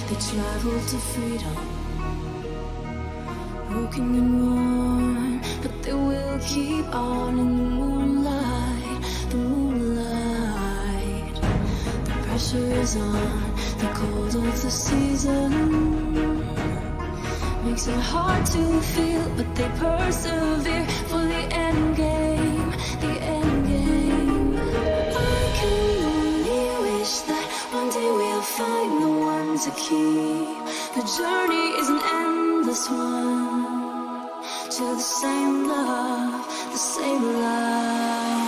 they travel to freedom. Broken and worn, but they will keep on in the moonlight, the moonlight. The pressure is on, the cold of the season makes it hard to feel, but they persevere for the end game, the end game. I can only wish that one day we'll find the one to keep. The journey is an endless one, to the same love, the same love.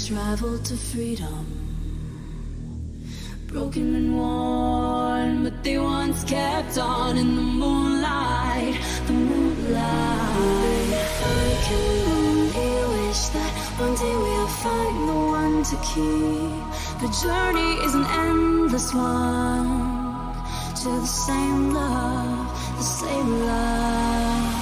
Travel to freedom, broken and worn, but they once kept on in the moonlight, the moonlight. I can only wish that one day we'll find the one to keep. The journey is an endless one, to the same love, the same love.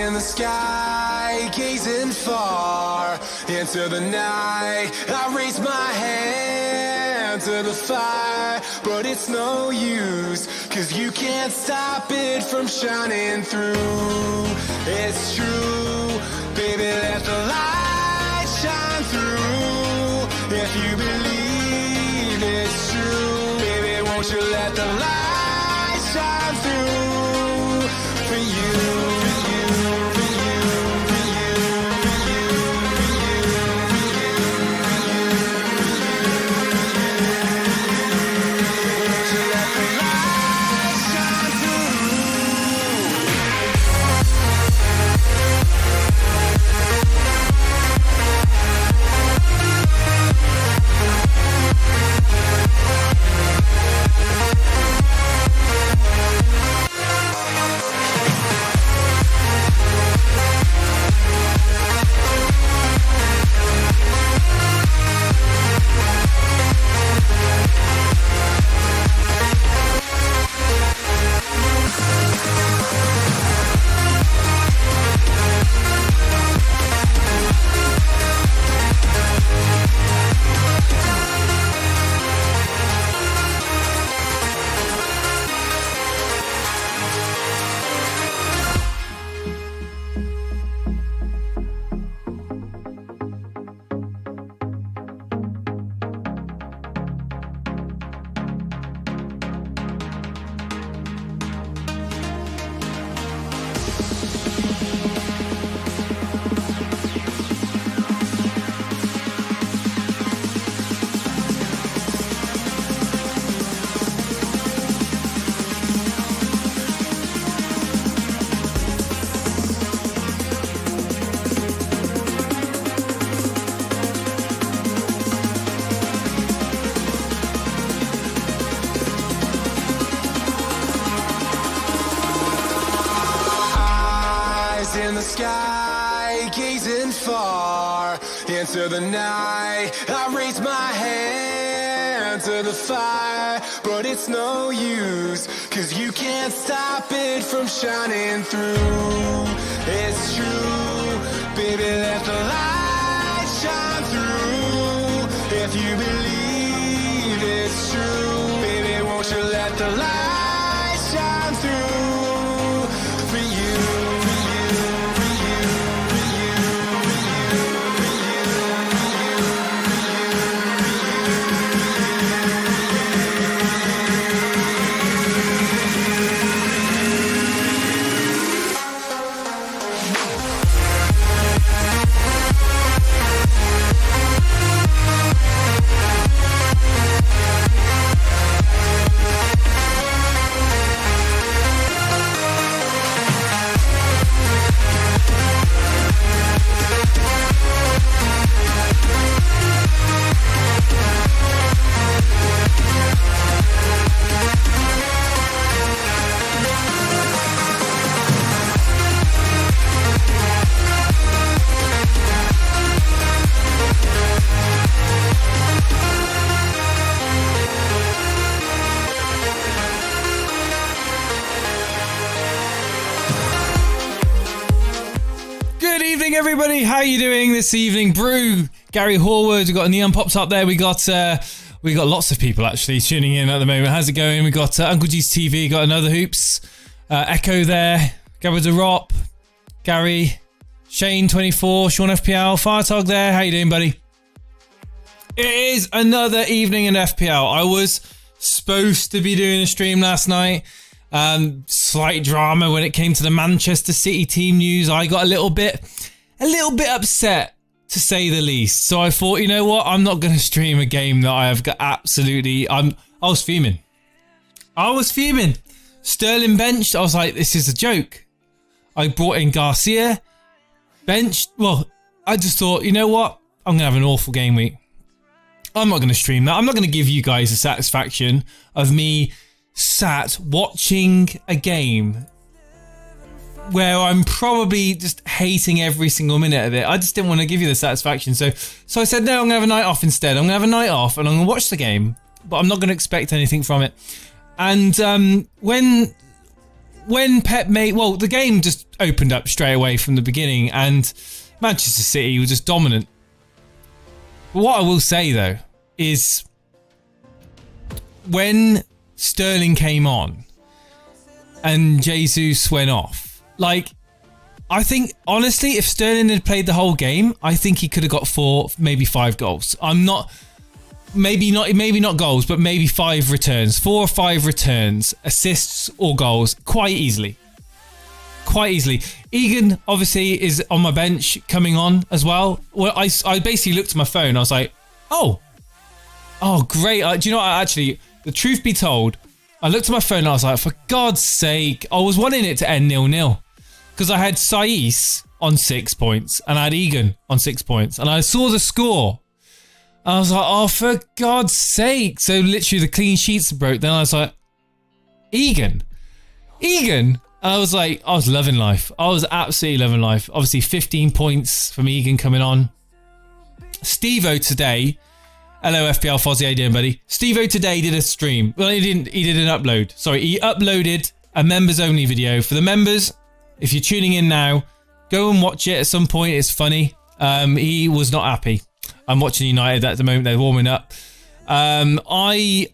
in the sky, gazing far into the night. I raise my hand into the fire, but it's no use, 'cause you can't stop it from shining through. It's true, baby, let the light shine through. If you believe it's true, baby, won't you let the light shine through for you. In the sky, gazing far into the night, I raise my hand to the fire, but it's no use, 'cause you can't stop it from shining through. It's true, baby, let the light shine through. If you believe it's true, baby, won't you let the light shine through for you. Everybody, how you doing this evening? Brew, Gary Horwood, we've got a neon pops up there. We got lots of people actually tuning in at the moment. How's it going? We got Uncle G's TV, got another hoops, Echo there, GW34, Gary, Shane 24, Sean FPL, Firetog there. How you doing, buddy? It is another evening in FPL. I was supposed to be doing a stream last night. Slight drama when it came to the Manchester City team news. I got a little bit upset, to say the least. So I thought, you know what? I'm not going to stream a game that I have got absolutely... I was fuming. Sterling benched. I was like, this is a joke. I brought in Garcia. Benched. Well, I just thought, you know what? I'm going to have an awful game week. I'm not going to stream that. I'm not going to give you guys the satisfaction of me sat watching a game where I'm probably just hating every single minute of it. I just didn't want to give you the satisfaction. So I said, no, I'm going to have a night off instead. I'm going to have a night off and I'm going to watch the game, but I'm not going to expect anything from it. And when Pep made... Well, the game just opened up straight away from the beginning and Manchester City was just dominant. But what I will say, though, is when Sterling came on and Jesus went off, like, I think, honestly, if Sterling had played the whole game, I think he could have got 4, maybe 5 goals. Maybe not goals, but maybe 5 returns. 4 or 5 returns, assists or goals, quite easily. Quite easily. Egan, obviously, is on my bench coming on as well. Well, I basically looked at my phone. I was like, oh, great. Do you know what? Actually, the truth be told, I looked at my phone and I was like, for God's sake, I was wanting it to end 0-0. Because I had Saiss on 6 points and I had Egan on 6 points. And I saw the score. I was like, oh, for God's sake. So literally the clean sheets broke. Then I was like, Egan. And I was like, I was loving life. I was absolutely loving life. Obviously 15 points from Egan coming on. Steve-O today. Hello, FPL Fozzie. How you doing, buddy? Steve-O today did a stream. Well, he didn't. He did an upload. Sorry, he uploaded a members-only video. For the members, if you're tuning in now, go and watch it at some point. It's funny. He was not happy. I'm watching United at the moment. They're warming up. I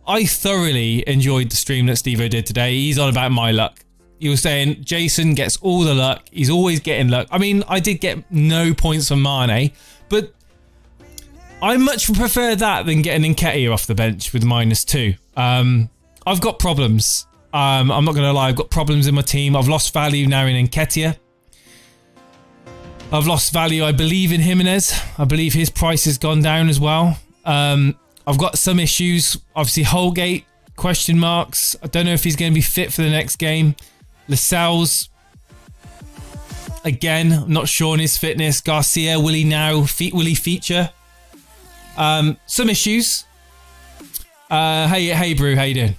thoroughly enjoyed the stream that Steve-O did today. He's on about my luck. He was saying Jason gets all the luck. He's always getting luck. I mean, I did get no points from Mane, but I much prefer that than getting Nketiah off the bench with -2. I've got problems. I'm not going to lie. I've got problems in my team. I've lost value now in Nketiah. I've lost value. I believe in Jimenez. I believe his price has gone down as well. I've got some issues. Obviously, Holgate, question marks. I don't know if he's going to be fit for the next game. Lascelles, again, I'm not sure on his fitness. Garcia, will he feature? Some issues. Hey, Brew, how you doing?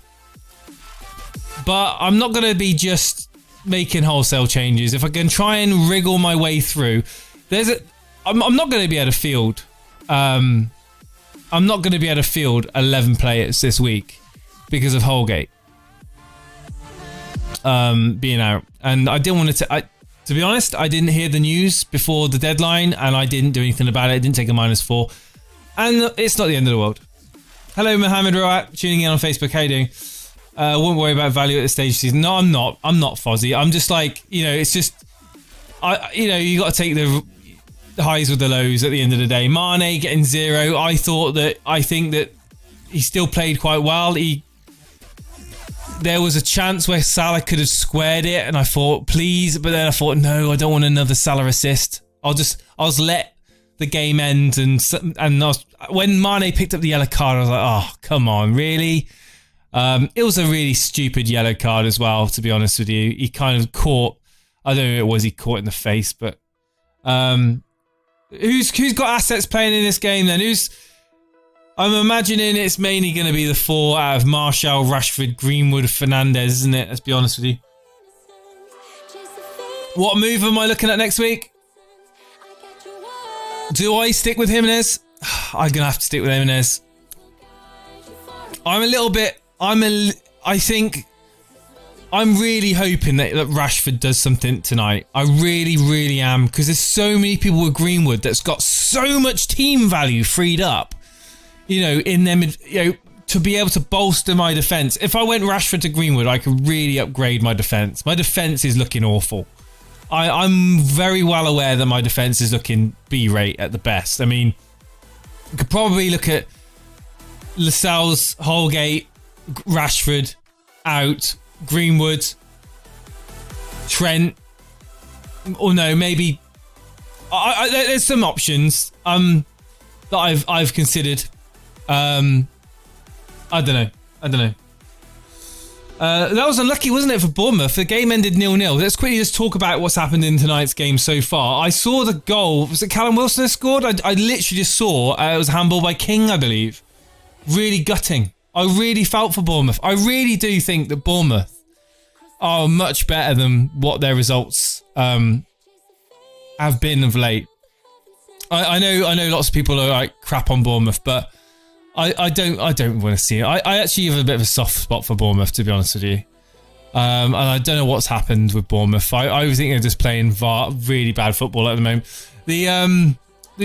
But I'm not going to be just making wholesale changes. If I can try and wriggle my way through, I'm not going to be able to field. I'm not going to be able to field 11 players this week because of Holgate being out, and I didn't want to. To be honest, I didn't hear the news before the deadline, and I didn't do anything about it. I didn't take a -4, and it's not the end of the world. Hello, Mohammed Rawat, tuning in on Facebook. How you doing? Won't worry about value at this stage of the season. No, I'm not. I'm not Fozzie. I'm just like, it's just, you got to take the highs with the lows at the end of the day. Mane getting 0. I think that he still played quite well. There was a chance where Salah could have squared it, and I thought, please, but then I thought, no, I don't want another Salah assist. I'll just let the game end, and when Mane picked up the yellow card, I was like, oh, come on, really? It was a really stupid yellow card as well, to be honest with you. He kind of caught, I don't know who it was he caught in the face, but who's got assets playing in this game then? I'm imagining it's mainly going to be the 4 out of Martial, Rashford, Greenwood, Fernandes, isn't it? Let's be honest with you. What move am I looking at next week? Do I stick with Jimenez? I'm going to have to stick with Jimenez. I'm really hoping that Rashford does something tonight. I really, really am, because there's so many people with Greenwood that's got so much team value freed up, in them, to be able to bolster my defence. If I went Rashford to Greenwood, I could really upgrade my defence. My defence is looking awful. I'm very well aware that my defence is looking B-rate at the best. I mean, you could probably look at Lascelles, Holgate, Rashford out, Greenwood, Trent, or no, maybe there's some options that I've considered. I don't know. That was unlucky, wasn't it, for Bournemouth? The game ended 0-0. Let's quickly just talk about what's happened in tonight's game so far. I saw the goal. Was it Callum Wilson that scored? I literally just saw it was a handball by King, I believe. Really gutting. I really felt for Bournemouth. I really do think that Bournemouth are much better than what their results have been of late. I know lots of people are like crap on Bournemouth, but I don't want to see it. I actually have a bit of a soft spot for Bournemouth, to be honest with you. And I don't know what's happened with Bournemouth. I think they're just playing really bad football at the moment.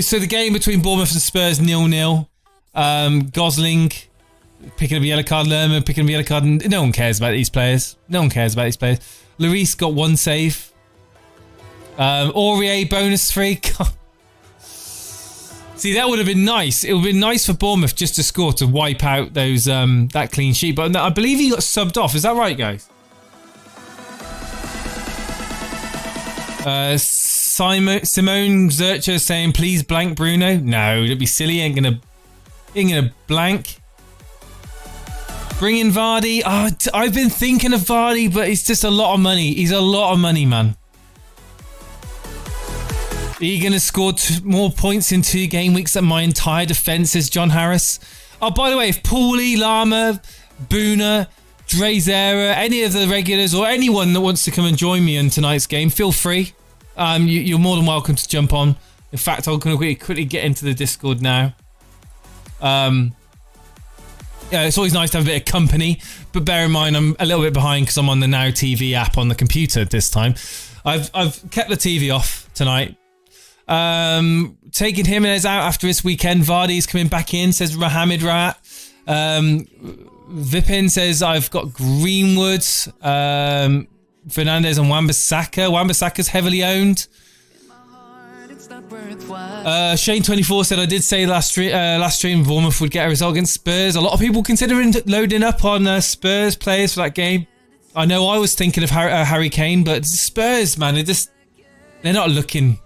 So the game between Bournemouth and Spurs 0-0. Gosling picking up a yellow card. Lerman picking up a yellow card. No one cares about these players. No one cares about these players. Lloris got 1 save. Aurier bonus 3. See, that would have been nice. It would have been nice for Bournemouth just to score to wipe out those that clean sheet. But I believe he got subbed off. Is that right, guys? Simone Zercher saying, please blank Bruno. No, don't be silly. Ain't gonna blank. Bring in Vardy. Oh, I've been thinking of Vardy, but it's just a lot of money. He's a lot of money, man. Are you going to score more points in 2 game weeks than my entire defence, says John Harris? Oh, by the way, if Paulie, Lama, Boona, Drezera, any of the regulars or anyone that wants to come and join me in tonight's game, feel free. You're more than welcome to jump on. In fact, I'm going to quickly get into the Discord now. Yeah, it's always nice to have a bit of company, but bear in mind I'm a little bit behind because I'm on the Now TV app on the computer this time. I've kept the TV off tonight. Taking Jimenez out after this weekend. Vardy's coming back in, says Mohamed Rat. Vipin says I've got Greenwood, Fernandez and Wan-Bissaka. Wan-Bissaka's heavily owned. Shane24 said I did say last stream Bournemouth would get a result against Spurs. A lot of people considering loading up on Spurs players for that game. I know I was thinking of Harry Kane, but Spurs, man, they're not looking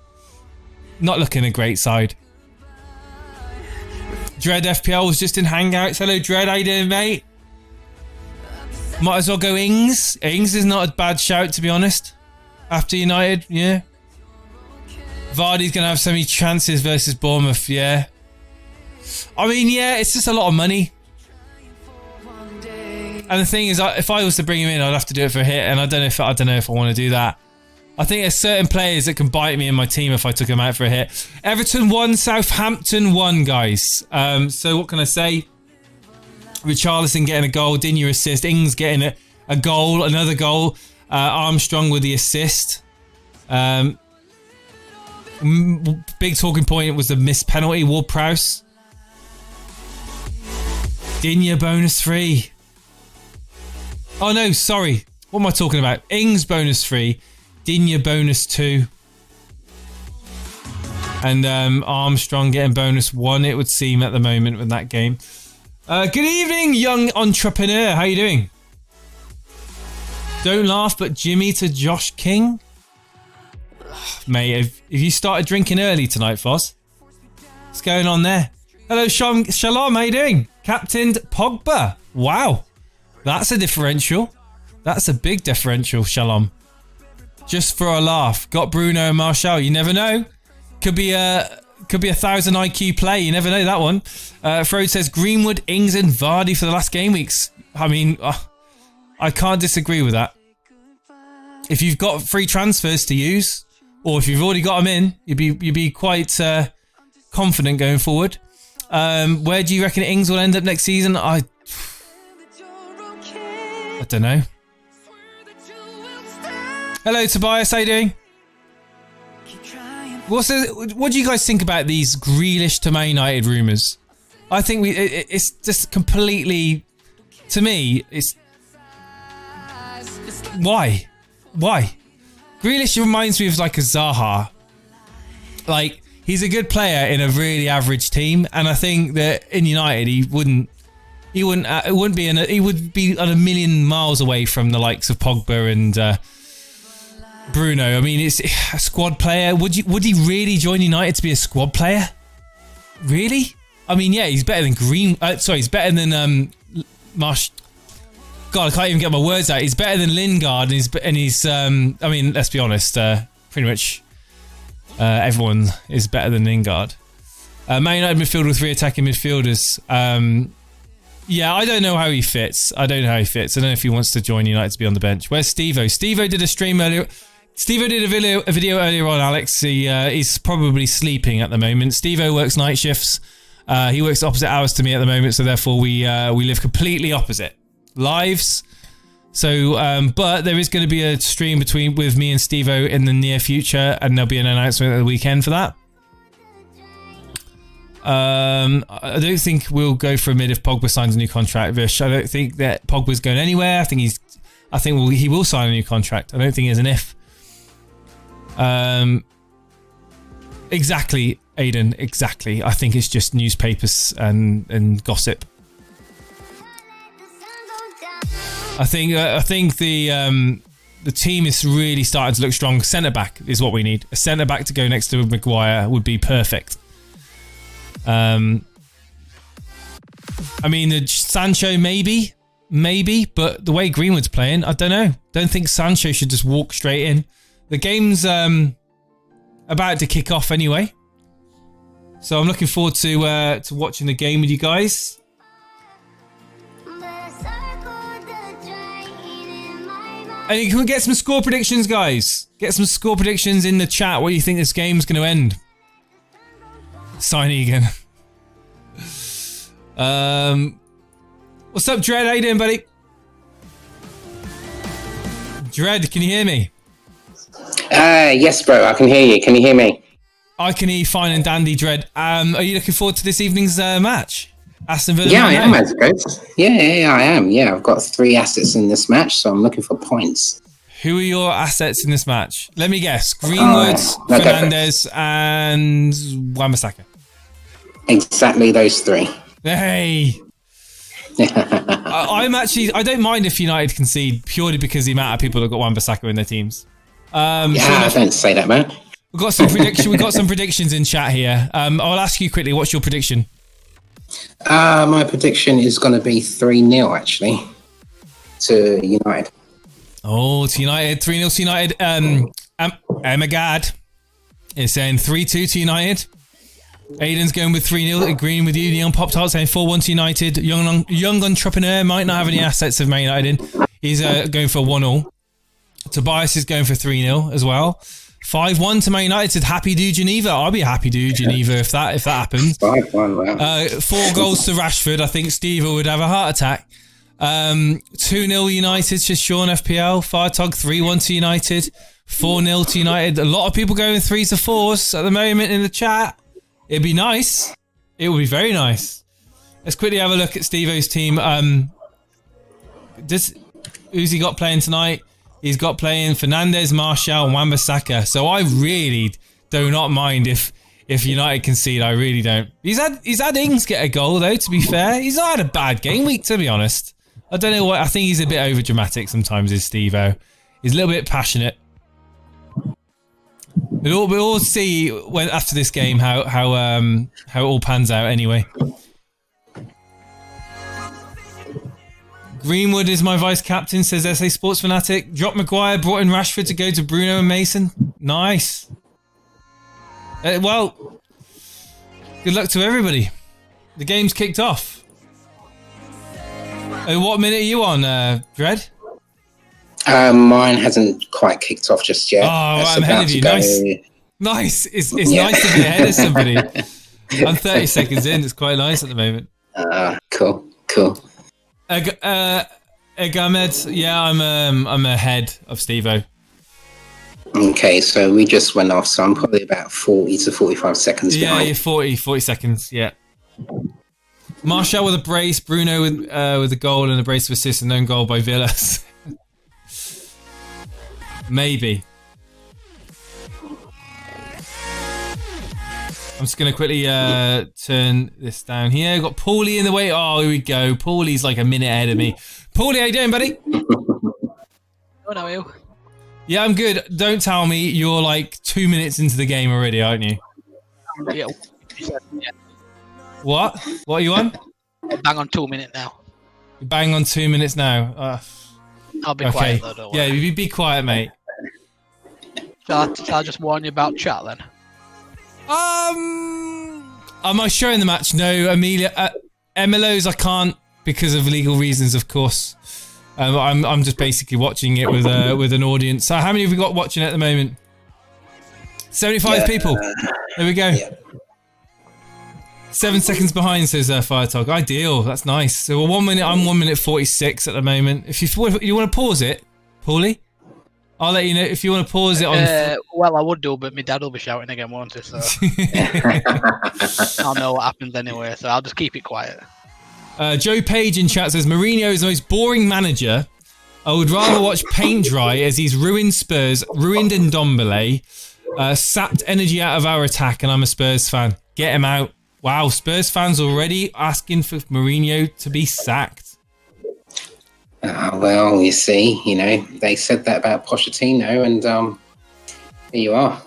a great side. Dread FPL was just in Hangouts. Hello, Dread. How you doing, mate? Might as well go Ings. Ings is not a bad shout, to be honest. After United, yeah. Vardy's going to have so many chances versus Bournemouth, yeah. I mean, yeah, it's just a lot of money. And the thing is, if I was to bring him in, I'd have to do it for a hit, and I don't know if I want to do that. I think there's certain players that can bite me in my team if I took them out for a hit. Everton 1, Southampton 1, guys. So what can I say? Richarlison getting a goal, Digne assist, Ings getting a goal, another goal. Armstrong with the assist. Big talking point was the missed penalty. Ward-Prowse. Digne bonus 3. Oh no, sorry. What am I talking about? Ings bonus 3. Digne bonus 2. And Armstrong getting bonus 1, it would seem, at the moment with that game. Good evening, young entrepreneur. How you doing? Don't laugh, but Jimmy to Josh King. Mate, have you started drinking early tonight, Foss? What's going on there? Hello, Shalom. How you doing? Captained Pogba. Wow. That's a differential. That's a big differential, Shalom. Just for a laugh. Got Bruno and Martial. You never know. Could be a 1,000 IQ play. You never know that one. Frode says Greenwood, Ings and Vardy for the last game weeks. I mean, I can't disagree with that. If you've got free transfers to use, or if you've already got them in, you'd be quite confident going forward. Where do you reckon Ings will end up next season? I don't know. Hello, Tobias. How you doing? What do you guys think about these Grealish to Man United rumours? I think it's just completely, to me, it's why? Grealish reminds me of like a Zaha. Like, he's a good player in a really average team, and I think that in United he would be on a million miles away from the likes of Pogba and Bruno. I mean, it's a squad player. Would he really join United to be a squad player? Really? I mean, yeah, he's better than he's better than Marsh. God, I can't even get my words out. He's better than Lingard, and he's. I mean, let's be honest. Pretty much everyone is better than Lingard. Man United midfield with 3 attacking midfielders. Yeah, I don't know how he fits. I don't know if he wants to join United to be on the bench. Where's Steve-O? Steve-O did a stream earlier. Steve-O did a video earlier on, Alex. He's probably sleeping at the moment. Steve-O works night shifts. He works opposite hours to me at the moment, so therefore we live completely opposite lives. So, but there is going to be a stream with me and Steve-O in the near future, and there'll be an announcement at the weekend for that. I don't think we'll go for a mid if Pogba signs a new contract. Vish, I don't think that Pogba's going anywhere. I think he will sign a new contract. I don't think there's an if. Exactly, Aiden. Exactly. I think it's just newspapers and gossip. I think the team is really starting to look strong. Centre back is what we need. A centre back to go next to Maguire would be perfect. I mean, the Sancho maybe, but the way Greenwood's playing, I don't know. Don't think Sancho should just walk straight in. The game's about to kick off anyway, so I'm looking forward to watching the game with you guys. And can we get some score predictions, guys? Get some score predictions in the chat. What do you think this game's going to end? Sign Egan. What's up, Dread? How you doing, buddy? Dread, can you hear me? Yes, bro. I can hear you. Can you hear me? I can hear you fine and dandy, Dread. Are you looking forward to this evening's match? Aston Villa. Yeah, I am, as goes. Yeah, I am. Yeah, I've got 3 assets in this match, so I'm looking for points. Who are your assets in this match? Let me guess. Greenwood, Fernandes, and Wan-Bissaka. Exactly those 3. Hey. I don't mind if United concede purely because the amount of people that got Wan-Bissaka in their teams. I don't say that, man. We've got some predictions in chat here. I'll ask you quickly, what's your prediction? My prediction is going to be 3-0 actually to United. Oh, to United, 3-0 to United. Emagad is saying 3-2 to United. Aiden's going with 3-0, agreeing with you. Neon Pop Tart saying 4-1 to United. Young entrepreneur might not have any assets of Man United in. He's going for 1-0. Tobias is going for 3-0 as well. 5-1 to Man United. Said happy do Geneva. I'll be happy do Geneva if that happens. 5-1, wow. 4 goals to Rashford. I think Steve would have a heart attack. 2-0 United to Sean FPL. Fartog 3-1 to United. 4-0 to United. A lot of people going 3s to 4s at the moment in the chat. It'd be nice. It would be very nice. Let's quickly have a look at Steve-O's team. Who's he got playing tonight? He's got playing Fernandes, Martial, and Wan-Bissaka. So I really do not mind if United concede. I really don't. He's had Ings get a goal though. To be fair, he's not had a bad game week. To be honest, I don't know what. I think he's a bit over dramatic sometimes. Is Steve-O? He's a little bit passionate. We'll all see when after this game how it all pans out. Anyway. Greenwood is my vice captain, says SA Sports Fanatic. Dropped Maguire, brought in Rashford to go to Bruno and Mason. Nice. Well, good luck to everybody. The game's kicked off. What minute are you on, Dread? Mine hasn't quite kicked off just yet. Oh, I'm ahead of you. Nice. It's nice to be ahead of somebody. I'm 30 seconds in. It's quite nice at the moment. Cool. Egamed, yeah, I'm ahead of Steve-O. Okay, so we just went off, so I'm probably about 40 to 45 seconds behind. Yeah, you're 40 seconds, yeah. Martial with a brace, Bruno with a goal and a brace of assists, and an own goal by Villas. Maybe. I'm just going to quickly turn this down here. Got Paulie in the way. Oh, here we go. Paulie's like a minute ahead of me. Paulie, how you doing, buddy? How are you? Yeah, I'm good. Don't tell me you're like 2 minutes into the game already, aren't you? Yeah. What? What are you on? Bang on 2 minutes now. You're bang on 2 minutes now. I'll be quiet though, don't worry. Yeah, you be quiet, mate. Shall I just warn you about chat then? Am I showing the match? No, Amelia. MLOs I can't because of legal reasons, of course. I'm just basically watching it with an audience. So how many have we got watching at the moment? 75 people. There we go. Yeah. 7 seconds behind, says Firetalk. Ideal. That's nice. So 1 minute. I'm 1 minute 46 at the moment. If you want to pause it, Paulie. I'll let you know if you want to pause it on. Well, I would do, but my dad will be shouting again, won't he? So I'll know what happens anyway. So I'll just keep it quiet. Joe Page in chat says Mourinho is the most boring manager. I would rather watch paint dry as he's ruined Spurs, ruined Ndombele, sapped energy out of our attack, and I'm a Spurs fan. Get him out. Wow, Spurs fans already asking for Mourinho to be sacked. Well, you see, they said that about Pochettino, and here you are.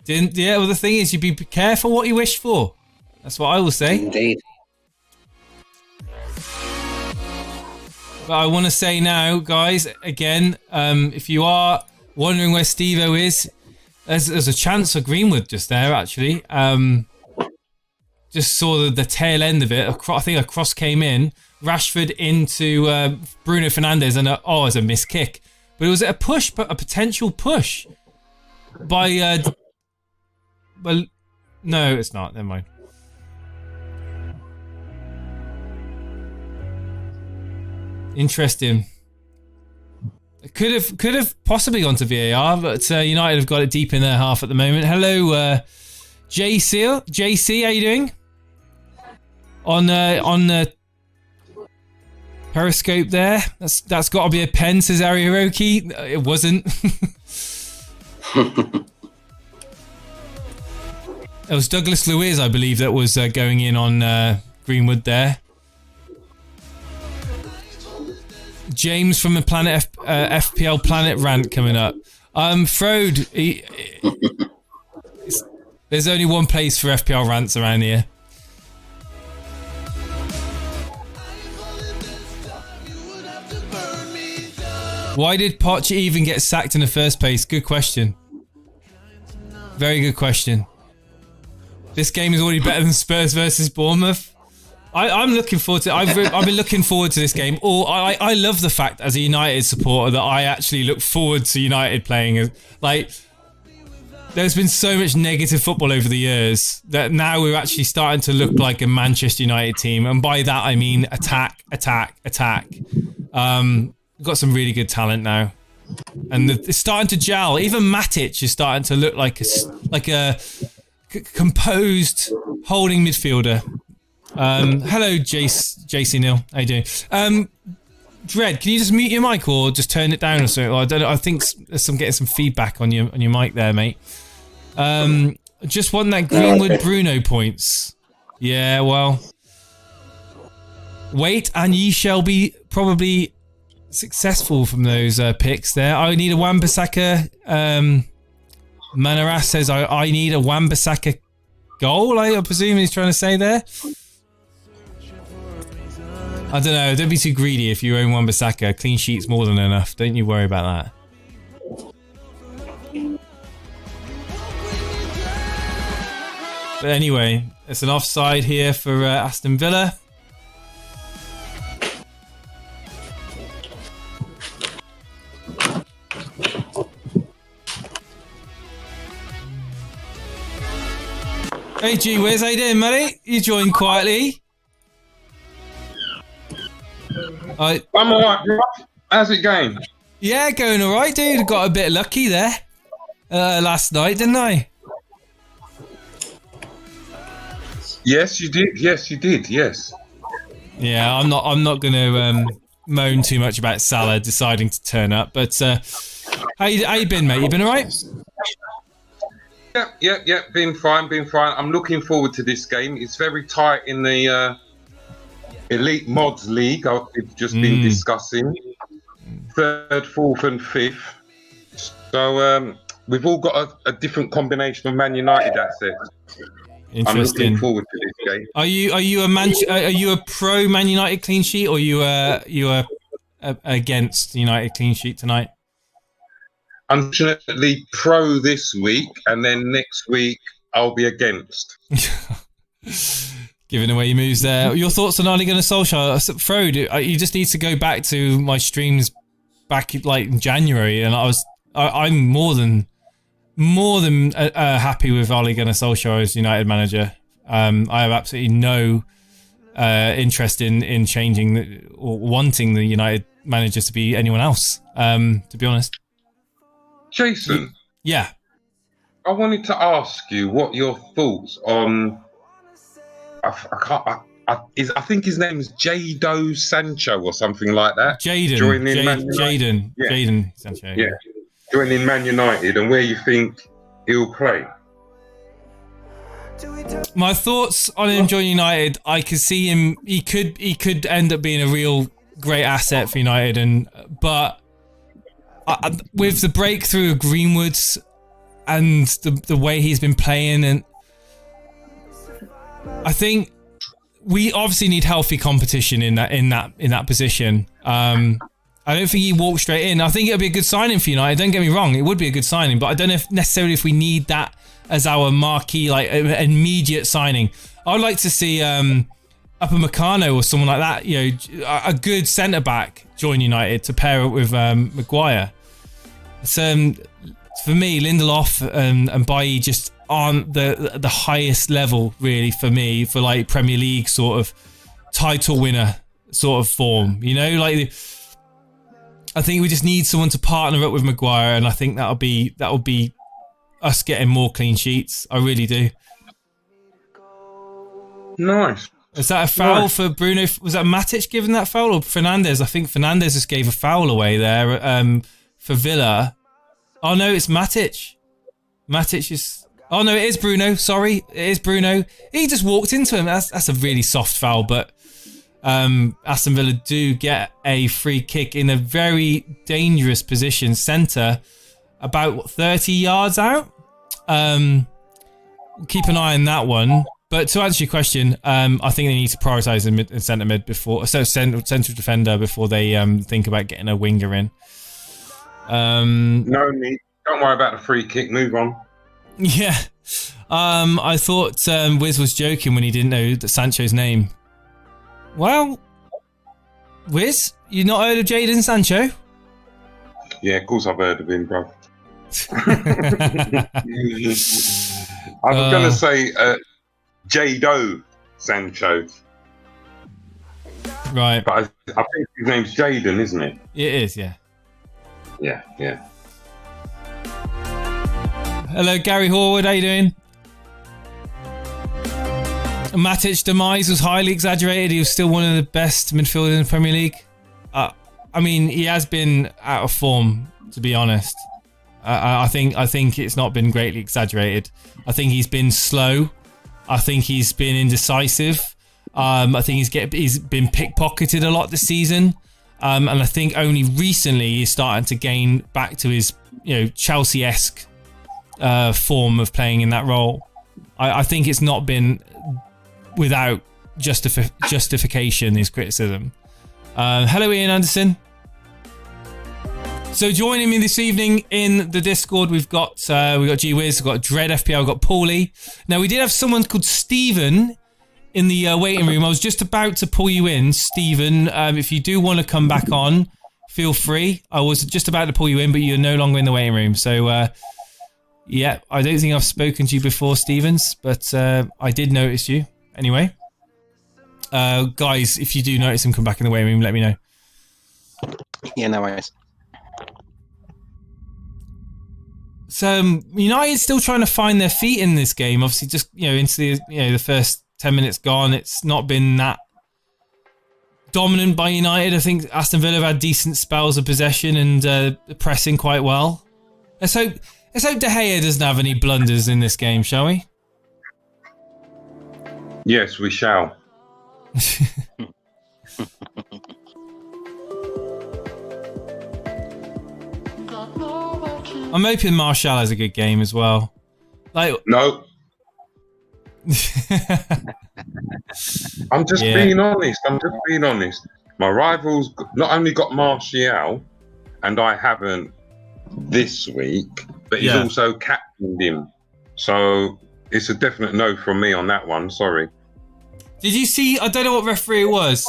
Yeah, well, the thing is, you be careful what you wish for. That's what I will say. Indeed. But I want to say now, guys, again, if you are wondering where Steve-O is, there's a chance for Greenwood just there, actually. Just saw the tail end of it. I think a cross came in. Rashford into Bruno Fernandes, and it's a missed kick. But it was a push, a potential push by... well, no, it's not. Never mind. Interesting. It could have possibly gone to VAR, but United have got it deep in their half at the moment. Hello, JC, how you doing? On Periscope there. That's got to be a pen, says Arihiroki. It wasn't. It was Douglas Luiz, I believe, that was going in on Greenwood there. James from the Planet FPL Planet rant coming up. Frode, there's only one place for FPL rants around here. Why did Poch even get sacked in the first place? Good question. Very good question. This game is already better than Spurs versus Bournemouth. I'm looking forward to. I've been looking forward to this game. I love the fact as a United supporter that I actually look forward to United playing. There's been so much negative football over the years that now we're actually starting to look like a Manchester United team, and by that I mean attack. We've got some really good talent now, and it's starting to gel. Even Matic is starting to look like a composed holding midfielder. Hello, JC Neil. How you doing? Dread, can you just mute your mic or just turn it down or something? I don't know. I think there's getting some feedback on your mic there, mate. Just want that Greenwood Bruno points. Yeah, well, wait, and ye shall be probably successful from those picks there. I need a Wan-Bissaka. Manaras says I need a Wan-Bissaka goal. I presume he's trying to say there. I don't know. Don't be too greedy if you own Wan-Bissaka. Clean sheet's more than enough. Don't you worry about that. But anyway, it's an offside here for Aston Villa. Hey, gee whiz, how you doing, buddy? You joined quietly. I'm alright, bro. How's it going? Yeah, going alright, dude. Got a bit lucky there last night, didn't I? Yes, you did. Yes, you did. Yes. Yeah, I'm not going to moan too much about Salah deciding to turn up. But how you been, mate? You been alright? Yeah. Been fine. I'm looking forward to this game. It's very tight in the Elite Mods League. I've just been discussing 3rd, 4th, and 5th. So we've all got a different combination of Man United assets. Interesting. I'm looking forward to this game. Are you a pro Man United clean sheet, or you are against United clean sheet tonight? Unfortunately, pro this week, and then next week I'll be against. Giving away your moves there. Your thoughts on Ole Gunnar Solskjaer? Frode, you just need to go back to my streams back like in January, and I'm more than happy with Ole Gunnar Solskjaer as United manager. I have absolutely no interest in changing or wanting the United manager to be anyone else. To be honest. Jason, Yeah. I wanted to ask you what your thoughts on. I think his name is Jadon Sancho or something like that. Jaden Yeah. Jaden Sancho. Yeah, joining Man United, and where you think he'll play. My thoughts on him joining United, I could see him. He could end up being a real great asset for United, but with the breakthrough of Greenwood's and the way he's been playing, and I think we obviously need healthy competition in that position. I don't think he walked straight in. I think it would be a good signing for United. Don't get me wrong, it would be a good signing, but I don't know necessarily if we need that as our marquee, like immediate signing. I'd like to see Upamecano or someone like that, a good centre back join United to pair up with Maguire. It's, for me, Lindelof and Bailly just aren't the highest level really for me for like Premier League sort of title winner sort of form. Like I think we just need someone to partner up with Maguire, and I think that'll be us getting more clean sheets. I really do. Nice. Is that a foul for Bruno? Was that Matic giving that foul or Fernandes? I think Fernandes just gave a foul away there for Villa. Oh no, it's Matic. Matic is... Oh no, it is Bruno. Sorry, it is Bruno. He just walked into him. That's a really soft foul, but Aston Villa do get a free kick in a very dangerous position, centre, about 30 yards out. Keep an eye on that one. But to answer your question, I think they need to prioritise in centre mid before, central defender before they think about getting a winger in. No need. Don't worry about the free kick. Move on. Yeah. I thought Wiz was joking when he didn't know that Sancho's name. Well, Wiz, you not heard of Jadon Sancho? Yeah, of course I've heard of him, bro. I was going to say Jadon Sancho. Right. But I think his name's Jadon, isn't it? It is, yeah. Yeah. Hello, Gary Horwood. How you doing? Matic's demise was highly exaggerated. He was still one of the best midfielders in the Premier League. I mean, he has been out of form, to be honest. I think it's not been greatly exaggerated. I think he's been slow. I think he's been indecisive. I think he's been pickpocketed a lot this season. And I think only recently he's starting to gain back to his, Chelsea-esque form of playing in that role. I think it's not been without justification, his criticism. Hello, Ian Anderson. So joining me this evening in the Discord, we've got G-Wiz, we've got Dread FPL, we've got Paulie. Now, we did have someone called Stephen in the waiting room. I was just about to pull you in, Stephen. If you do want to come back on, feel free. I was just about to pull you in, but you're no longer in the waiting room. So, yeah, I don't think I've spoken to you before, Stevens, but I did notice you. Anyway, guys, if you do notice him come back in the waiting room, let me know. Yeah, no worries. So United still trying to find their feet in this game. Obviously, just into the first 10 minutes gone, it's not been that dominant by United. I think Aston Villa have had decent spells of possession and pressing quite well. Let's hope De Gea doesn't have any blunders in this game, shall we? Yes, we shall. I'm hoping Martial has a good game as well. No. I'm just being honest. My rivals not only got Martial, and I haven't this week, but he's also captained him. So it's a definite no from me on that one. Sorry. Did you see? I don't know what referee it was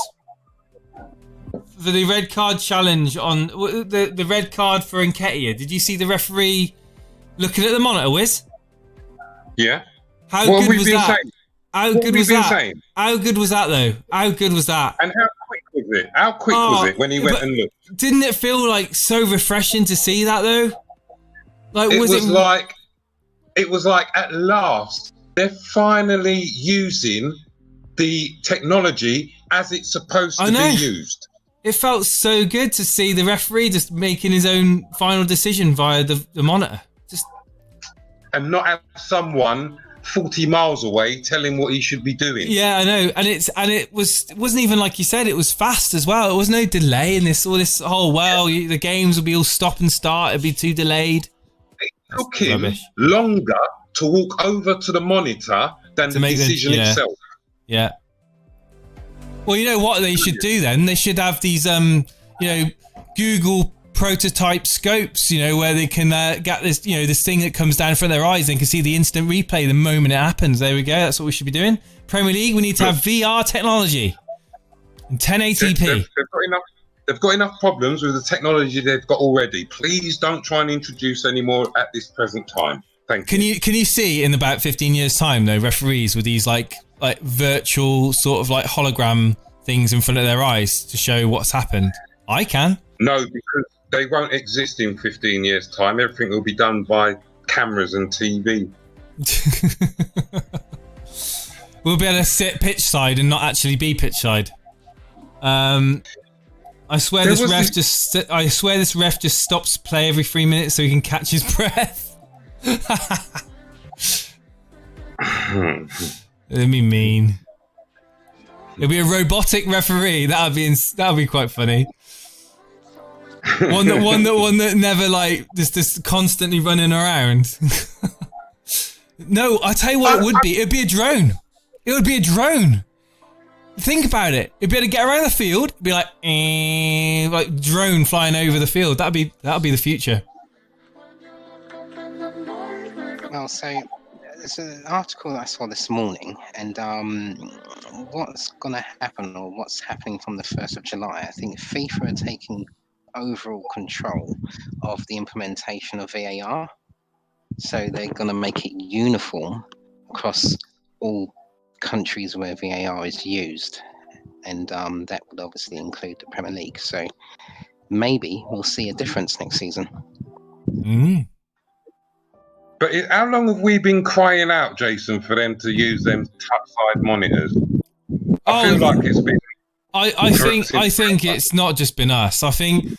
for the red card challenge on the red card for Nketiah. Did you see the referee looking at the monitor, Wiz? Yeah. How good was that? How good was that? How good was that though? How good was that? And how quick was it? How quick was it when he went and looked? Didn't it feel like so refreshing to see that though? Like, it was like at last they're finally using the technology as it's supposed to be used. It felt so good to see the referee just making his own final decision via the monitor. And not have someone 40 miles away telling what he should be doing. Yeah, I know. And it wasn't even like you said, it was fast as well. It was no delay in this the games will be all stop and start, it'll be too delayed. It took him longer to walk over to the monitor than the decision itself. Yeah. Well, you know what they should do then? They should have these, Google prototype scopes, where they can get this, this thing that comes down in front of their eyes. They can see the instant replay the moment it happens. There we go. That's what we should be doing. Premier League, we need to have VR technology and 1080p. They've got enough problems with the technology they've got already. Please don't try and introduce any more at this present time. Thank you. Can you see in about 15 years' time, though, referees with these like virtual sort of like hologram things in front of their eyes to show what's happened? I can. No, because they won't exist in 15 years' time. Everything will be done by cameras and TV. We'll be able to sit pitch side and not actually be pitch side. I swear this ref just stops play every 3 minutes so he can catch his breath. Let me mean. It'll be a robotic referee. That'd be quite funny. One that never just constantly running around. No, I tell you what it would be. It'd be a drone. It would be a drone. Think about it. It'd be able to get around the field. It'd be like drone flying over the field. That'd be the future. Well, so there's an article that I saw this morning, and what's going to happen, or what's happening from the 1st of July, I think FIFA are taking overall control of the implementation of VAR. So they're going to make it uniform across all countries where VAR is used. And that would obviously include the Premier League. So maybe we'll see a difference next season. Mm. But how long have we been crying out, Jason, for them to use them touch-side monitors? I feel like it's been... I think it's not just been us. I think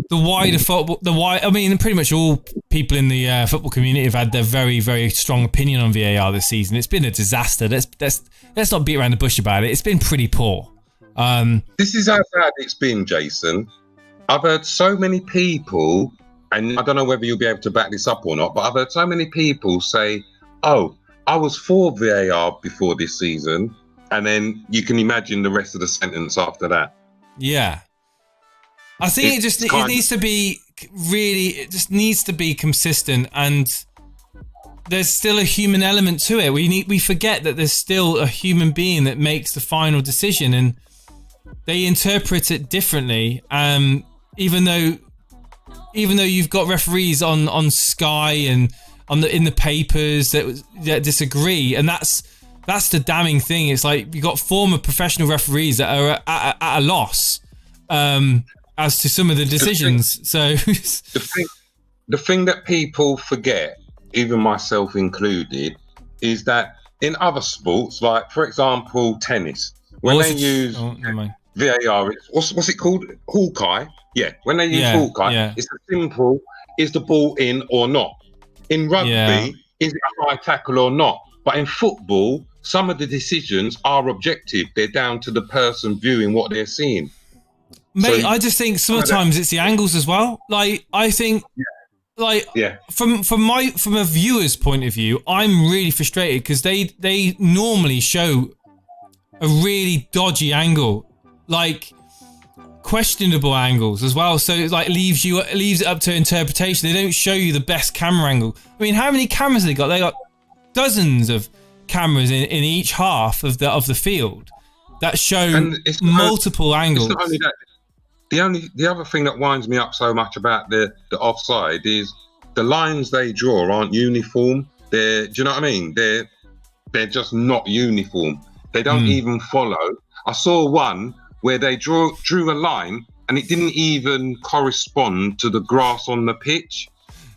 the wider football, pretty much all people in the football community have had their very, very strong opinion on VAR this season. It's been a disaster. Let's not beat around the bush about it. It's been pretty poor. This is how bad it's been, Jason. I've heard so many people, and I don't know whether you'll be able to back this up or not, but I've heard so many people say, "Oh, I was for VAR before this season," and then you can imagine the rest of the sentence after that. Yeah. I think it needs to be really, it just needs to be consistent, and there's still a human element to it. We forget that there's still a human being that makes the final decision, and they interpret it differently. Even though you've got referees on Sky and in the papers that disagree, and that's the damning thing. It's like you got former professional referees that are at a loss as to some of the decisions. The thing that people forget, even myself included, is that in other sports, like for example tennis, when they use VAR, what's it called? Hawkeye. Yeah, when they use Hawkeye, it's as simple: is the ball in or not? In rugby, is it a high tackle or not? But in football, some of the decisions are objective. They're down to the person viewing what they're seeing. Mate, so, I just think sometimes it's the angles as well. Like, I think, from a viewer's point of view, I'm really frustrated because they normally show a really dodgy angle, like questionable angles as well. So it like leaves it up to interpretation. They don't show you the best camera angle. I mean, how many cameras have they got? They got dozens of cameras in each half of the field that show multiple angles. It's not only that. The other thing that winds me up so much about the offside is the lines they draw aren't uniform. Do you know what I mean? They're just not uniform. They don't even follow. I saw one where they drew a line and it didn't even correspond to the grass on the pitch.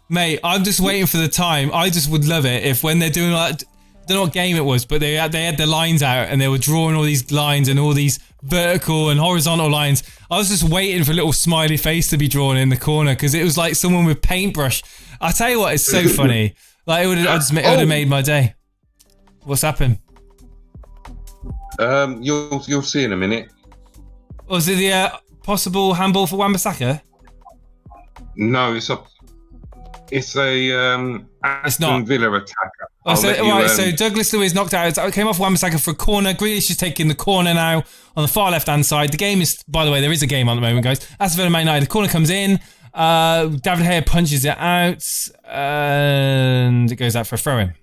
Mate, I'm just waiting for the time. I just would love it if when they're doing like, I don't know what game it was, but they had the lines out and they were drawing all these lines and all these vertical and horizontal lines. I was just waiting for a little smiley face to be drawn in the corner because it was like someone with paintbrush. I tell you what, it's so funny. Like it would have made my day. What's happened? You'll see in a minute. Was it the possible handball for Wan-Bissaka? No, it's a Aston Villa attacker. So Douglas Luiz knocked out. It came off Wan-Bissaka for a corner. Grealish is taking the corner now on the far left-hand side. The game is, by the way, there is a game on at the moment, guys. Aston Villa Man United. The corner comes in. David Gea punches it out, and it goes out for a throw-in.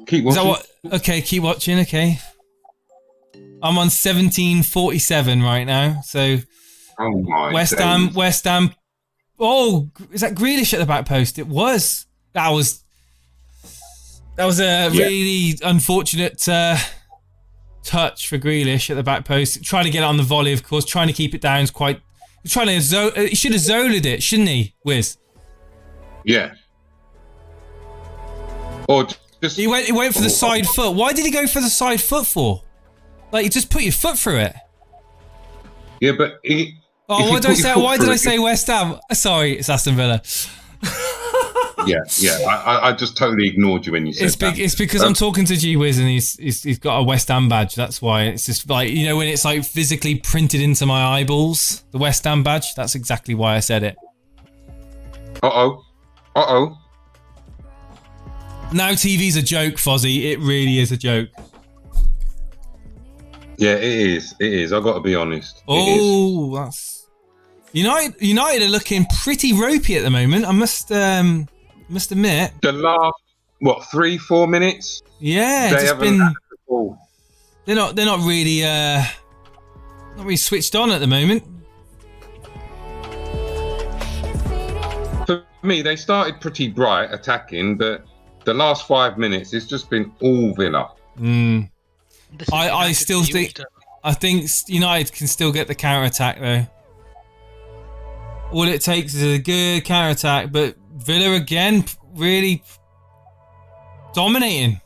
Keep watching. Is that what? Okay, keep watching. Okay. I'm on 1747 right now. So West Ham. Oh, is that Grealish at the back post? It was. That was a really unfortunate touch for Grealish at the back post. Trying to get it on the volley, of course. Trying to keep it down. He should have zoled it, shouldn't he, Wiz? Yeah. Or just he went for the side foot. Why did he go for the side foot for? Like, you just put your foot through it. Yeah, but why did I say West Ham? Sorry, it's Aston Villa. Yeah. I just totally ignored you when you said that. It's because I'm talking to G-Wiz and he's got a West Ham badge. That's why. It's just like, you know, when it's like physically printed into my eyeballs, the West Ham badge. That's exactly why I said it. Uh-oh. Now TV's a joke, Fozzie. It really is a joke. Yeah, it is. I've got to be honest. Oh, that's... United are looking pretty ropey at the moment. I must admit. The last 3-4 minutes? Yeah, they haven't had the ball. They're not really switched on at the moment. For me, they started pretty bright attacking, but the last 5 minutes it's just been all Villa. I think United can still get the counter attack though. All it takes is a good counter attack, but Villa again really dominating.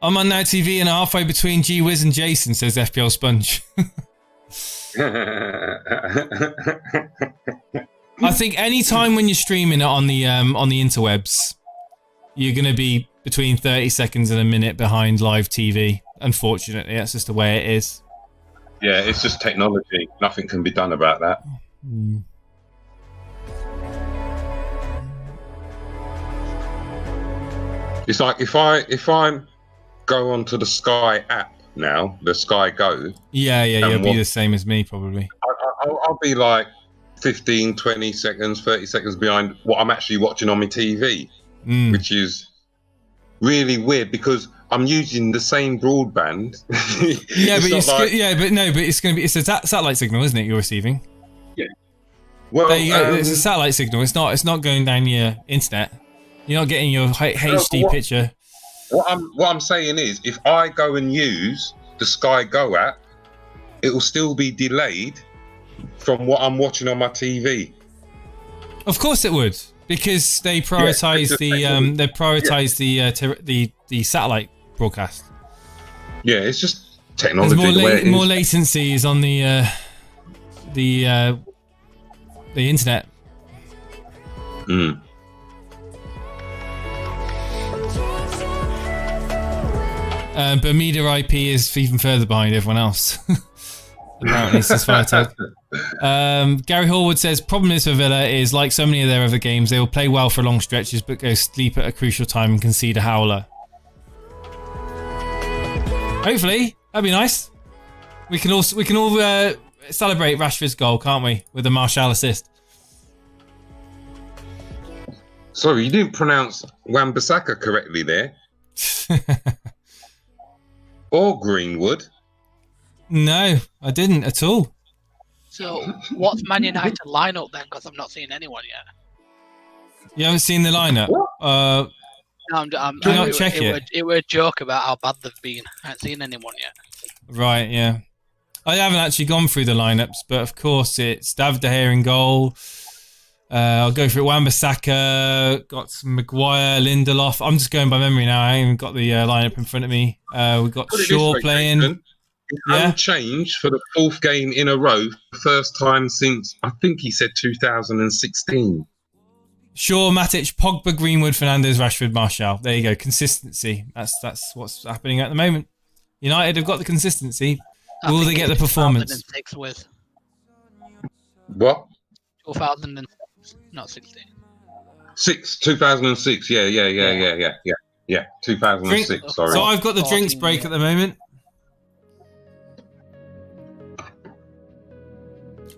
I'm on Now TV and halfway between G-Wiz and Jason, says FPL Sponge. I think any time when you're streaming it on the interwebs, you're going to be between 30 seconds and a minute behind live TV. Unfortunately, that's just the way it is. Yeah, it's just technology. Nothing can be done about that. It's like if I go onto the Sky app now, the Sky Go. Yeah, you'll be the same as me probably. I'll be like 15, 20 seconds, 30 seconds behind what I'm actually watching on my TV, which is really weird because I'm using the same broadband. It's a satellite signal, isn't it? You're receiving. Yeah. Well, there you go. It's a satellite signal. It's not going down your internet. You're not getting your HD picture. What I'm saying is, if I go and use the Sky Go app, it will still be delayed from what I'm watching on my TV. Of course it would, because they prioritise the satellite broadcast. Yeah, it's just technology. More latency is on the internet. Bermuda IP is even further behind everyone else. Apparently, says Firetalk. Gary Horwood says, problem is for Villa is like so many of their other games, they will play well for long stretches but go sleep at a crucial time and concede a howler. Hopefully, that'd be nice. We can all celebrate Rashford's goal, can't we? With a Martial assist. Sorry, you didn't pronounce Wan-Bissaka correctly there. Or Greenwood. No, I didn't at all. So, what's Man United lineup then? Because I'm not seeing anyone yet. You haven't seen the lineup? No, Do not check it. It was a joke about how bad they've been. I haven't seen anyone yet. Right, yeah. I haven't actually gone through the lineups, but of course it's David De Gea in goal. I'll go for it. Wan-Bissaka, got Maguire, Lindelof. I'm just going by memory now. I ain't even got the lineup in front of me. We've got Shaw playing. Jason. It's unchanged for the 4th game in a row. First time since, I think he said 2016. Shaw, Matic, Pogba, Greenwood, Fernandes, Rashford, Martial. There you go. Consistency. That's what's happening at the moment. United have got the consistency. Will they get the performance? 2006 with What? 2006, not 16. 2006. Yeah. 2006. Sorry. So I've got the drinks break at the moment.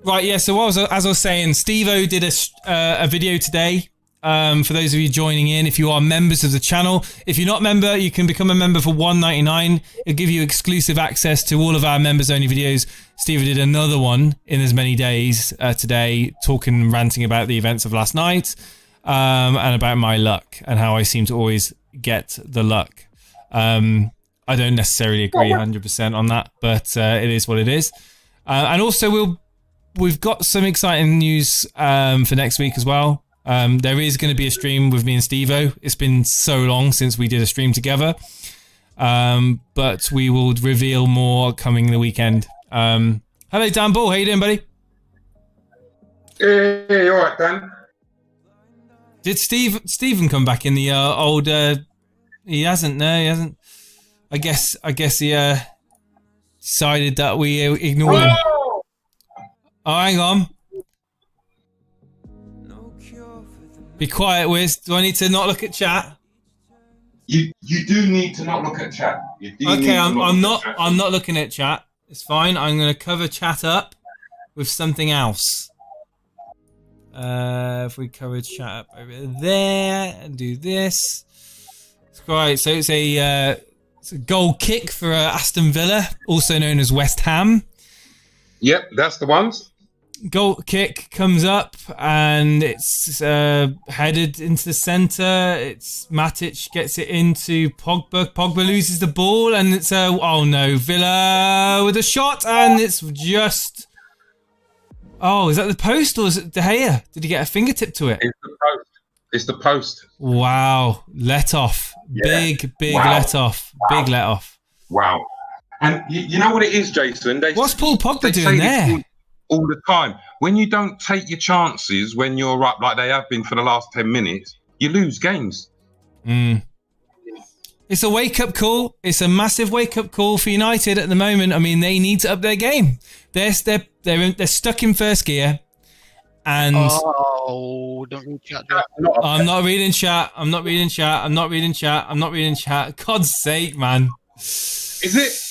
Right, yeah, so as I was saying, Steve-O did a video today. For those of you joining in, if you are members of the channel. If you're not a member, you can become a member for $1.99. It'll give you exclusive access to all of our members-only videos. Steve did another one in as many days today, talking and ranting about the events of last night and about my luck and how I seem to always get the luck. I don't necessarily agree 100% on that, but it is what it is. And also, we've got some exciting news for next week as well. There is going to be a stream with me and Steve-O. It's been so long since we did a stream together. But we will reveal more coming the weekend. Hello, Dan Ball. How you doing, buddy? Hey, all right, Dan. Did Stephen come back in the old... he hasn't, no, he hasn't. I guess he decided that we ignore him. Oh, hang on. Be quiet, Wiz. Do I need to not look at chat? You do need to not look at chat. Okay, I'm not looking at chat. It's fine. I'm going to cover chat up with something else. If we cover chat up over there and do this. Right, so it's a goal kick for Aston Villa, also known as West Ham. Yep, that's the ones. Goal kick comes up and it's headed into the centre. It's Matic gets it into Pogba. Pogba loses the ball and it's oh no, Villa with a shot and it's just... Oh, is that the post or is it De Gea? Did he get a fingertip to it? It's the post. It's the post. Wow, let off. Yeah. Big Wow. let off. Wow. Big let off. Wow. And you know what it is, Jason? What's Paul Pogba they doing say there? this all the time. When you don't take your chances when you're up like they have been for the last 10 minutes, you lose games. It's a wake-up call. It's a massive wake-up call for United at the moment. I mean, they need to up their game. They're stuck in first gear. And don't read chat. I'm not reading chat. I'm not reading chat. God's sake, man. Is it?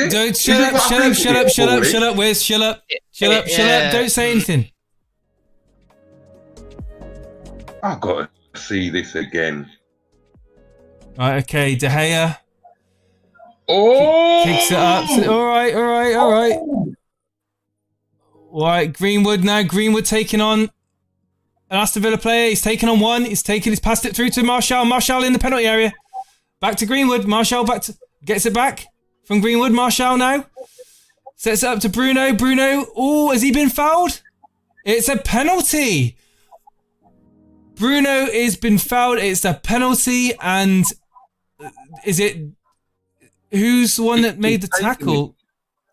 Don't shut up, Wiz. Shut up. Don't say anything. I've got to see this again. Right, okay, De Gea Oh! kicks it up. All right. All right, Greenwood now. Greenwood taking on an Aston Villa player. He's taken on one. He's passed it through to Martial. Martial in the penalty area. Back to Greenwood. Martial gets it back from Greenwood. Martial now sets it up to Bruno. Oh, has he been fouled? It's a penalty. Bruno has been fouled. It's a penalty. And is it... Who's the one that made the tackle?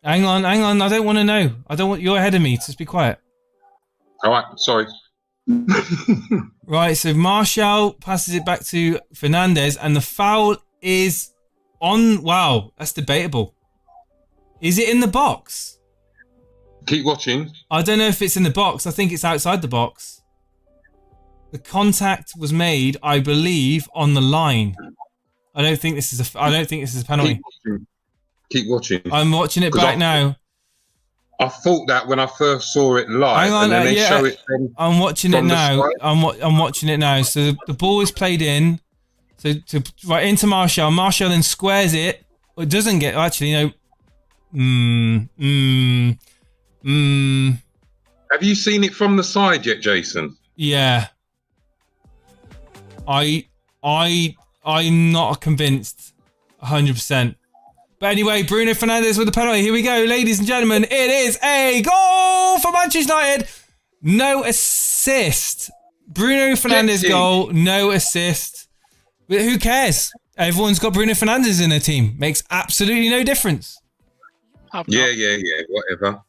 Hang on. I don't want to know. You're ahead of me. Just be quiet. All right, sorry. Right, so Martial passes it back to Fernandes, and the foul is on... Wow, that's debatable. Is it in the box? Keep watching. I don't know if it's in the box. I think it's outside the box. The contact was made, I believe, on the line. I don't think this is a penalty. Keep watching. I'm watching it back now. I thought that when I first saw it live. Hang on, and then they show it I'm watching it now. I'm watching it now. So the ball is played in, right into Martial. Martial then squares it. It doesn't get. Actually, no. Have you seen it from the side yet, Jason? Yeah. I'm not convinced 100%. But anyway, Bruno Fernandes with the penalty. Here we go, ladies and gentlemen. It is a goal for Manchester United. No assist. Bruno Fernandes goal, no assist. But who cares? Everyone's got Bruno Fernandes in their team. Makes absolutely no difference. Yeah, whatever.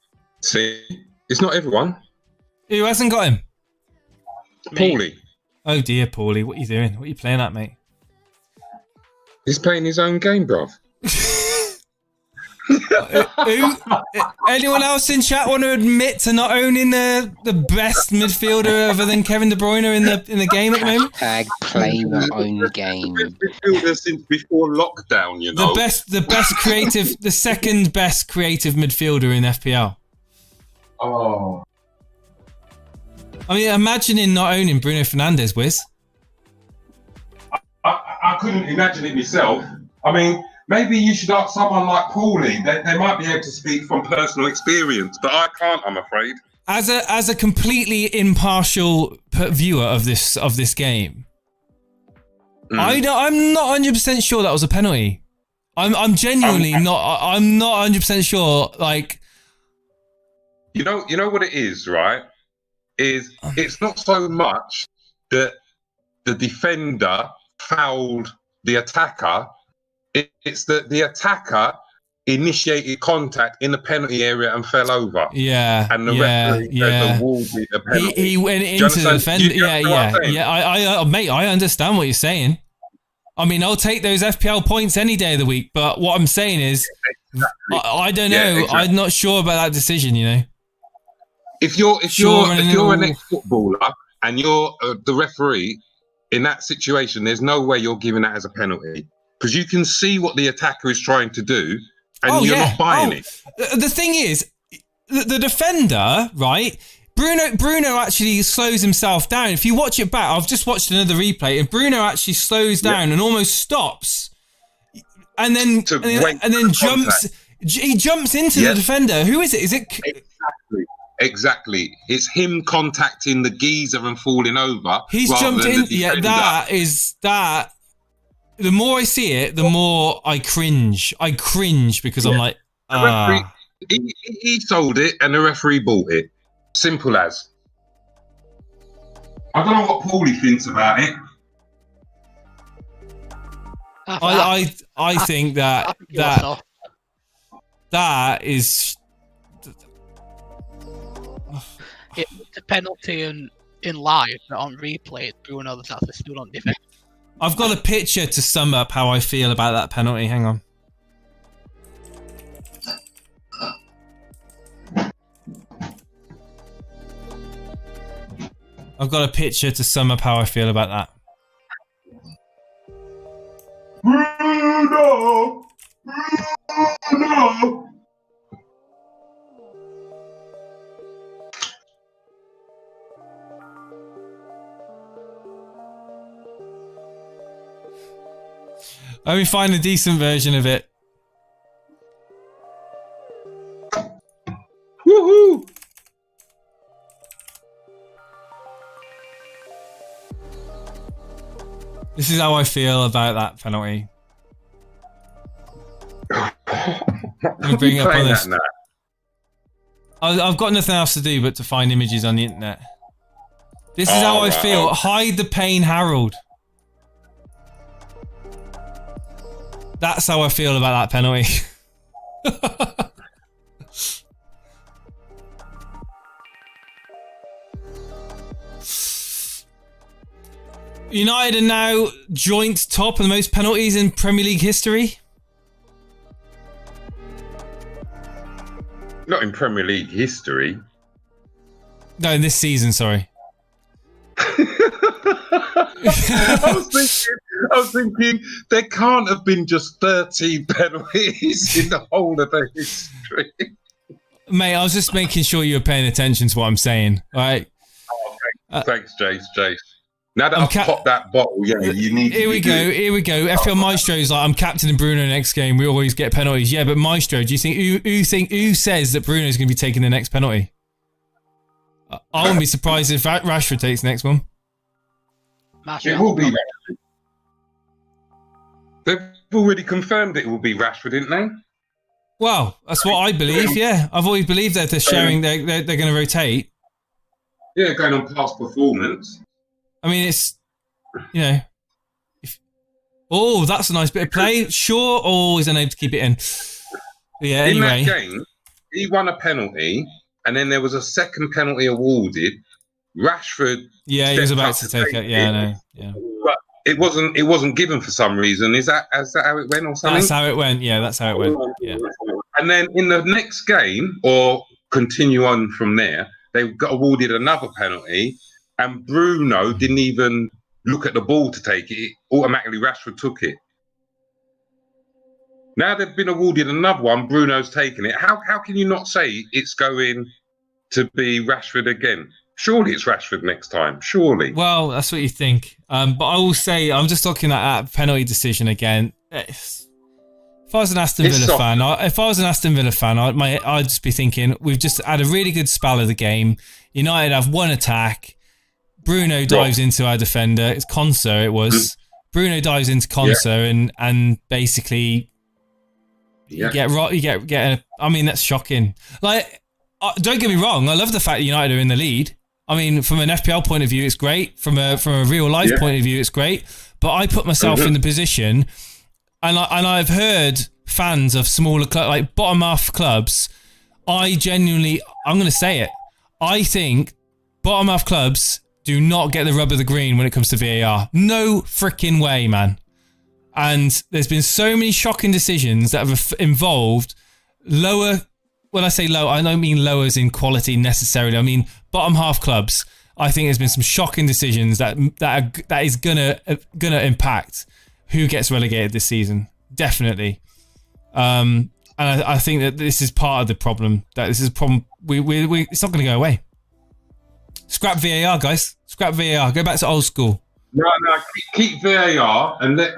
See, it's not everyone. Who hasn't got him? Paulie. Oh dear, Paulie. What are you doing? What are you playing at, mate? He's playing his own game, bruv. Anyone else in chat want to admit to not owning the best midfielder other than Kevin De Bruyne in the game at the moment? Hashtag play your own game. Midfielder since before lockdown, you know. The best creative, the second best creative midfielder in FPL. Oh. I mean, imagining not owning Bruno Fernandes, Wiz. I couldn't imagine it myself. I mean, maybe you should ask someone like Paulie. They might be able to speak from personal experience, but I can't, I'm afraid. As a completely impartial viewer of this game, I'm not 100% sure that was a penalty. I'm genuinely not. I'm not 100% sure. Like, you know what it is, right? It's not so much that the defender fouled the attacker. It's that the attacker initiated contact in the penalty area and fell over. Yeah, and the referee awarded a penalty. He went into the defender. Yeah. Mate, I understand what you're saying. I mean, I'll take those FPL points any day of the week. But what I'm saying is, I don't know. Yeah, exactly. I'm not sure about that decision. You know, if you're an ex-footballer and you're the referee in that situation, there's no way you're giving that as a penalty. Because you can see what the attacker is trying to do, and you're not buying it. The thing is, the defender, right? Bruno actually slows himself down. If you watch it back, I've just watched another replay, and Bruno actually slows down and almost stops, and then jumps. He jumps into the defender. Who is it? Is it exactly? It's him contacting the geezer and falling over. He's jumped in. Yeah, that. The more I see it, the more I cringe. I cringe because I'm like, referee, he sold it and the referee bought it. Simple as. I don't know what Paulie thinks about it. I think that is. It's a penalty in live, but on replay, Bruno that's actually still on defense. I've got a picture to sum up how I feel about that penalty. Hang on. I've got a picture to sum up how I feel about that. Bruno! Let me find a decent version of it. Woohoo! This is how I feel about that penalty. Let me bring it up on this. I've got nothing else to do but to find images on the internet. This is how I feel. Hide the pain, Harold. That's how I feel about that penalty. United are now joint top of the most penalties in Premier League history. Not in Premier League history. No, in this season, sorry. I was thinking there can't have been just 13 penalties in the whole of the history. Mate, I was just making sure you were paying attention to what I'm saying. All right. Thanks, Jace. Now that I've popped that bottle, you need. Here we go. FPL Maestro's like, I'm captaining Bruno next game. We always get penalties. Yeah, but Maestro, do you think who says that Bruno's going to be taking the next penalty? I wouldn't be surprised if Rashford takes the next one. It will be. They've already confirmed it will be Rashford, didn't they? Well, that's what I believe. Yeah, I've always believed that they're sharing. They're going to rotate. Yeah, going on past performance. I mean, it's oh, that's a nice bit of play. Sure, always unable to keep it in. But yeah. Anyway, in that game, he won a penalty, and then there was a second penalty awarded. Rashford. Yeah, he was about to take it. Yeah, I know. Yeah. But it wasn't given for some reason. Is that how it went or something? That's how it went. Yeah, that's how it went. Yeah. And then in the next game, or continue on from there, they got awarded another penalty, and Bruno didn't even look at the ball to take it. Automatically, Rashford took it. Now they've been awarded another one. Bruno's taken it. How can you not say it's going to be Rashford again? Surely it's Rashford next time. Surely. Well, that's what you think. But I will say, I'm just looking at that penalty decision again. If I was an Aston Villa fan, I'd just be thinking, we've just had a really good spell of the game. United have one attack. Bruno dives into our defender. It's Konsa, it was. Bruno dives into Konsa and basically you get I mean, that's shocking. Like, don't get me wrong, I love the fact that United are in the lead. I mean, from an FPL point of view, it's great. From a real life point of view, it's great. But I put myself in the position, and I've heard fans of smaller clubs, like bottom half clubs. I'm going to say it. I think bottom half clubs do not get the rub of the green when it comes to VAR. No freaking way, man. And there's been so many shocking decisions that have involved lower. When I say low, I don't mean low as in quality necessarily. I mean bottom half clubs. I think there's been some shocking decisions that is gonna impact who gets relegated this season. Definitely. And I think that this is part of the problem. That this is a problem. It's not going to go away. Scrap VAR, guys. Scrap VAR. Go back to old school. No, keep VAR and let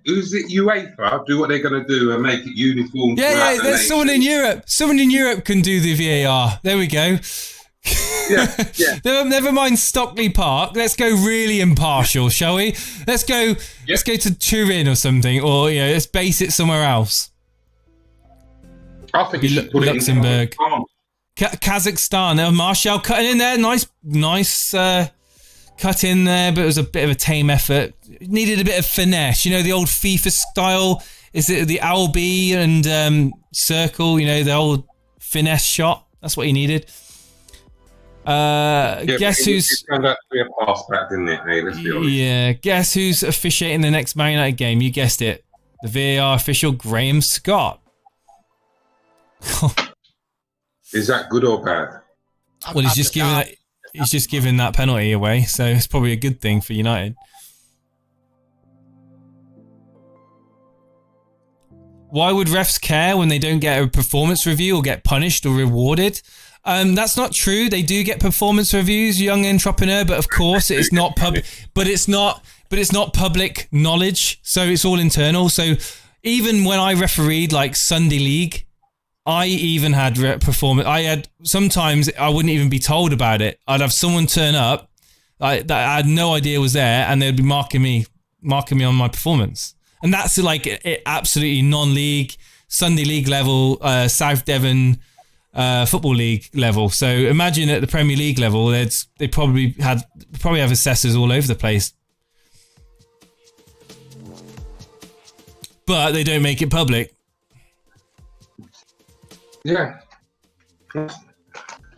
who's it, UEFA do what they're going to do and make it uniform. Yeah, there's someone in Europe. Someone in Europe can do the VAR. There we go. Yeah. Never mind Stockley Park. Let's go really impartial, shall we? Let's go to Turin or something, or let's base it somewhere else. I think you should put Luxembourg. It in Kazakhstan. Martial cutting in there. Nice cut in there, but it was a bit of a tame effort. It needed a bit of finesse. The old FIFA style. Is it the LB and circle? The old finesse shot. That's what he needed. Guess who's turned out to be a pass back, didn't it? Hey, let's be honest. Yeah, guess who's officiating the next Man United game? You guessed it. The VAR official, Graham Scott. Is that good or bad? Well, he's just giving that penalty away, so it's probably a good thing for United. Why would refs care when they don't get a performance review or get punished or rewarded? That's not true. They do get performance reviews, young entrepreneur, but of course it's not public. But it's not public knowledge, so it's all internal. So even when I refereed like Sunday League, I even had performance. Sometimes I wouldn't even be told about it. I'd have someone turn up that I had no idea was there, and they'd be marking me on my performance. And that's like absolutely non-league, Sunday League level, South Devon Football League level. So imagine at the Premier League level, they probably have assessors all over the place, but they don't make it public. Yeah, I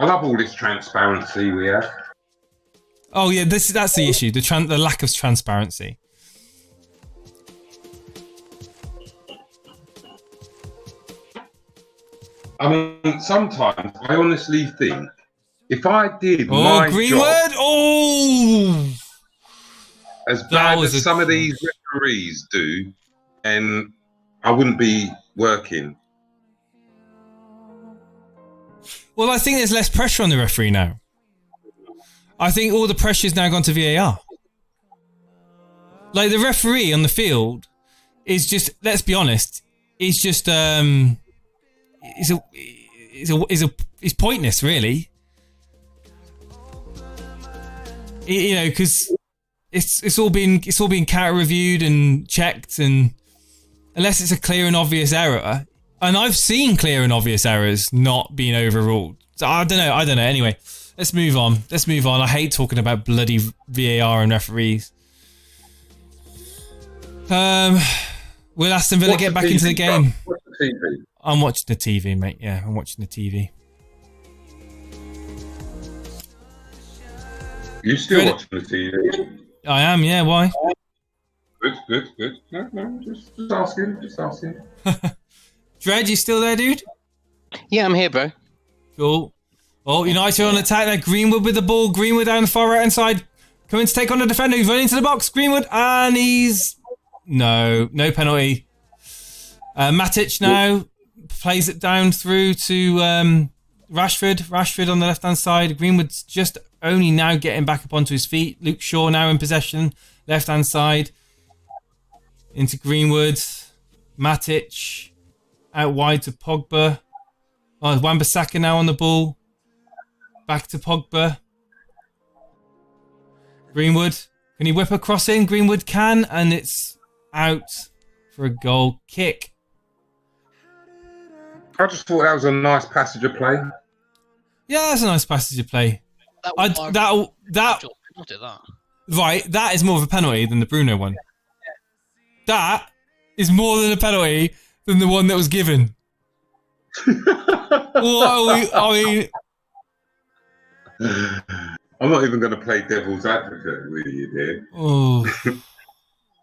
love all this transparency we have. Oh yeah, that's the issue. The lack of transparency. I mean, sometimes I honestly think if I did my Greenwood, job as bad as some of these referees do, and I wouldn't be working. Well, I think there's less pressure on the referee now. I think all the pressure's now gone to VAR. Like the referee on the field is just, let's be honest, he's just he's pointless, really. Because it's all been counter reviewed and checked, and unless it's a clear and obvious error. And I've seen clear and obvious errors not being overruled. So I don't know. Anyway, let's move on. I hate talking about bloody VAR and referees. Will Aston Villa get back into the game? Watch the TV. I'm watching the TV, mate. Yeah, I'm watching the TV. You still watching the TV? I am, yeah. Why? Good. No, just asking. Dred, you still there, dude? Yeah, I'm here, bro. Cool. Oh, United on attack there. Greenwood with the ball. Greenwood down the far right hand side. Coming to take on the defender. He's running into the box. Greenwood, and he's... No penalty. Matic now plays it down through to Rashford. Rashford on the left-hand side. Greenwood's just only now getting back up onto his feet. Luke Shaw now in possession. Left-hand side. Into Greenwood. Matic. Out wide to Pogba. Oh, Wan-Bissaka now on the ball. Back to Pogba. Greenwood. Can he whip a cross in? Greenwood can, and it's out for a goal kick. I just thought that was a nice passage of play. Yeah, that's a nice passage of play. That is more of a penalty than the Bruno one. That is more than a penalty than the one that was given. I'm not even going to play devil's advocate with you, dear. Oh,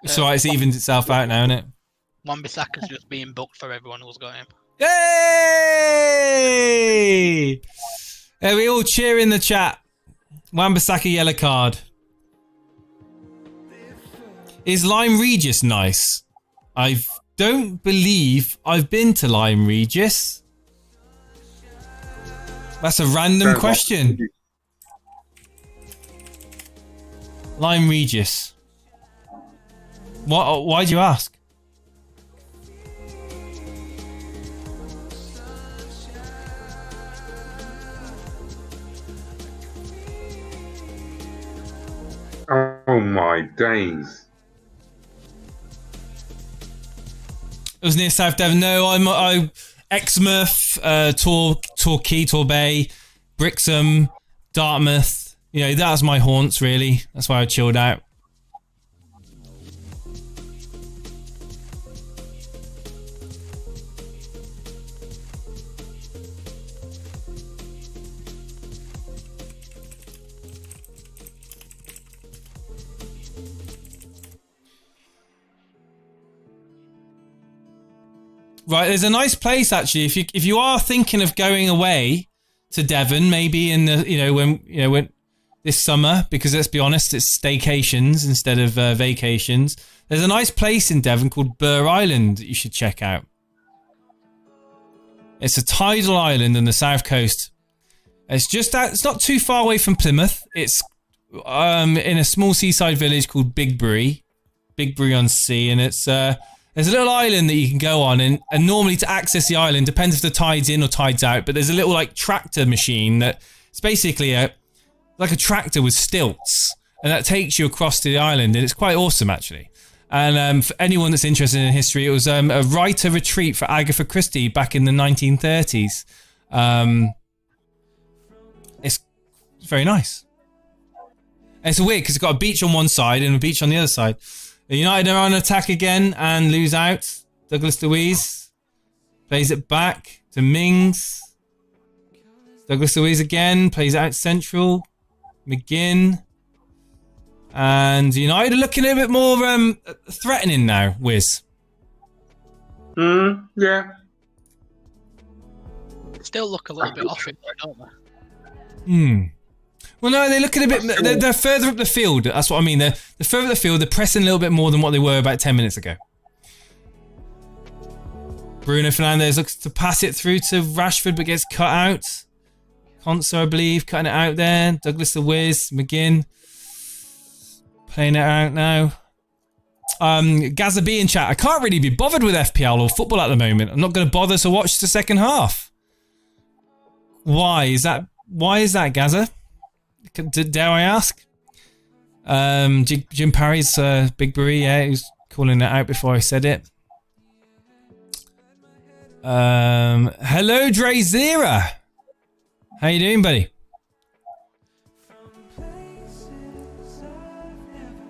it's alright. It's evened itself out now, isn't it? Wan-Bissaka's just being booked for everyone who's got him. Yay! We all cheer in the chat. Wan-Bissaka yellow card. Is Lyme Regis nice? I don't believe I've been to Lyme Regis. That's a random question. Lyme Regis. What? Why'd you ask? Oh my days. It was near South Devon. No, I'm Exmouth, Torquay, Torbay, Brixham, Dartmouth. You know, that was my haunts, really. That's why I chilled out. Right, there's a nice place actually. If you are thinking of going away to Devon, maybe in the when this summer, because let's be honest, it's staycations instead of vacations. There's a nice place in Devon called Burr Island that you should check out. It's a tidal island on the south coast. It's not too far away from Plymouth. It's in a small seaside village called Bigbury on Sea, and it's there's a little island that you can go on, and normally to access the island, depends if the tide's in or tide's out, but there's a little like tractor machine that it's basically like a tractor with stilts, and that takes you across to the island, and it's quite awesome actually. And for anyone that's interested in history, it was a writer retreat for Agatha Christie back in the 1930s. It's very nice. And it's weird because it's got a beach on one side and a beach on the other side. United are on attack again and lose out. Douglas Luiz plays it back to Mings. Douglas Luiz again plays it out central. McGinn. And United are looking a bit more threatening now, Wiz. Yeah. Still look a little bit off it, don't they? Well, no, they're looking a bit... They're further up the field. That's what I mean. They're further up the field. They're pressing a little bit more than what they were about 10 minutes ago. Bruno Fernandes looks to pass it through to Rashford, but gets cut out. Conso, I believe, cutting it out there. Douglas Luiz, McGinn. Playing it out now. Gaza B in chat. I can't really be bothered with FPL or football at the moment. I'm not going to bother to watch the second half. Why is that, Gaza? Dare I ask? Jim Parry's Big Bury, yeah, he was calling it out before I said it. Hello, Dre Zera. How you doing, buddy?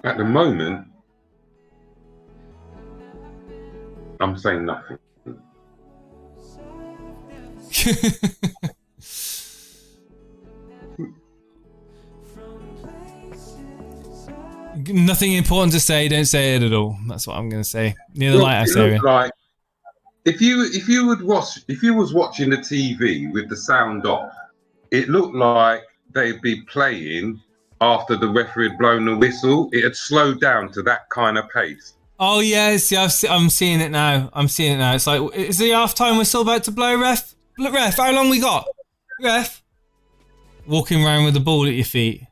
At the moment, I'm saying nothing. Nothing important to say. Don't say it at all. That's what I'm going to say. Near the lighthouse area. Like if you was watching the TV with the sound off, it looked like they'd be playing after the referee had blown the whistle. It had slowed down to that kind of pace. Oh yeah, see, I'm seeing it now. It's like, is the half-time whistle about to blow, ref? Ref, how long we got? Ref, walking around with the ball at your feet.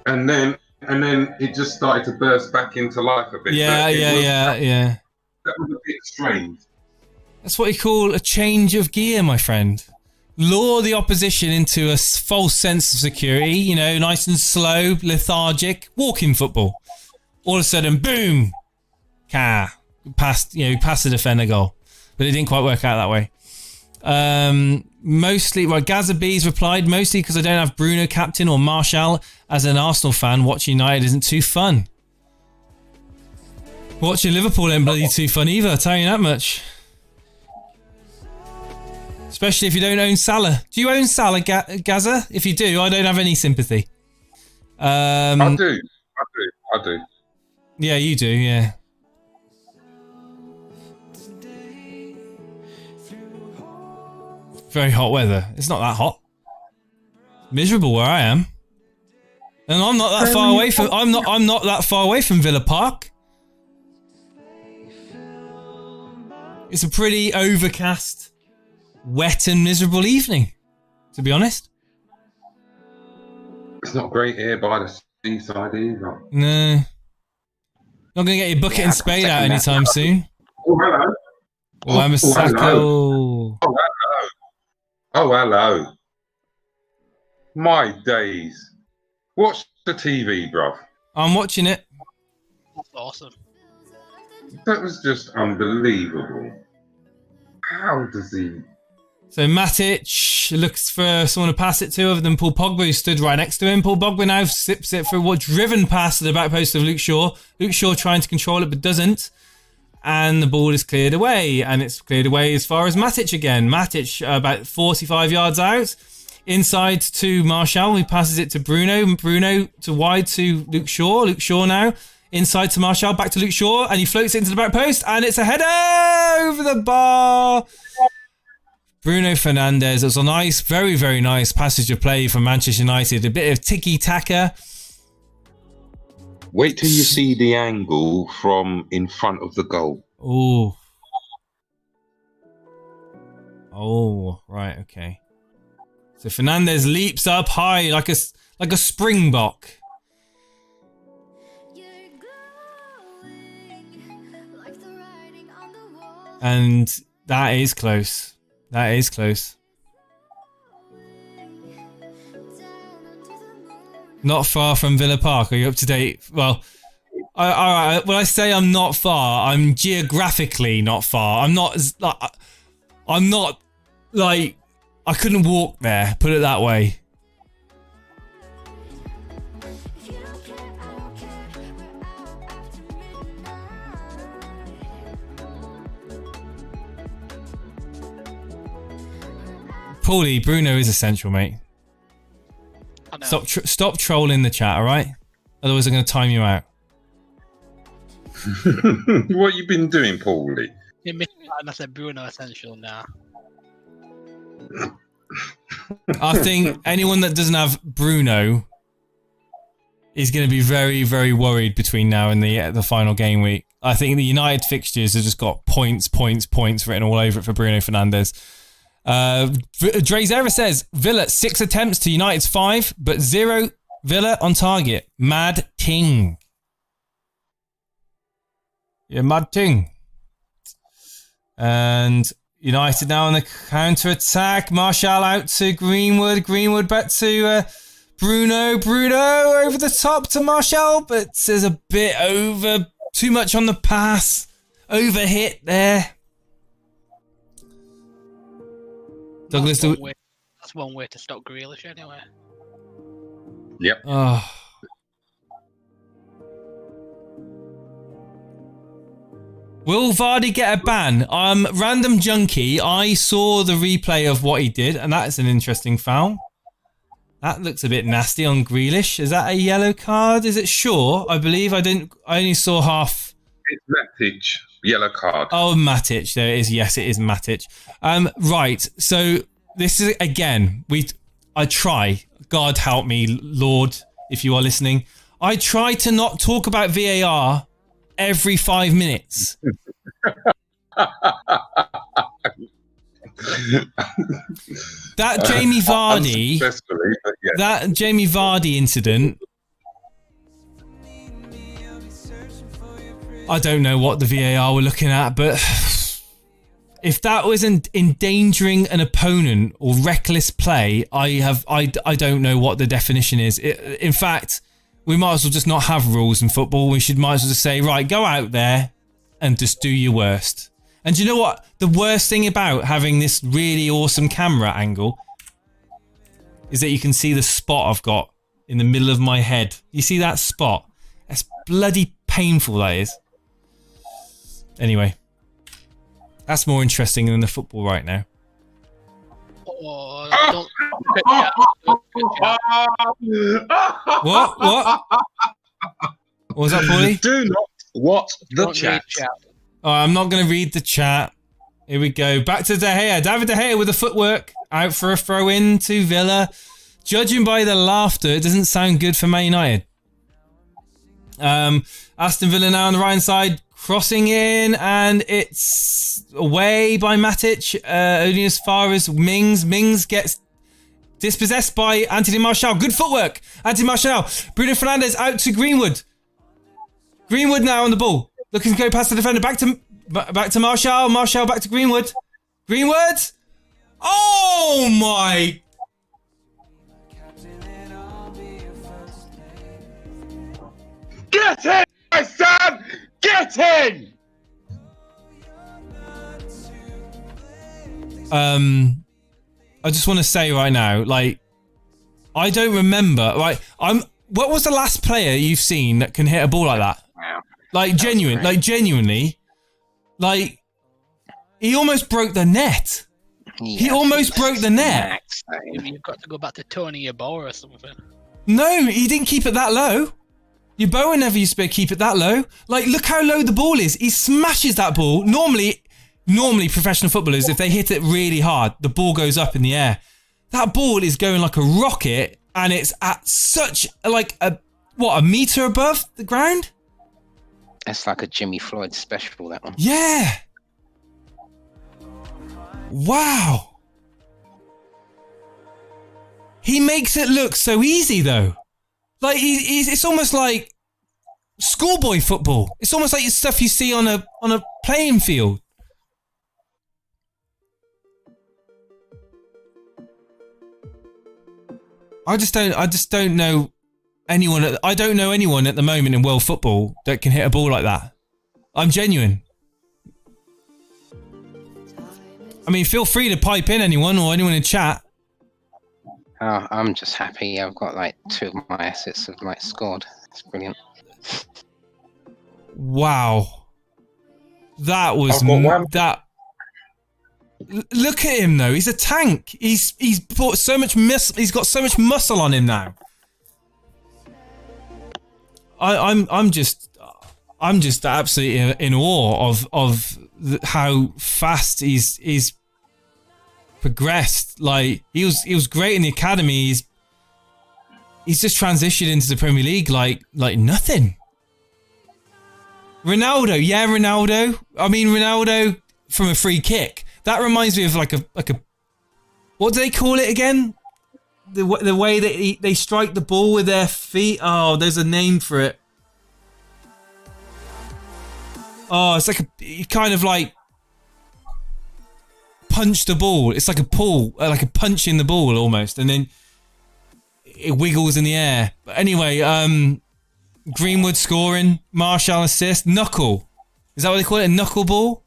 And then it just started to burst back into life a bit. Yeah. That was a bit strange. That's what you call a change of gear, my friend. Lure the opposition into a false sense of security, you know, nice and slow, lethargic, walking football. All of a sudden, boom! Past the defender goal. But it didn't quite work out that way. Mostly, well, Gaza B's replied, mostly because I don't have Bruno captain or Martial. As an Arsenal fan, watching United isn't too fun. Watching Liverpool ain't bloody too fun either, I'll tell you that much. Especially if you don't own Salah. Do you own Salah, Gaza? If you do, I don't have any sympathy. I do. Yeah, you do, yeah. Very hot weather. It's not that hot. Miserable where I am. And I'm not that far away from I'm not that far away from Villa Park. It's a pretty overcast, wet and miserable evening, to be honest. It's not great here by the seaside either. No. Not going to get your bucket and spade out anytime soon. Oh, hello. I'm a Sacco. Oh, hello. My days. Watch the TV, bruv. I'm watching it. That's awesome. That was just unbelievable. How does he... So Matic looks for someone to pass it to other than Paul Pogba, who stood right next to him. Paul Pogba now sips it for a driven pass to the back post of Luke Shaw. Luke Shaw trying to control it but doesn't. And the ball is cleared away. And it's cleared away as far as Matic again. Matic about 45 yards out. Inside to Martial, who passes it to Bruno. Bruno to wide to Luke Shaw. Luke Shaw now inside to Martial, back to Luke Shaw. And he floats it into the back post. And it's a header over the bar. Bruno Fernandes. It was a nice, very, very nice passage of play from Manchester United. A bit of tiki-taka. Wait till you see the angle from in front of the goal. Ooh. Oh, right, okay. So Fernandes leaps up high like a springbok. And that is close. That is close. Not far from Villa Park. Are you up to date? Well, alright. When I say I'm not far, I'm geographically not far. I'm not like I couldn't walk there. Put it that way. Paulie, Bruno is essential, mate. Stop trolling the chat, all right? Otherwise, I'm going to time you out. What you been doing, Paulie? You missed that and I said Bruno essential now. I think anyone that doesn't have Bruno is going to be very, very worried between now and the final game week. I think the United fixtures have just got points written all over it for Bruno Fernandes. Drezera says Villa 6 attempts to United's 5, but 0 Villa on target. Mad Ting. Yeah, Mad Ting. And United now on the counter-attack. Martial out to Greenwood. Greenwood back to Bruno. Bruno over the top to Martial, but there's a bit too much on the pass. Overhit there. Douglas, that's one way to stop Grealish anyway. Yep. Oh. Will Vardy get a ban? Random junkie, I saw the replay of what he did, and that is an interesting foul. That looks a bit nasty on Grealish. Is that a yellow card? Is it Shaw? I believe I only saw half. It's Matic, yellow card. Oh, Matic. There it is. Yes, it is Matic. Right. So this is again. I try. God help me, Lord, if you are listening. I try to not talk about VAR every 5 minutes. That Jamie Vardy, that Jamie Vardy incident, I don't know what the VAR were looking at, but if that wasn't endangering an opponent or reckless play, I don't know what the definition is. In fact, we might as well just not have rules in football. Might as well just say, right, go out there and just do your worst. And do you know what? The worst thing about having this really awesome camera angle is that you can see the spot I've got in the middle of my head. You see that spot? That's bloody painful, that is. Anyway, that's more interesting than the football right now. Oh, What? What was that, Paulie? Do not watch the chat. Oh, I'm not going to read the chat. Here we go. Back to De Gea. David De Gea with the footwork. Out for a throw-in to Villa. Judging by the laughter, it doesn't sound good for Man United. Aston Villa now on the right side. Crossing in, and it's away by Matic. Only as far as Mings. Mings gets dispossessed by Anthony Martial. Good footwork. Anthony Martial. Bruno Fernandes out to Greenwood. Greenwood now on the ball. Looking to go past the defender. Back to Martial. Martial back to Greenwood. Greenwood. Oh my. Get in, my son! Get in! I just want to say right now, like, I don't remember. Right, what was the last player you've seen that can hit a ball like that? Wow. Like genuinely, like he almost broke the net. Yeah, He almost broke the net. You've got to go back to Tony Yeboah or something. No, he didn't keep it that low. Yeboah never used to be able to keep it that low. Like, look how low the ball is. He smashes that ball. Normally professional footballers, if they hit it really hard, the ball goes up in the air. That ball is going like a rocket, and it's at such a meter above the ground? That's like a Jimmy Floyd special, that one. Yeah. Wow. He makes it look so easy, though. Like, it's almost like schoolboy football. It's almost like stuff you see on a playing field. I just don't know anyone. I don't know anyone at the moment in world football that can hit a ball like that. I'm genuine. I mean, feel free to pipe in, anyone in chat. Oh, I'm just happy I've got like 2 of my assets have like scored. It's brilliant. Wow. That was that. Look at him though. He's a tank. He's brought so much he's got so much muscle on him now. I'm just absolutely in awe of how fast he's progressed. Like, he was great in the academy. He's just transitioned into the Premier League like nothing. Ronaldo, yeah, Ronaldo. I mean, Ronaldo from a free kick. That reminds me of like a what do they call it again? The way that they strike the ball with their feet. Oh, there's a name for it. Oh, it's like you kind of like punch the ball. It's like a pull, like a punch in the ball almost, and then it wiggles in the air. But anyway, Greenwood scoring, Martial assist, knuckle. Is that what they call it? A knuckle ball?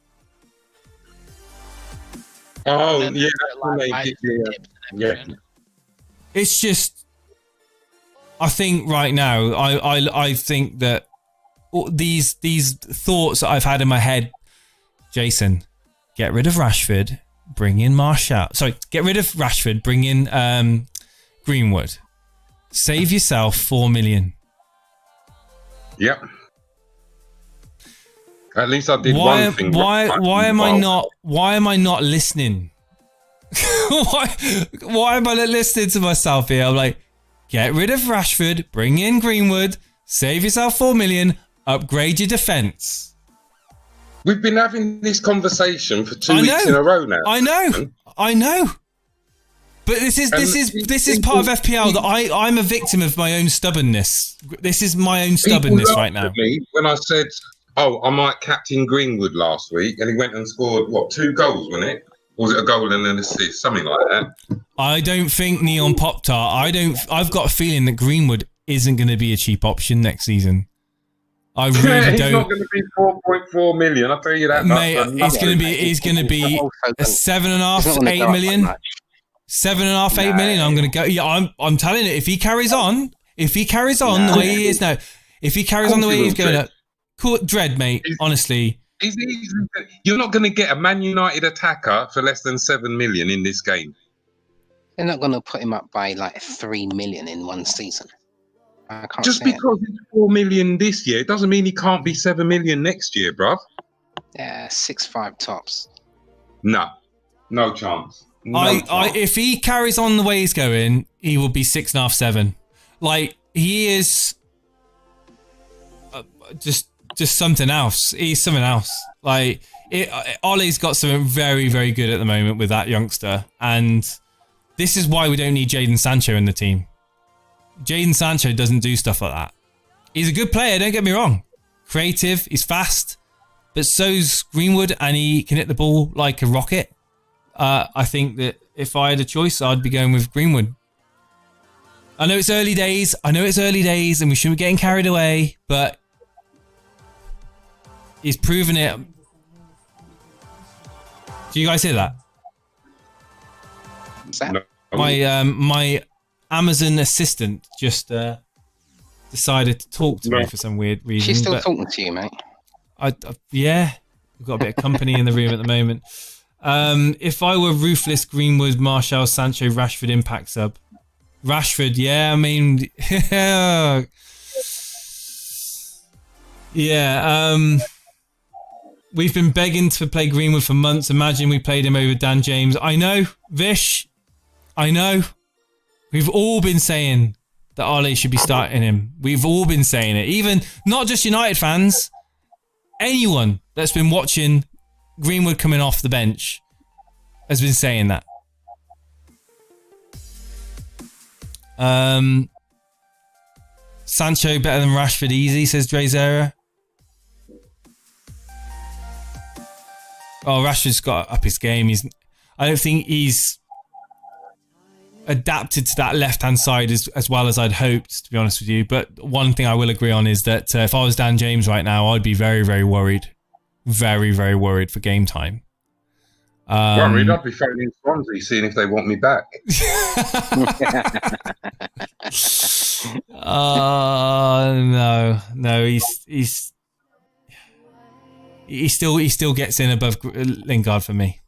Oh, And then yeah, they're like, that's right, what they did, tips and yeah. everything. It's just, I think right now, I think that these thoughts that I've had in my head, Jason, get rid of Rashford, bring in Martial. Sorry, get rid of Rashford, bring in Greenwood. Save yourself 4 million. Yep. At least I did one thing. Why am I not listening? why am I not listening to myself here? I'm like, get rid of Rashford, bring in Greenwood, save yourself 4 million, upgrade your defence. We've been having this conversation for 2 weeks in a row now. I know. But this is part of FPL that I'm a victim of my own stubbornness. This is my own stubbornness right now. Me when I said, "Oh, I might captain Greenwood last week," and he went and scored 2 goals, wasn't it? Or was it a goal and an assist, something like that? I don't think Neon Pop-Tart. I've got a feeling that Greenwood isn't going to be a cheap option next season. I really He's don't. not going to be 4.4 million. I'll tell you that. Mate, he's going to be a 7.5, 8 million. 7.5, 8 million. I'm going to go. Yeah, I'm telling you, if he carries on the way he is now, if he carries on the way he's going, cool, dread, mate. Honestly, you're not going to get a Man United attacker for less than 7 million in this game. They're not going to put him up by like 3 million in one season. I can't Just because it's 4 million this year, it doesn't mean he can't be 7 million next year, bruv. Yeah, 6.5 tops. No chance. If he carries on the way he's going, he will be 6.5, 7. Like, he is just something else. He's something else. Like, Ollie's got something very, very good at the moment with that youngster, and this is why we don't need Jadon Sancho in the team. Jadon Sancho doesn't do stuff like that. He's a good player, don't get me wrong. Creative, he's fast, but so's Greenwood, and he can hit the ball like a rocket. I think that if I had a choice, I'd be going with Greenwood. I know it's early days, and we shouldn't be getting carried away, but he's proven it. Do you guys hear that? No. My Amazon assistant just decided to talk to me for some weird reason. She's still talking to you, mate. Yeah, we've got a bit of company in the room at the moment. If I were ruthless, Greenwood, Martial, Sancho, Rashford, impact sub. Rashford, yeah, I mean, yeah. We've been begging to play Greenwood for months. Imagine we played him over Dan James. I know, Vish. I know. We've all been saying that Ollie should be starting him. We've all been saying it. Even, not just United fans. Anyone that's been watching Greenwood coming off the bench has been saying that. Sancho better than Rashford easy, says Drazera. Oh, Rashford's got up his game. I don't think he's adapted to that left-hand side as well as I'd hoped, to be honest with you. But one thing I will agree on is that if I was Dan James right now, I'd be very, very worried. Very, very worried for game time. Worried? I'd be phoning Swansea, seeing if they want me back. No, he still gets in above Lingard for me.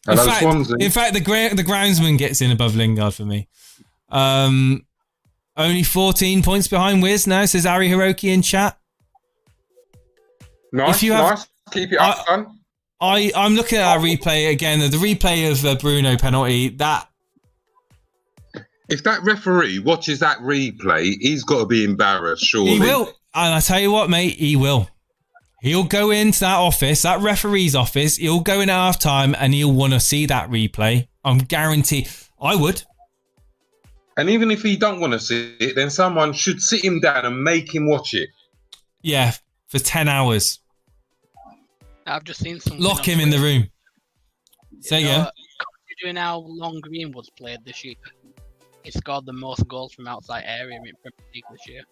In fact, the groundsman gets in above Lingard for me. Only 14 points behind Wiz now, says Ari Hiroki in chat. Nice. Keep it up, son. I'm looking at our replay again. The replay of the Bruno penalty. That if that referee watches that replay, he's got to be embarrassed. Surely he will. And I tell you what, mate, he will. He'll go into that office, that referee's office. He'll go in at half time, and he'll want to see that replay. I'm guaranteed. I would. And even if he don't want to see it, then someone should sit him down and make him watch it. Yeah, for 10 hours. I've just seen something. Lock him in the room. Say again. Considering how long Greenwood's played this year, he scored the most goals from outside area in Premier League this year.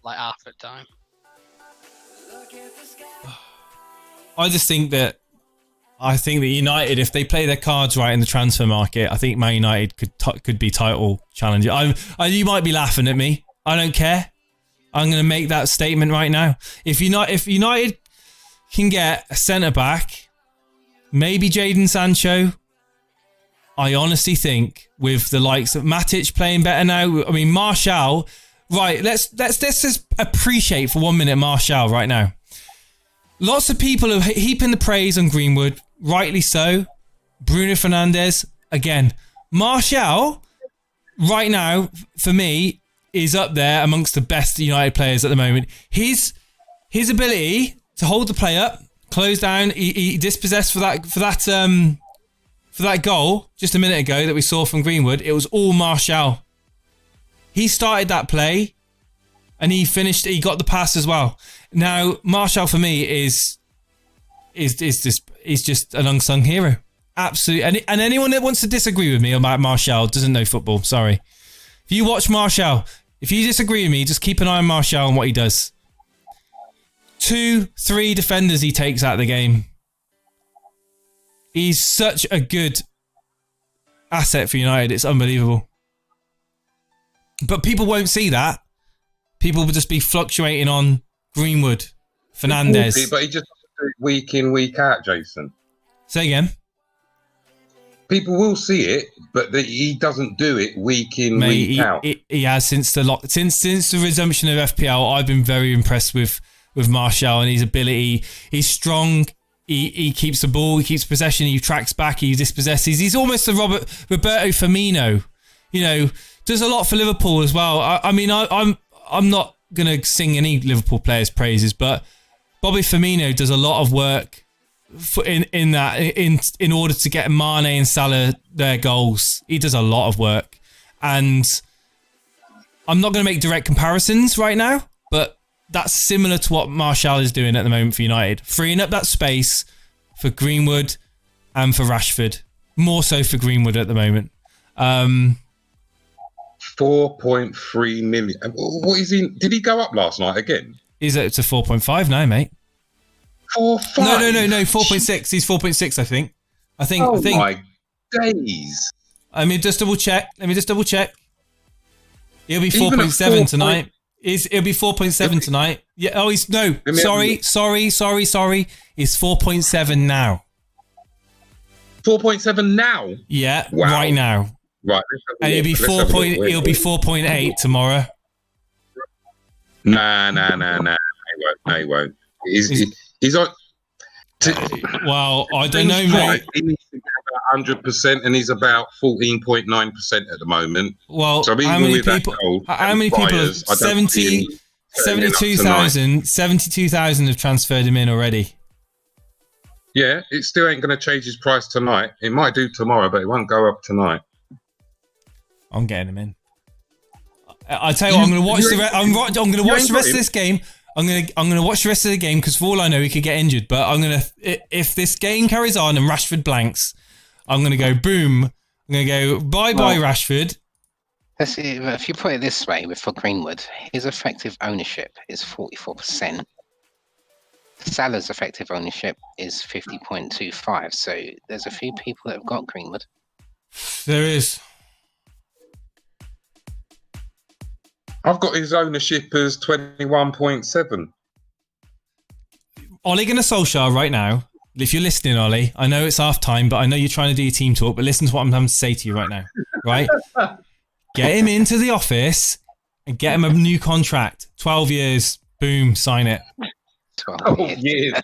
Like half the time. I think that United, if they play their cards right in the transfer market, I think Man United could be title challenger. You might be laughing at me. I don't care. I'm going to make that statement right now. If United can get a centre back, maybe Jadon Sancho, I honestly think with the likes of Matic playing better now. I mean, Martial. Right, let's just appreciate for 1 minute Martial right now. Lots of people are heaping the praise on Greenwood, rightly so. Bruno Fernandes, again. Martial, right now, for me, is up there amongst the best United players at the moment. His ability to hold the play up, close down, he dispossessed for that goal just a minute ago that we saw from Greenwood. It was all Martial. He started that play and he got the pass as well. Now, Martial for me is just an unsung hero. Absolutely. And anyone that wants to disagree with me about Martial doesn't know football. Sorry. If you watch Martial, if you disagree with me, just keep an eye on Martial and what he does. 2-3 defenders he takes out of the game. He's such a good asset for United. It's unbelievable. But people won't see that. People will just be fluctuating on Greenwood, Fernandes. But he just do it week in, week out, Jason. Say again. People will see it, but he doesn't do it week in, week out. He has since the resumption of FPL. I've been very impressed with Martial and his ability. He's strong. He keeps the ball. He keeps possession. He tracks back. He dispossesses. He's almost a Roberto Firmino. You know, does a lot for Liverpool as well. I'm not gonna sing any Liverpool players' praises, but Bobby Firmino does a lot of work in order to get Mane and Salah their goals. He does a lot of work, and I'm not going to make direct comparisons right now, but that's similar to what Martial is doing at the moment for United, freeing up that space for Greenwood and for Rashford. More so for Greenwood at the moment. 4.3 million. What is he? Did he go up last night again? He's up to 4.5 now, mate. 4.5? No, 4.6. He's 4.6, I think. I think. My days. Let me just double check. He'll be 4.7 tonight. It'll be 4.7 tonight. Yeah. Oh, he's no. Sorry. It's 4.7 now. 4.7 now. Yeah. Wow. Right now. Right. And it'll be 4.8 tomorrow. Nah. No, he won't. He's on. Well, I don't know, mate. He needs to get about 100%, and he's about 14.9% at the moment. Well, so how many people? 72,000 have transferred him in already. Yeah, it still ain't going to change his price tonight. It might do tomorrow, but it won't go up tonight. I'm getting him in. I tell you what, I'm going to watch I'm going to watch the rest of this game. I'm going to watch the rest of the game because for all I know, he could get injured. But if this game carries on and Rashford blanks, I'm going to go boom. I'm going to go bye Rashford. Let's see, if you put it this way, for Greenwood, his effective ownership is 44%. Salah's effective ownership is 50.25. So there's a few people that have got Greenwood. There is. I've got his ownership as 21.7. Ole Gunnar Solskjaer right now, if you're listening, Ollie, I know it's half time, but I know you're trying to do your team talk, but listen to what I'm having to say to you right now, right? Get him into the office and get him a new contract. 12 years, boom, sign it. 12 years.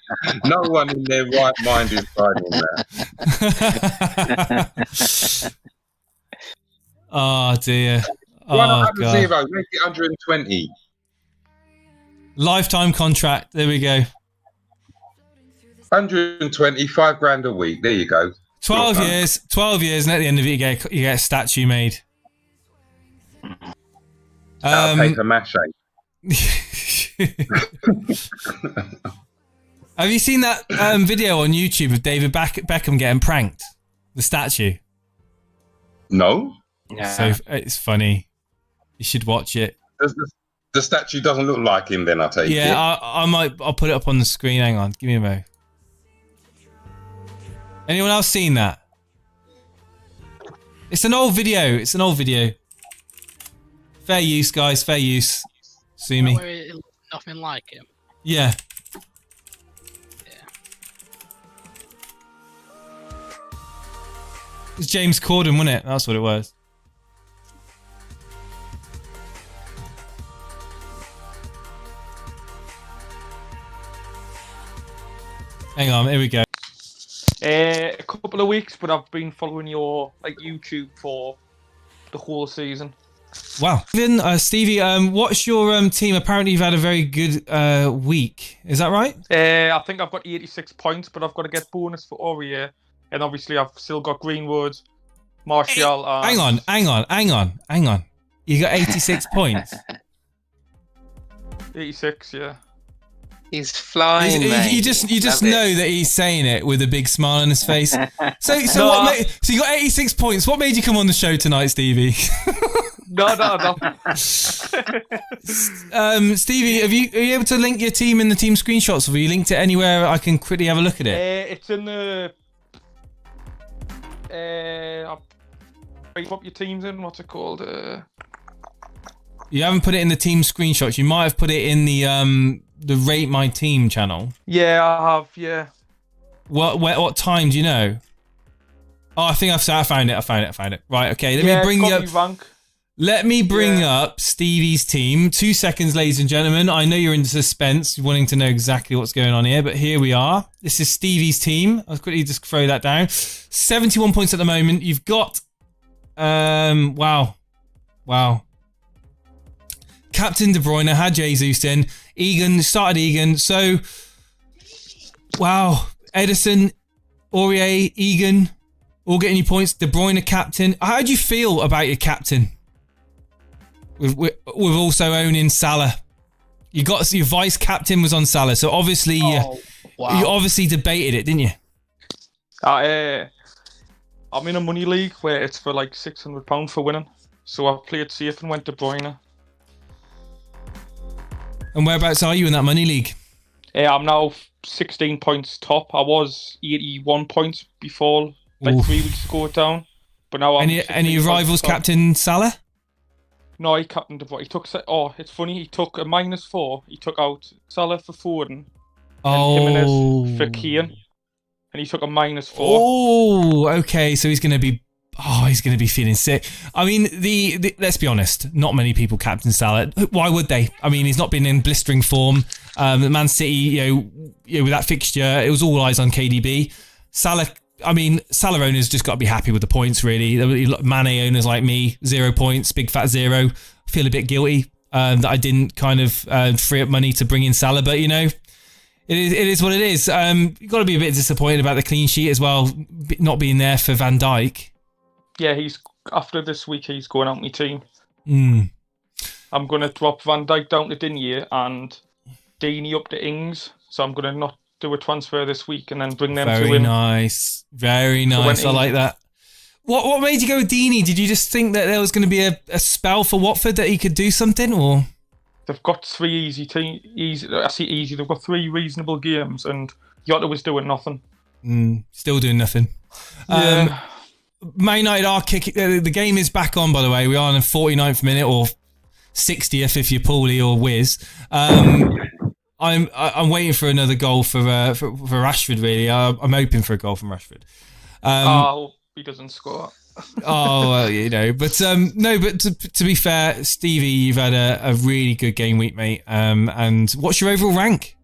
No one in their right mind is signing that. Oh, dear. Why not God. 0? Make it 120. Lifetime contract. There we go. 120, $5,000 a week. There you go. 12 years, and at the end of it, you get a statue made. Paper mache. Have you seen that video on YouTube of David Beckham getting pranked? The statue. No. Yeah. So it's funny. You should watch it. The statue doesn't look like him. Then I'll take it. Yeah, I'll put it up on the screen. Hang on, give me a mo. Anyone else seen that? It's an old video. Fair use, guys. Fair use. See me. Where it looks nothing like him. Yeah. It's James Corden, wasn't it? That's what it was. Hang on, here we go. A couple of weeks, but I've been following your YouTube for the whole season. Wow. Stevie, what's your team? Apparently you've had a very good week. Is that right? I think I've got 86 points, but I've got to get bonus for Aurier. And obviously I've still got Greenwood, Martial. Hang on. You got 86 points. 86, yeah. He's flying, mate. You just know that he's saying it with a big smile on his face. So you got 86 points. What made you come on the show tonight, Stevie? No. Stevie, are you able to link your team in the team screenshots? Have you linked it anywhere I can quickly have a look at it? It's in the... I'll break up your teams in. What's it called? You haven't put it in the team screenshots. You might have put it in the Rate My Team channel. Yeah, I have. Yeah. What time do you know? Oh, I think I found it. Right. Okay. Let me bring up Stevie's team. 2 seconds, ladies and gentlemen. I know you're in suspense, wanting to know exactly what's going on here, but here we are. This is Stevie's team. I'll quickly just throw that down. 71 points at the moment. You've got, wow. Captain De Bruyne had Jesus in. Started Egan. So, wow. Edison, Aurier, Egan, all getting you points. De Bruyne captain. How do you feel about your captain? With also owning Salah. Your vice captain was on Salah. So obviously, you obviously debated it, didn't you? I'm in a money league where it's for like £600 for winning. So I played safe and went De Bruyne. And whereabouts are you in that money league? I'm now 16 points top. I was 81 points before, 3 weeks ago down. But now I'm. Any rivals captain Salah? No, he captained De Bruyne. He took. It's funny. He took a -4. He took out Salah for Foden. And Jimenez for Keane. And he took a -4. Oh, okay. So he's going to be. He's going to be feeling sick. I mean, let's be honest. Not many people captain Salah. Why would they? I mean, he's not been in blistering form. Man City, with that fixture, it was all eyes on KDB. Salah owners just got to be happy with the points, really. Mane owners like me, 0 points, big fat 0. I feel a bit guilty that I didn't kind of free up money to bring in Salah, but it is what it is. You've got to be a bit disappointed about the clean sheet as well, not being there for Van Dijk. Yeah, after this week, he's going out my team. Mm. I'm going to drop Van Dijk down to Digne and Deeney up to Ings. So I'm going to not do a transfer this week and then bring them to him. Very nice. I like that. What made you go with Deeney? Did you just think that there was going to be a spell for Watford that he could do something, or? They've got 3 easy teams. I say easy. They've got 3 reasonable games, and Jota was doing nothing. Still doing nothing. Yeah. Man United are kicking. The game is back on, by the way. We are in the 49th minute, or 60th if you're Paulie or Wiz. I'm waiting for another goal for Rashford. Really, I'm hoping for a goal from Rashford. He doesn't score. But to be fair, Stevie, you've had a really good game week, mate. And what's your overall rank?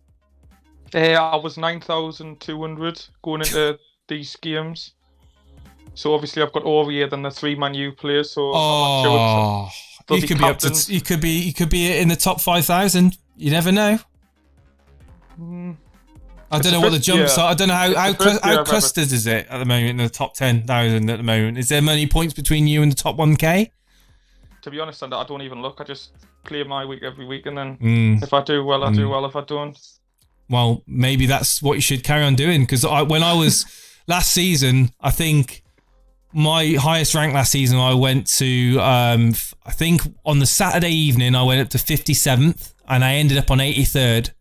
I was 9,200 going into these games. So obviously I've got Aurier than the 3 Man U players. So you could be up to. You could be in the top 5,000. You never know. I don't know what the jumps are. I don't know how clustered is it at the moment in the top 10,000 at the moment. Is there many points between you and the top 1K? To be honest, I don't even look. I just play my week every week, and then if I do well, I do well. If I don't, well, maybe that's what you should carry on doing. Because when I was last season, I think my highest rank last season, I went to I think on the Saturday evening I went up to 57th, and I ended up on 83rd.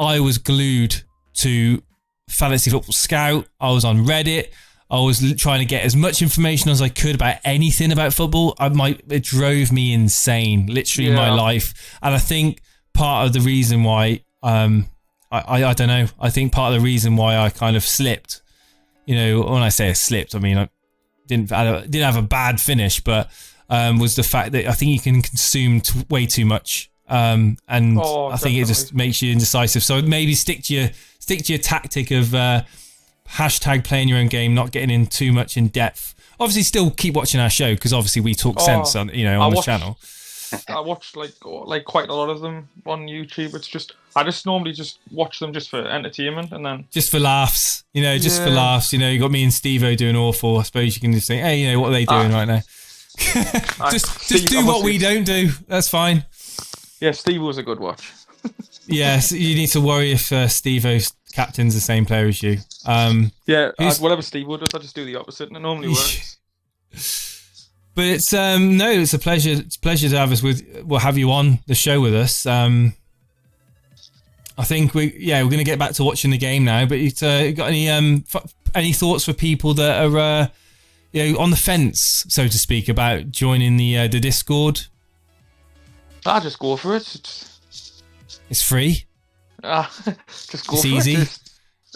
I was glued to Fantasy Football Scout. I was on Reddit. I was trying to get as much information as I could about anything about football. It drove me insane, literally my life. And I think part of the reason why, I don't know, I think part of the reason why I kind of slipped, you know, when I say I slipped, I mean, I didn't have a bad finish, but was the fact that I think you can consume way too much. I think it just makes you indecisive. So maybe stick to your tactic of hashtag playing your own game, not getting in too much in depth. Obviously, still keep watching our show because obviously we talk sense on the channel. I watch like quite a lot of them on YouTube. It's just I normally just watch them just for entertainment and then just for laughs, for laughs. You got me and Steve-O doing awful. I suppose you can just think, hey, what are they doing right now? just do what we don't do. That's fine. Yeah, Steve was a good watch. Yes, you need to worry if Steve-O's captain's the same player as you. Whatever Steve would does, I just do the opposite, and it normally works. But it's it's a pleasure. It's a pleasure to have us have you on the show with us. I think we're going to get back to watching the game now. But you got any thoughts for people that are on the fence, so to speak, about joining the Discord? I just go for it. It's free. Just go it's for easy. it.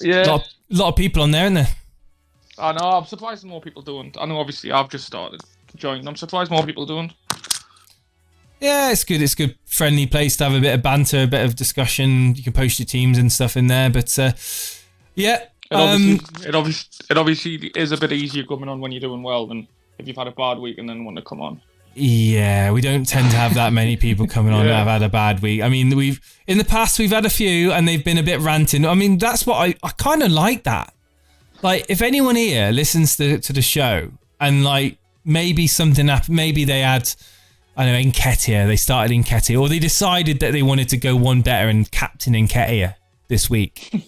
Yeah. A lot of people on there, isn't there? I know. I'm surprised more people don't. I know. Obviously, I've just started joining. I'm surprised more people don't. Yeah, it's good. It's a good, friendly place to have a bit of banter, a bit of discussion. You can post your teams and stuff in there. But yeah, it obviously is a bit easier coming on when you're doing well than if you've had a bad week and then want to come on. Yeah, we don't tend to have that many people coming on that have had a bad week. I mean, in the past we've had a few and they've been a bit ranting. I mean, that's what I kind of like that. Like, if anyone here listens to the show and like maybe something happened, maybe they had, I don't know, Nketiah, they started Nketiah, or they decided that they wanted to go one better and captain Nketiah this week.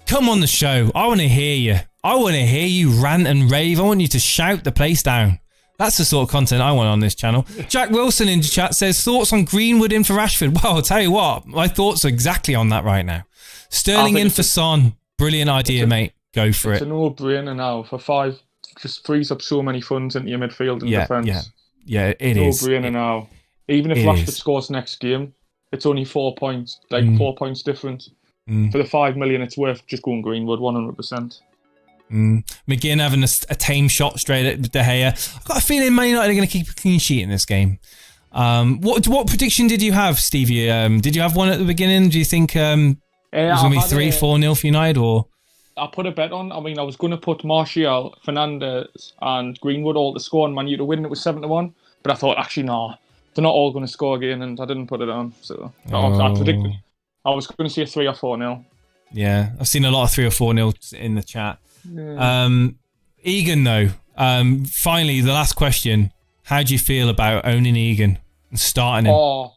Come on the show. I want to hear you. I want to hear you rant and rave. I want you to shout the place down. That's the sort of content I want on this channel. Jack Wilson in the chat says, thoughts on Greenwood in for Rashford? Well, I'll tell you what, my thoughts are exactly on that right now. Sterling in for Son. Brilliant idea, mate. Go for it. It's a no-brainer now. For 5, just frees up so many funds into your midfield and defence. Yeah, it is. No-brainer now. Even if Rashford scores next game, it's only 4 points, 4 points difference. For the 5 million it's worth, just going Greenwood 100%. McGinn having a tame shot straight at De Gea. I've got a feeling Man United are going to keep a clean sheet in this game. What prediction did you have, Stevie? Did you have one at the beginning? Do you think it was going to be 3-4-0 for United? Or I put a bet on. I mean, I was going to put Martial, Fernandes and Greenwood all to score and Man U to win. It was 7-1. But I thought, actually, no, they're not all going to score again, and I didn't put it on. So I predicted I was going to see a 3 or 4-0. Yeah, I've seen a lot of 3 or 4-0 in the chat. Yeah. Egan, though, finally, the last question. How do you feel about owning Egan and starting him? Well,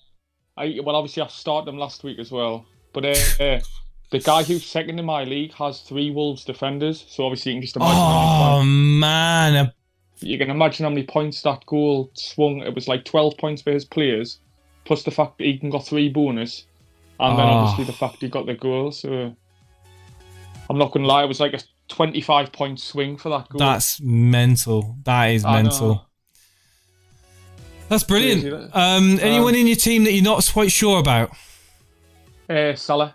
obviously I started him last week as well. But the guy who's second in my league has 3 Wolves defenders, so obviously you can just imagine. Oh, man. You can imagine how many points that goal swung. It was like 12 points for his players, plus the fact that Egan got 3 bonus, and then obviously the fact he got the goal. So I'm not going to lie, it was like a 25-point swing for that goal. That's mental. That is mental. That's brilliant. Anyone in your team that you're not quite sure about? Salah.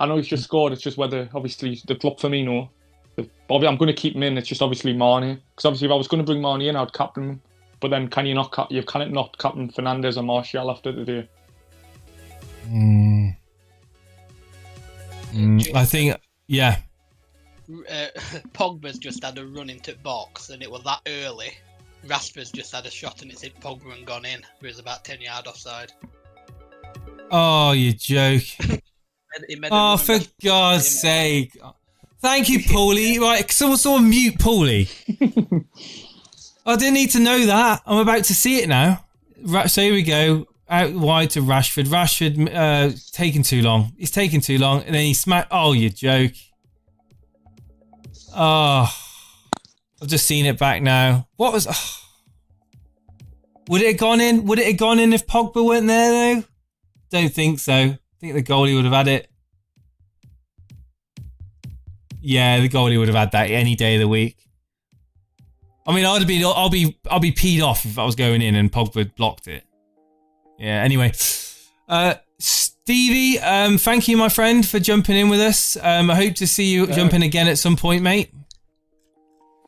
I know he's just scored. It's just whether, obviously, the flop for me, no. But I'm going to keep him in. It's just obviously Mane. Because obviously, if I was going to bring Mane in, I'd captain him. But then, can you not captain Fernandes or Martial after the day? I think, yeah. Pogba's just had a run into box, and it was that early. Rashford's just had a shot, and it's hit Pogba and gone in. He was about 10 yards offside. Oh, you joke. Oh, for God's sake. Thank you, Paulie. Right, someone mute Paulie. I didn't need to know that. I'm about to see it now. So here we go. Out wide to Rashford. Rashford taking too long. He's taking too long. And then he smacked. Oh, you joke. Oh. I've just seen it back now. What was... Oh. Would it have gone in? Would it have gone in if Pogba weren't there, though? Don't think so. I think the goalie would have had it. Yeah, the goalie would have had that any day of the week. I mean, I'll be peed off if I was going in and Pogba blocked it. Yeah. Anyway, Stevie, thank you, my friend, for jumping in with us. I hope to see you jump in again at some point, mate.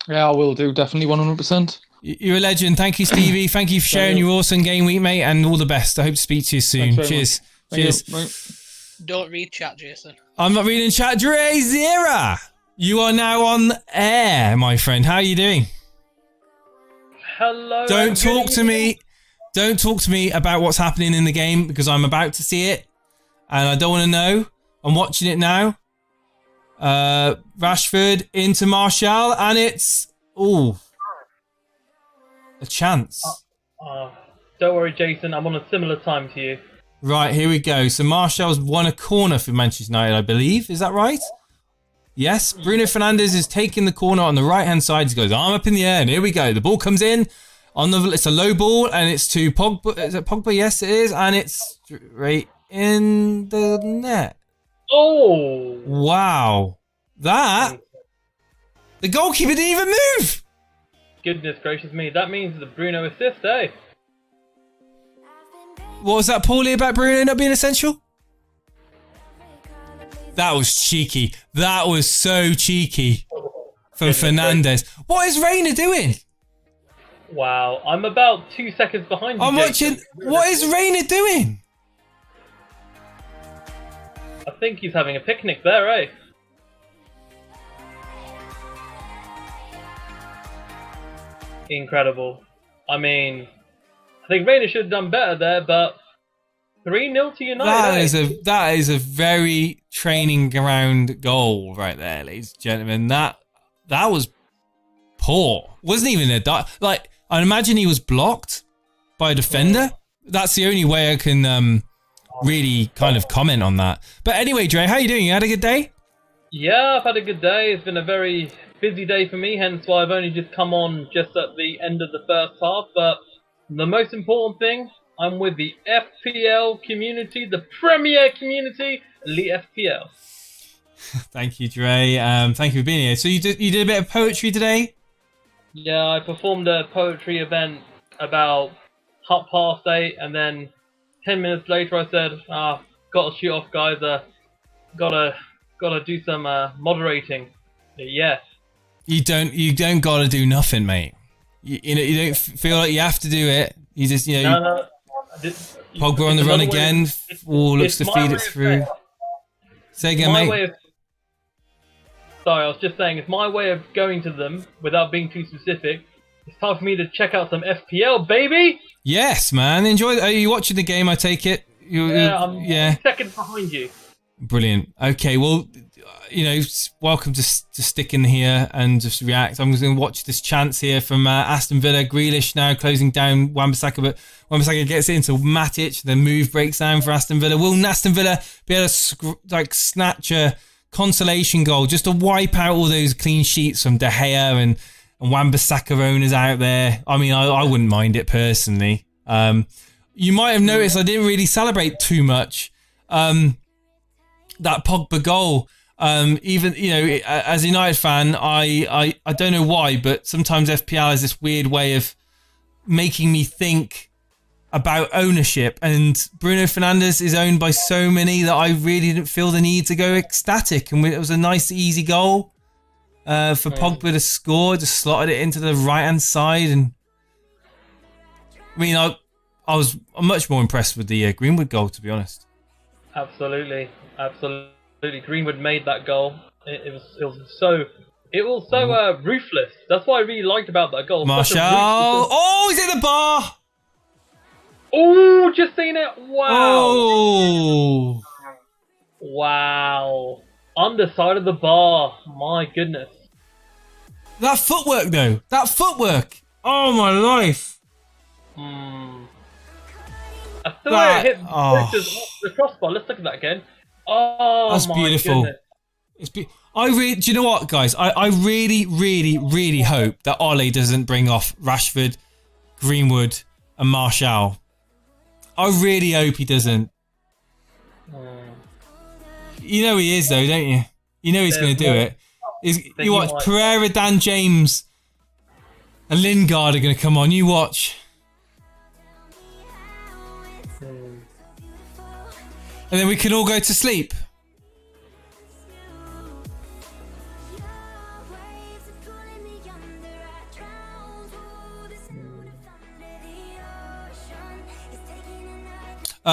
Yeah, I will do. Definitely 100%. You're a legend. Thank you, Stevie. Thank you for sharing your awesome game week, mate, and all the best. I hope to speak to you soon. Cheers. Cheers. Don't read chat, Jason. I'm not reading chat. Dre Zera, you are now on air, my friend. How are you doing? Hello. Don't talk to me. Don't talk to me about what's happening in the game because I'm about to see it, and I don't want to know. I'm watching it now. Rashford into Martial, and it's a chance. Don't worry, Jason. I'm on a similar time to you. Right, here we go. So Martial's won a corner for Manchester United, I believe. Is that right? Yes. Bruno Fernandes is taking the corner on the right-hand side. He goes, arm up in the air, and here we go. The ball comes in. It's a low ball, and it's to Pogba. Is it Pogba? Yes, it is. And it's right in the net. Oh! Wow. The goalkeeper didn't even move! Goodness gracious me. That means the Bruno assist, eh? What was that poorly about Bruno not being essential? That was cheeky. That was so cheeky from Fernandes. What is Reina doing? Wow, I'm about 2 seconds behind you. I'm watching. What is Reina doing? I think he's having a picnic there, eh? Incredible. I mean, I think Reina should have done better there, but 3-0 to United. That is a very training ground goal right there, ladies and gentlemen. That was poor. Wasn't even I imagine he was blocked by a defender. That's the only way I can really kind of comment on that. But anyway, Dre, how you doing? You had a good day? Yeah, I've had a good day. It's been a very busy day for me, hence why I've only just come on just at the end of the first half. But the most important thing, I'm with the FPL community, the premier community, Elite FPL. Thank you, Dre. Thank you for being here. So you did a bit of poetry today? Yeah, I performed a poetry event about 8:30, and then 10 minutes later I said, got to shoot off, guys. Gotta do some moderating. Yeah. You don't gotta do nothing, mate. You don't feel like you have to do it. You just No. Pogba on the run again. Looks to feed it through. Say again, mate. Sorry, I was just saying, it's my way of going to them without being too specific. It's time for me to check out some FPL, baby! Yes, man. Enjoy. Are you watching the game, I take it? I'm 2 seconds behind you. Brilliant. Okay, well, welcome to stick in here and just react. I'm going to watch this chance here from Aston Villa. Grealish now closing down Wan-Bissaka, but Wan-Bissaka gets it into Matic. The move breaks down for Aston Villa. Will Aston Villa be able to snatch a consolation goal just to wipe out all those clean sheets from De Gea and Wan-Bissaka owners out there? I mean, I wouldn't mind it personally. You might have noticed I didn't really celebrate too much that Pogba goal. Even as a United fan, I don't know why, but sometimes FPL has this weird way of making me think about ownership, and Bruno Fernandes is owned by so many that I really didn't feel the need to go ecstatic, and it was a nice easy goal for Pogba to score. Just slotted it into the right hand side, and I mean I'm much more impressed with the Greenwood goal, to be honest. Absolutely. Greenwood made that goal. It was so ruthless. That's what I really liked about that goal. Martial. Oh, he's in the bar. Oh, just seen it. Wow. Oh. Wow. Underside of the bar. My goodness. That footwork, though. That footwork. Oh, my life. I thought it hit the crossbar. Let's look at that again. Oh, that's beautiful. Goodness. Do you know what, guys? I really, really, really hope that Ole doesn't bring off Rashford, Greenwood, and Martial. I really hope he doesn't. You know he is, though, don't you? You know he's going to do it. You watch Pereira, Dan James, and Lingard are going to come on. You watch. And then we can all go to sleep.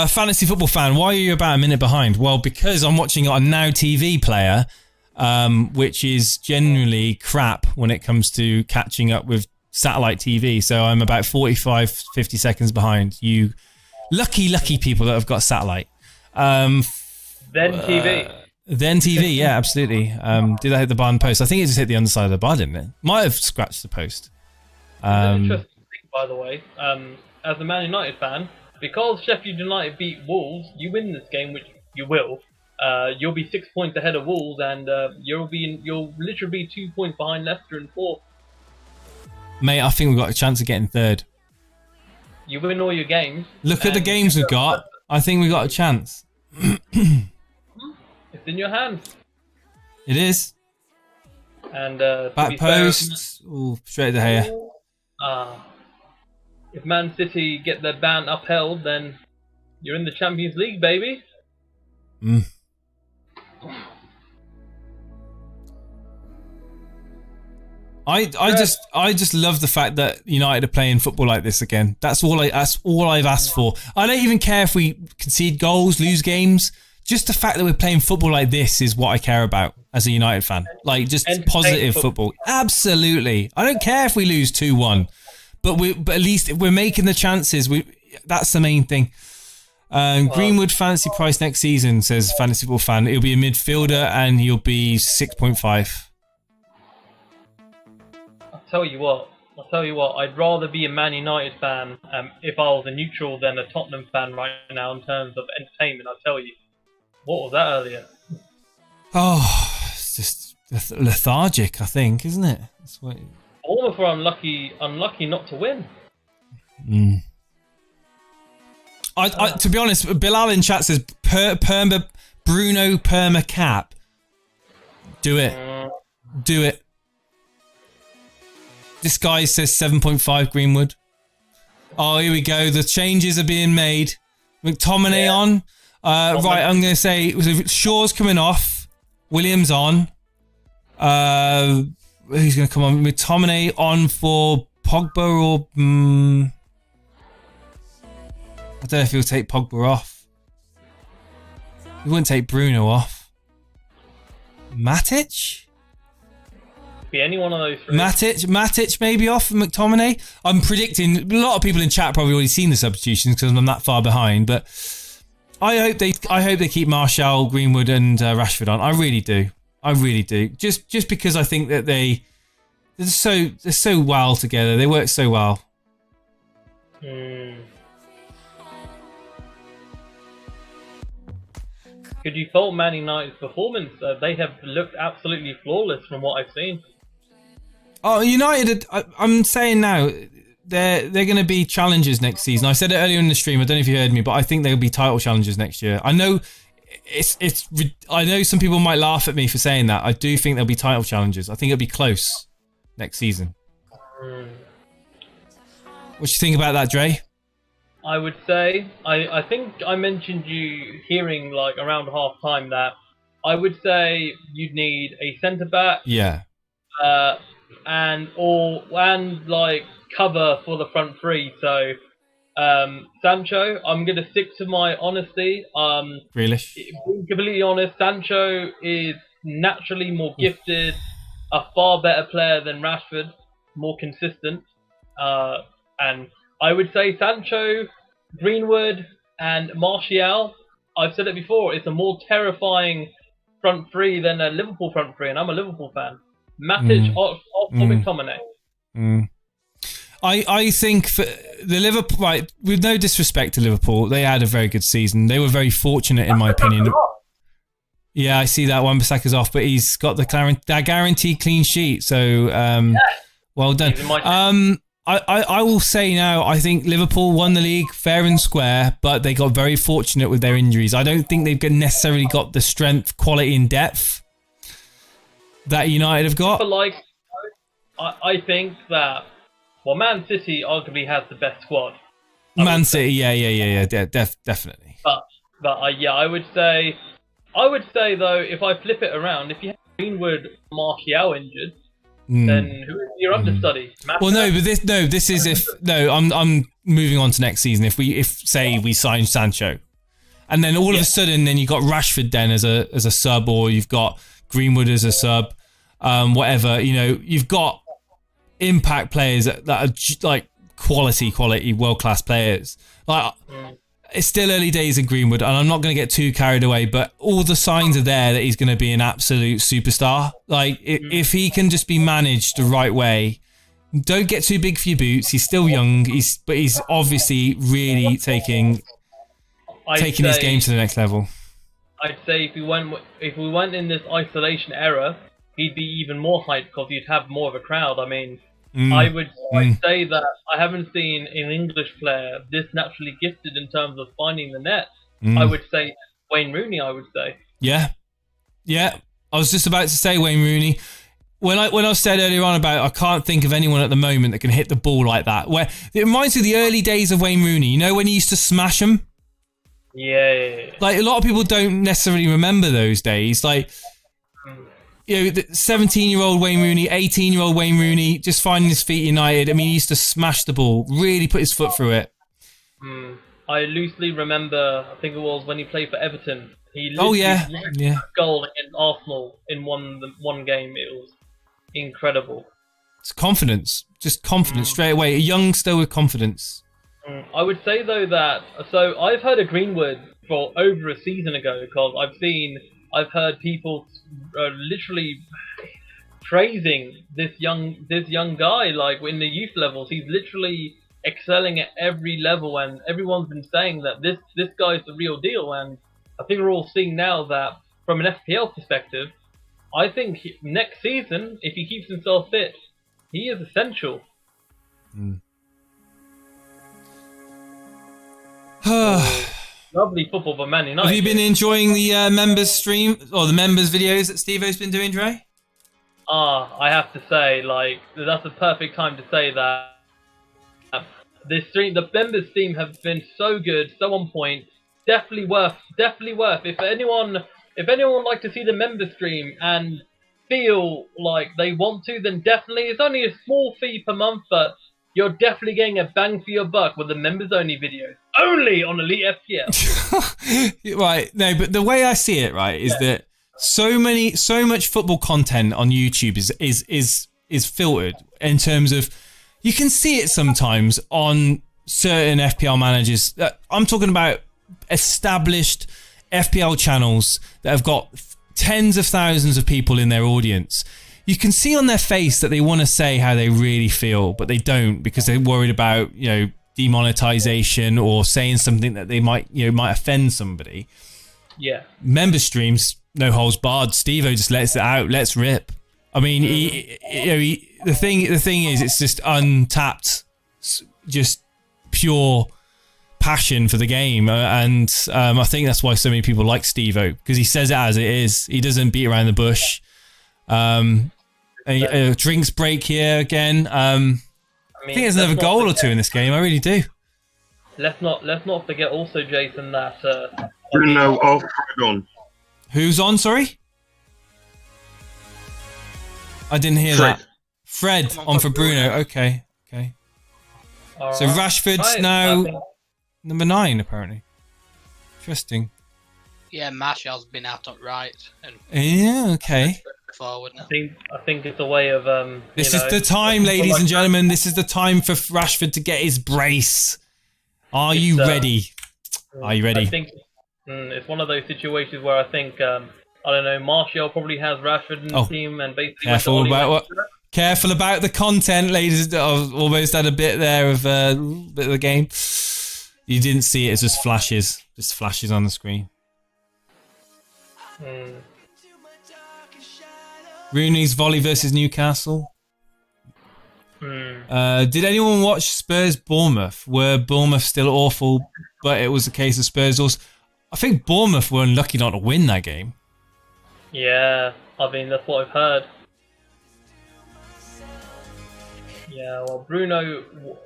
Fantasy football fan, why are you about a minute behind? Well, because I'm watching it on Now TV player, which is generally crap when it comes to catching up with satellite TV. So I'm about 45, 50 seconds behind. You lucky people that have got satellite. Then TV, yeah, absolutely. Did that hit the bar and post? I think it just hit the underside of the bar, didn't it? Might have scratched the post. Interesting thing, by the way. As a Man United fan, because Sheffield United beat Wolves, you win this game, which you will. You'll be 6 points ahead of Wolves, and you'll literally be 2 points behind Leicester in fourth. Mate, I think we've got a chance of getting third. You win all your games. Look at the games we've got. I think we've got a chance. It's in your hands. It is. And back post. Ooh, straight to here. If Man City get their ban upheld, then you're in the Champions League, baby. I just love the fact that United are playing football like this again. That's all I've asked for. I don't even care if we concede goals, lose games. Just the fact that we're playing football like this is what I care about as a United fan. Like, just positive football. Absolutely. I don't care if we lose 2-1. But at least if we're making the chances. That's the main thing. Greenwood fantasy price next season, says Fantasy Football Fan. He'll be a midfielder and he'll be 6.5. I'll tell you what. I'd rather be a Man United fan if I was a neutral than a Tottenham fan right now in terms of entertainment. I'll tell you. What was that earlier? Oh, it's just lethargic, I think, isn't it? That's what. Bournemouth are unlucky not to win. To be honest, Bilal in chat says Bruno Perma Cap. Do it. Do it. This guy says 7.5 Greenwood. Oh, here we go. The changes are being made. McTominay on. Right, I'm going to say Shaw's coming off. Williams on. Who's going to come on? McTominay on for Pogba or... I don't know if he'll take Pogba off. He wouldn't take Bruno off. Matic? Be any one of those three. Matic maybe off McTominay. I'm predicting a lot of people in chat probably already seen the substitutions because I'm that far behind. But I hope they keep Martial, Greenwood, and Rashford on. I really do. Just because I think that they're so well together. They work so well. Could you fault Man United's performance? They have looked absolutely flawless from what I've seen. Oh, United! I'm saying now they're going to be challengers next season. I said it earlier in the stream. I don't know if you heard me, but I think they'll be title challengers next year. I know I know some people might laugh at me for saying that. I do think they'll be title challengers. I think it'll be close next season. What do you think about that, Dre? I would say I think I mentioned you hearing like around half time that I would say you'd need a centre back. Yeah. And like cover for the front three. So Sancho, I'm gonna stick to my honesty. Grealish. Being completely honest, Sancho is naturally more gifted, a far better player than Rashford, more consistent. And I would say Sancho, Greenwood, and Martial. I've said it before. It's a more terrifying front three than a Liverpool front three, and I'm a Liverpool fan. Matic off McTominay. I think for the Liverpool, right, with no disrespect to Liverpool, they had a very good season. They were very fortunate, in my opinion. Yeah, I see that. Wan-Bissaka's off, but he's got that guaranteed clean sheet. So, well done. I will say now, I think Liverpool won the league fair and square, but they got very fortunate with their injuries. I don't think they've necessarily got the strength, quality, and depth that United have got. But like, I think that Man City arguably has the best squad. Man City, yeah, definitely. But I would say though, if I flip it around, if you have Greenwood, Martial injured, then who is your understudy? Well, no, but this is if I'm moving on to next season. If say we sign Sancho, and then all of a sudden, then you got Rashford then as a sub, or you've got Greenwood as a sub, whatever. You know, you've got impact players that are like quality world class players. Like it's still early days in Greenwood, and I'm not going to get too carried away, but all the signs are there that he's going to be an absolute superstar. Like if he can just be managed the right way, don't get too big for your boots. He's still young, but he's obviously really taking his game to the next level. I'd say if we went in this isolation era, he'd be even more hyped because you'd have more of a crowd. I mean, I'd say that I haven't seen an English player this naturally gifted in terms of finding the net. I would say Wayne Rooney, I would say. Yeah. I was just about to say Wayne Rooney. When I said earlier on about I can't think of anyone at the moment that can hit the ball like that. Where it reminds me of the early days of Wayne Rooney. You know when he used to smash them? Yeah. Like a lot of people don't necessarily remember those days. Like, you know, the 17-year-old Wayne Rooney, 18-year-old Wayne Rooney, just finding his feet at United. I mean, he used to smash the ball, really put his foot through it. I loosely remember, I think it was when he played for Everton. He yeah. A goal against Arsenal in one game. It was incredible. It's confidence, just confidence straight away. A youngster with confidence. I would say though that I've heard of Greenwood for over a season ago because I've heard people literally praising this young guy, like in the youth levels. He's literally excelling at every level, and everyone's been saying that this guy's the real deal. And I think we're all seeing now that from an FPL perspective, I think next season, if he keeps himself fit, he is essential. Lovely football for Man United. Have you been enjoying the members stream or the members videos that Steve-O's been doing, Dre? I have to say, like, that's a perfect time to say that the members stream have been so good, so on point. Definitely worth. If anyone would like to see the member stream and feel like they want to, then definitely. It's only a small fee per month, but you're definitely getting a bang for your buck with the members-only videos. Only on Elite FPL. Right. No, but the way I see it, right, is that so much football content on YouTube is filtered in terms of you can see it sometimes on certain FPL managers. I'm talking about established FPL channels that have got tens of thousands of people in their audience. You can see on their face that they want to say how they really feel, but they don't because they're worried about, you know, demonetization or saying something that they might offend somebody. Yeah. Member streams, no holds barred. Steve-O just lets it out. Let's rip. I mean, the thing is, it's just untapped, just pure passion for the game, and I think that's why so many people like Steve-O, because he says it as it is. He doesn't beat around the bush. A drinks break here again. I think there's another goal or two in this game. I really do. Let's not forget also, Jason, that Bruno off on. Who's on? Sorry, I didn't hear that. Fred on for Bruno. Okay. All so right. Rashford's now number 9, apparently. Interesting. Yeah, Martial's been out on right. And Yeah. Okay. forward now. I think it's a way of This is the time, ladies and gentlemen. This is the time for Rashford to get his brace. Are you ready? Are you ready? I think it's one of those situations where I think I don't know. Martial probably has Rashford in the team, and basically careful about the content, ladies. I've almost had a bit there of bit of the game. You didn't see it; it's just flashes on the screen. Rooney's volley versus Newcastle. Did anyone watch Spurs Bournemouth? Were Bournemouth still awful, but it was a case of Spurs also? I think Bournemouth were unlucky not to win that game. Yeah, I mean that's what I've heard. Yeah, well, Bruno,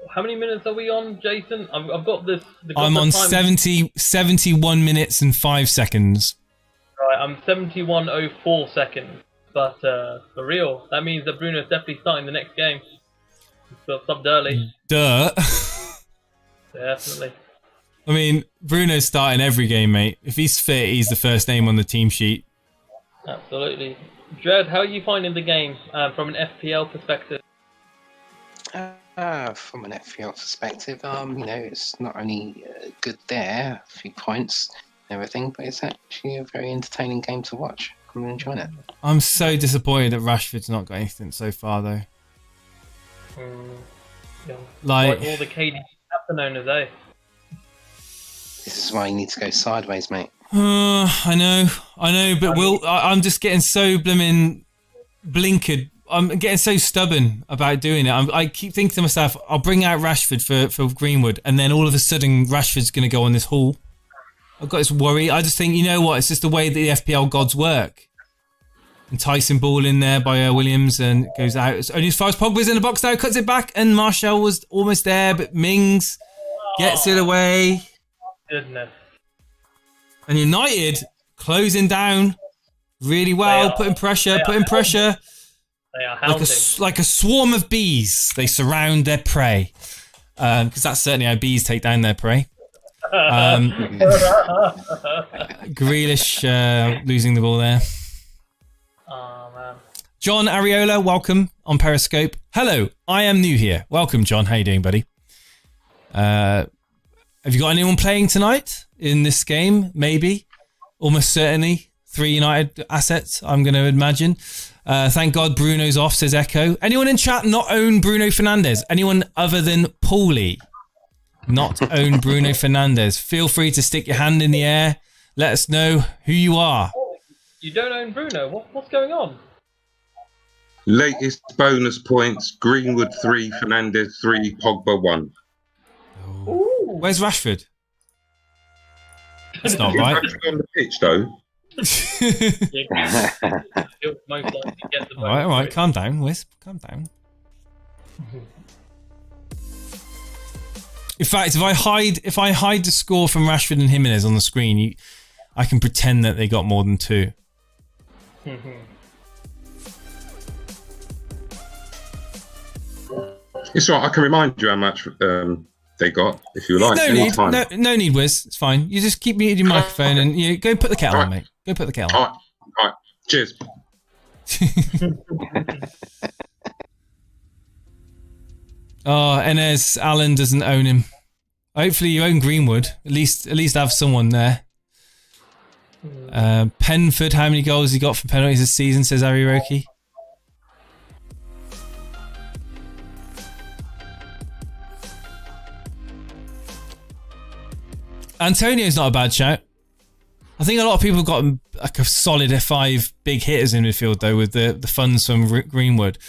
how many minutes are we on, Jason? I've got this. I'm on 71 minutes and 5 seconds. Right, I'm 71:04 seconds. But for real, that means that Bruno's definitely starting the next game. He's subbed early. Duh. Definitely. I mean, Bruno's starting every game, mate. If he's fit, he's the first name on the team sheet. Absolutely. Dred, how are you finding the game from an FPL perspective? From an FPL perspective, it's not only good there, a few points and everything, but it's actually a very entertaining game to watch. I'm enjoying it. I'm so disappointed that Rashford's not got anything so far, though. Yeah. Like all the KD owners, eh? This is why you need to go sideways, mate. I know, but I'm just getting so blinkered. I'm getting so stubborn about doing it. I keep thinking to myself, I'll bring out Rashford for Greenwood, and then all of a sudden Rashford's going to go on this haul. I've got this worry. I just think, you know what? It's just the way that the FPL gods work. Enticing ball in there by Williams, and it goes out. It's only as far as Pogba's in the box now, cuts it back, and Martial was almost there, but Mings gets it away. Goodness. And United closing down really well, putting pressure. They are hounding. Like a swarm of bees, they surround their prey. Because that's certainly how bees take down their prey. Grealish losing the ball there. Oh, man. John Ariola, welcome on Periscope. Hello, I am new here. Welcome, John. How you doing, buddy? Have you got anyone playing tonight in this game? Maybe. Almost certainly. 3 United assets, I'm going to imagine. Thank God Bruno's off, says Echo. Anyone in chat not own Bruno Fernandes? Anyone other than Paulie not own Bruno Fernandes? Feel free to stick your hand in the air. Let us know who you are. You don't own Bruno? What's going on? Latest bonus points: Greenwood 3, Fernandes 3, Pogba 1. Ooh. Where's Rashford? That's not right. Rashford on the pitch, though. All right, calm down, Wisp. Calm down. In fact, if I hide the score from Rashford and Jimenez on the screen, I can pretend that they got more than 2. It's all right. I can remind you how much they got if you like. No need, Wiz. It's fine. You just keep muting your microphone and you go put the kettle on, mate. Go put the kettle on. All right. Cheers. Oh, Enes Allen doesn't own him. Hopefully you own Greenwood. At least have someone there. Penford, how many goals he got for penalties this season, says Ariroki. Antonio's not a bad shout. I think a lot of people have got like a solid 5 big hitters in midfield though, with the funds from Greenwood.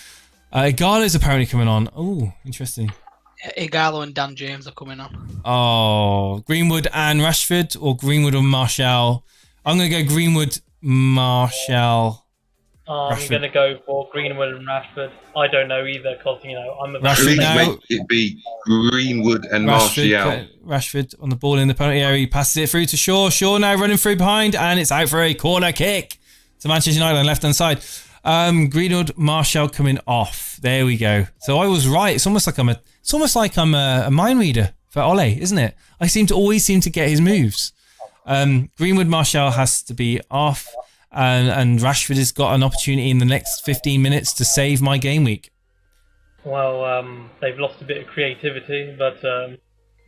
Igalo's apparently coming on. Oh, interesting. Igalo and Dan James are coming on. Oh, Greenwood and Rashford, or Greenwood and Martial? I'm going to go Greenwood, Martial. I'm going to go for Greenwood and Rashford. I don't know either because, I'm a... Rashford now. It'd be Greenwood and Martial. Rashford on the ball in the penalty area. He passes it through to Shaw. Shaw now running through behind, and it's out for a corner kick to Manchester United on the left-hand side. Greenwood, Martial coming off. There we go. So I was right. It's almost like I'm a mind reader for Ole, isn't it? I always seem to get his moves. Greenwood, Martial has to be off. And Rashford has got an opportunity in the next 15 minutes to save my game week. Well, they've lost a bit of creativity, but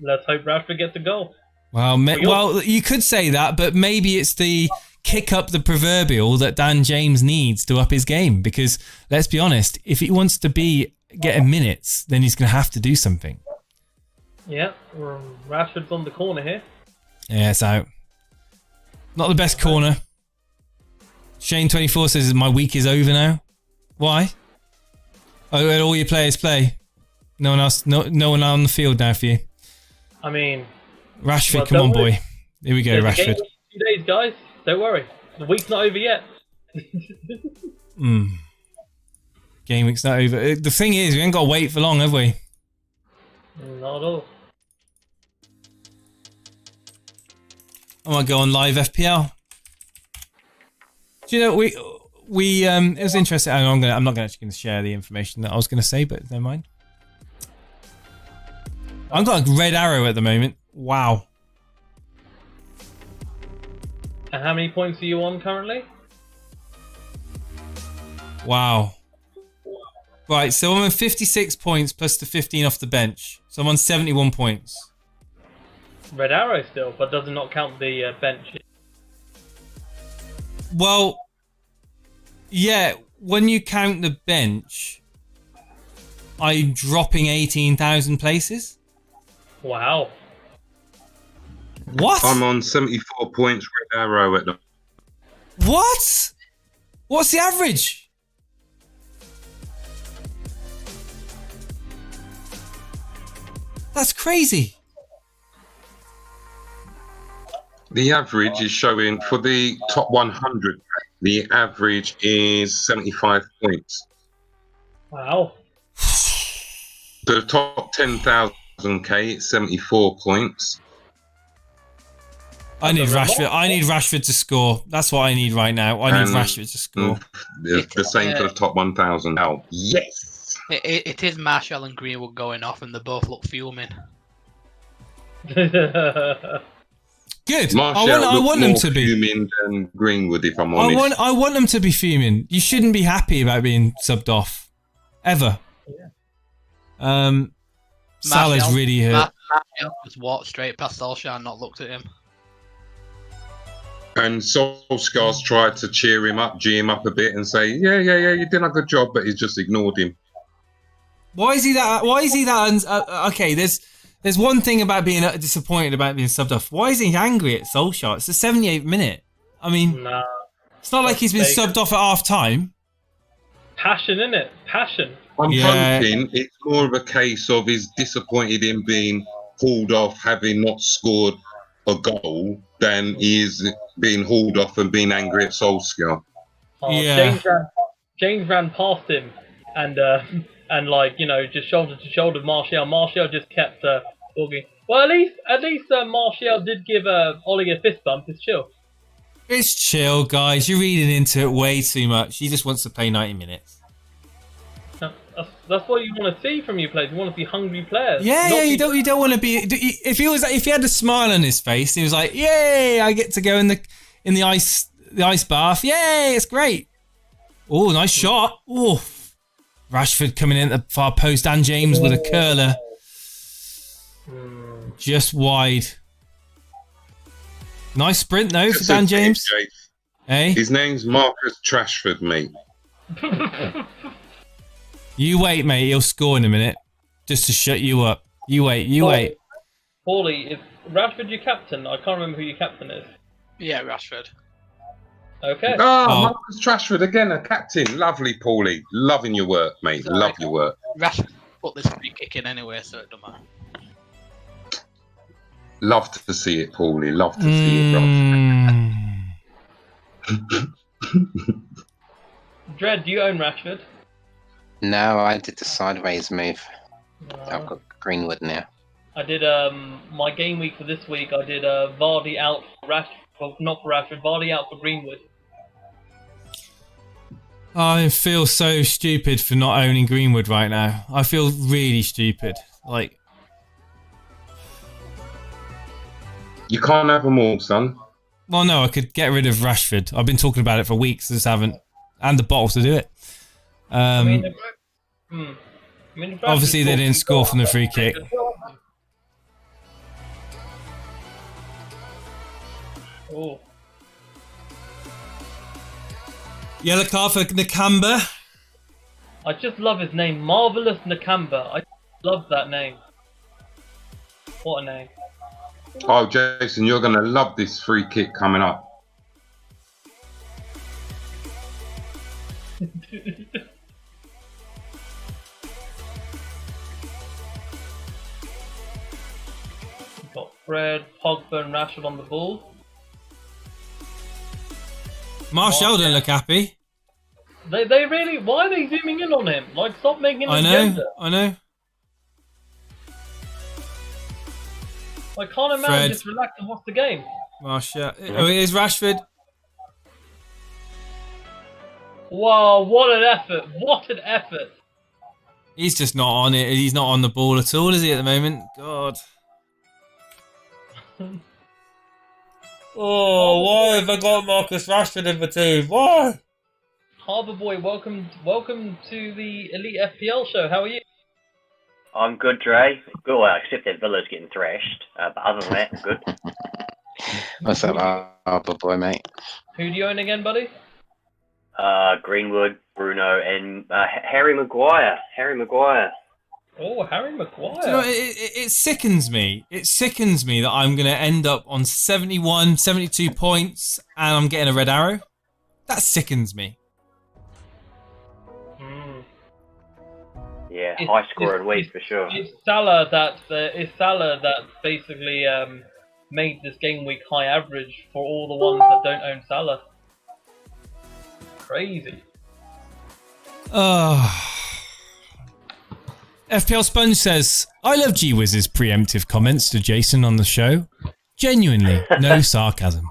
let's hope Rashford gets a goal. Well, you could say that, but maybe it's the kick up the proverbial that Dan James needs to up his game. Because let's be honest, if he wants to be getting minutes, then he's going to have to do something. Yeah, Rashford's on the corner here. Yeah, it's out. Not the best corner. Shane24 says my week is over now. Why? Oh, all your players play. No one else. No one on the field now for you. I mean, Rashford, come on, boy. Here we go, Rashford. 2 days, guys. Don't worry. The week's not over yet. Game week's not over. The thing is, we ain't got to wait for long, have we? Not at all. I might go on live FPL. Do you know we it was interesting. I'm not actually going to share the information that I was going to say, but never mind. I've got a red arrow at the moment. Wow. And how many points are you on currently? Wow. Right, so I'm on 56 points plus the 15 off the bench. So I'm on 71 points. Red arrow still, but does not count the bench. Well, yeah, when you count the bench, I'm dropping 18,000 places. Wow. What? I'm on 74 points, red arrow at the... What? What's the average? That's crazy. The average is showing for the top 100. The average is 75 points. Wow. The top 10,000k, it's 74 points. I need Rashford. I need Rashford to score. That's what I need right now. I need Rashford to score. The same for the top 1,000 now. Yes. It is Martial and Greenwood going off, and they both look fuming. Good. Martial I want them to be fuming than Greenwood, if I'm honest. I want them to be fuming. You shouldn't be happy about being subbed off, ever. Yeah. Salah's really hurt. Martial just walked straight past Solskjaer and not looked at him. And Solskjaer's tried to cheer him up, G him up a bit, and say, "Yeah, you did a good job," but he's just ignored him. Why is he that? Okay, there's one thing about being disappointed about being subbed off. Why is he angry at Solskjaer? It's the 78th minute. I mean, it's not like he's been subbed off at half time. Passion, innit? Passion. I'm hoping it's more of a case of he's disappointed in being hauled off, having not scored a goal, than he is being hauled off and being angry at Solskjaer. James ran past him and like, you know, just shoulder to shoulder Martial. Martial just kept talking. Well, at least Martial did give Ollie a fist bump. It's chill. It's chill, guys. You're reading into it way too much. He just wants to play 90 minutes. That's what you want to see from you players. You want to see hungry players. Yeah. You don't want to be. If he had a smile on his face, he was like, "Yay! I get to go in the ice bath. Yay! It's great." Oh, nice shot. Oh, Rashford coming in at the far post, and James with a curler, just wide. Nice sprint though for Dan James. Hey, his name's Marcus Trashford, mate. You wait, mate. He'll score in a minute, just to shut you up. You wait. Paulie, is Rashford your captain? I can't remember who your captain is. Yeah, Rashford. Okay. Marcus Trashford again, a captain. Lovely, Paulie. Loving your work, mate. Sorry. Love your work. Rashford put this free kick in anyway, so it don't matter. Love to see it, Paulie. Love to see it, bro. Dredd, do you own Rashford? No, I did the sideways move. I've got Greenwood now. I did my game week for this week. I did Vardy out for Rashford, well, not for Rashford. Vardy out for Greenwood. I feel so stupid for not owning Greenwood right now. I feel really stupid. Like, you can't have them all, son. Well, no, I could get rid of Rashford. I've been talking about it for weeks. I just haven't, and the bottles to do it. Obviously, they didn't score from the free kick. Oh. Yellow card for Nakamba. I just love his name, Marvelous Nakamba. I love that name. What a name. Oh, Jason, you're going to love this free kick coming up. Got Fred, Pogba and Rashford on the ball. Martial don't look happy. They really. Why are they zooming in on him? Like, stop making him gender. I know. Like, can't a man Fred. just relax and watch the game? Martial. Oh, it is Rashford. Wow, what an effort! What an effort! He's just not on it. He's not on the ball at all, is he, at the moment? God. Oh, why have I got Marcus Rashford in the team? Why? Harbour Boy, welcome to the Elite FPL show. How are you? I'm good, Dre. Good, well, except that Villa's getting thrashed. But other than that, good. What's up, Harbour Boy, mate? Who do you own again, buddy? Greenwood, Bruno, and Harry Maguire. Oh, Harry Maguire. Do you know, it sickens me. It sickens me that I'm going to end up on 71, 72 points and I'm getting a red arrow. That sickens me. Yeah, high scoring week for sure. It's Salah that basically made this game week high average for all the ones that don't own Salah. Crazy. FPL Sponge says, I love G-Wiz's preemptive comments to Jason on the show. Genuinely, no sarcasm.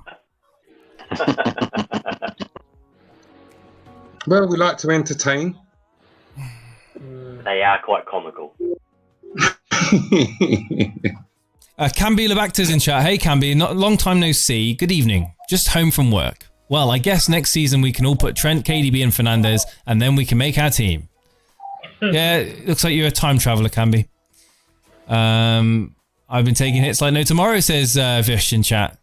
Well, we like to entertain. They are quite comical. Camby Labacta's in chat. Hey Camby, long time no see. Good evening. Just home from work. Well, I guess next season we can all put Trent, KDB and Fernandes and then we can make our team. Yeah, looks like you're a time traveller, Camby. I've been taking hits like no tomorrow, says Vish in chat.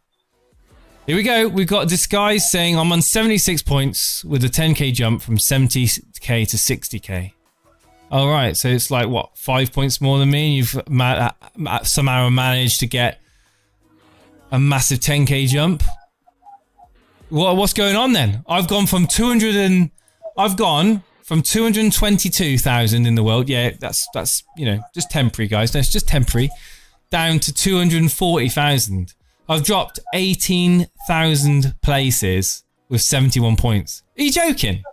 Here we go. We've got Disguise saying I'm on 76 points with a 10k jump from 70k to 60k. All right, so it's like, what, 5 points more than me? And you've somehow managed to get a massive 10k jump. What's going on then? I've gone from 222,000 in the world. Yeah, that's just temporary, guys. That's just temporary. Down to 240,000. I've dropped 18,000 places with 71 points. Are you joking?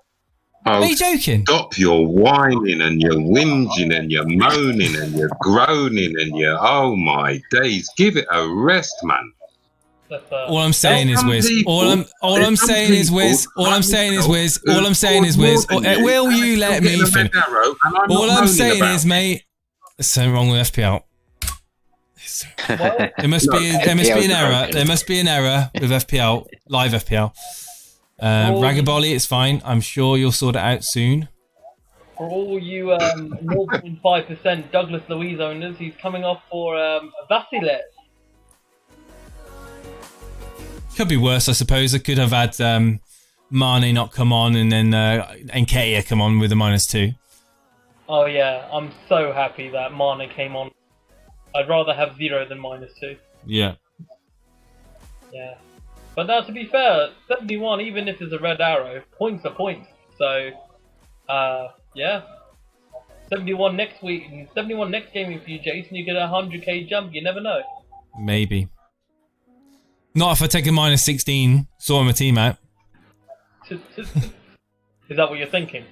Oh, are you joking? Stop your whining and your whinging and your moaning and your groaning and your, oh my days. Give it a rest, man. All I'm saying is Wiz. All I'm saying is Wiz. Will you let me finish? All I'm saying is, mate, there's something wrong with FPL. There must be an error. There must be an error with FPL, live FPL. Ragabolly, it's fine. I'm sure you'll sort it out soon. For all you 0.5% Douglas Luiz owners, he's coming off for Vasilet. Could be worse, I suppose. I could have had Mane not come on and then Nketiah come on with a -2. Oh yeah, I'm so happy that Mane came on. I'd rather have 0 than -2. Yeah. Yeah. But now, to be fair, 71, even if there's a red arrow, points are points. So, yeah. 71 next week, 71 next game for you, Jason. You get a 100k jump. You never know. Maybe. Not if I take a -16, sort my team out. Is that what you're thinking?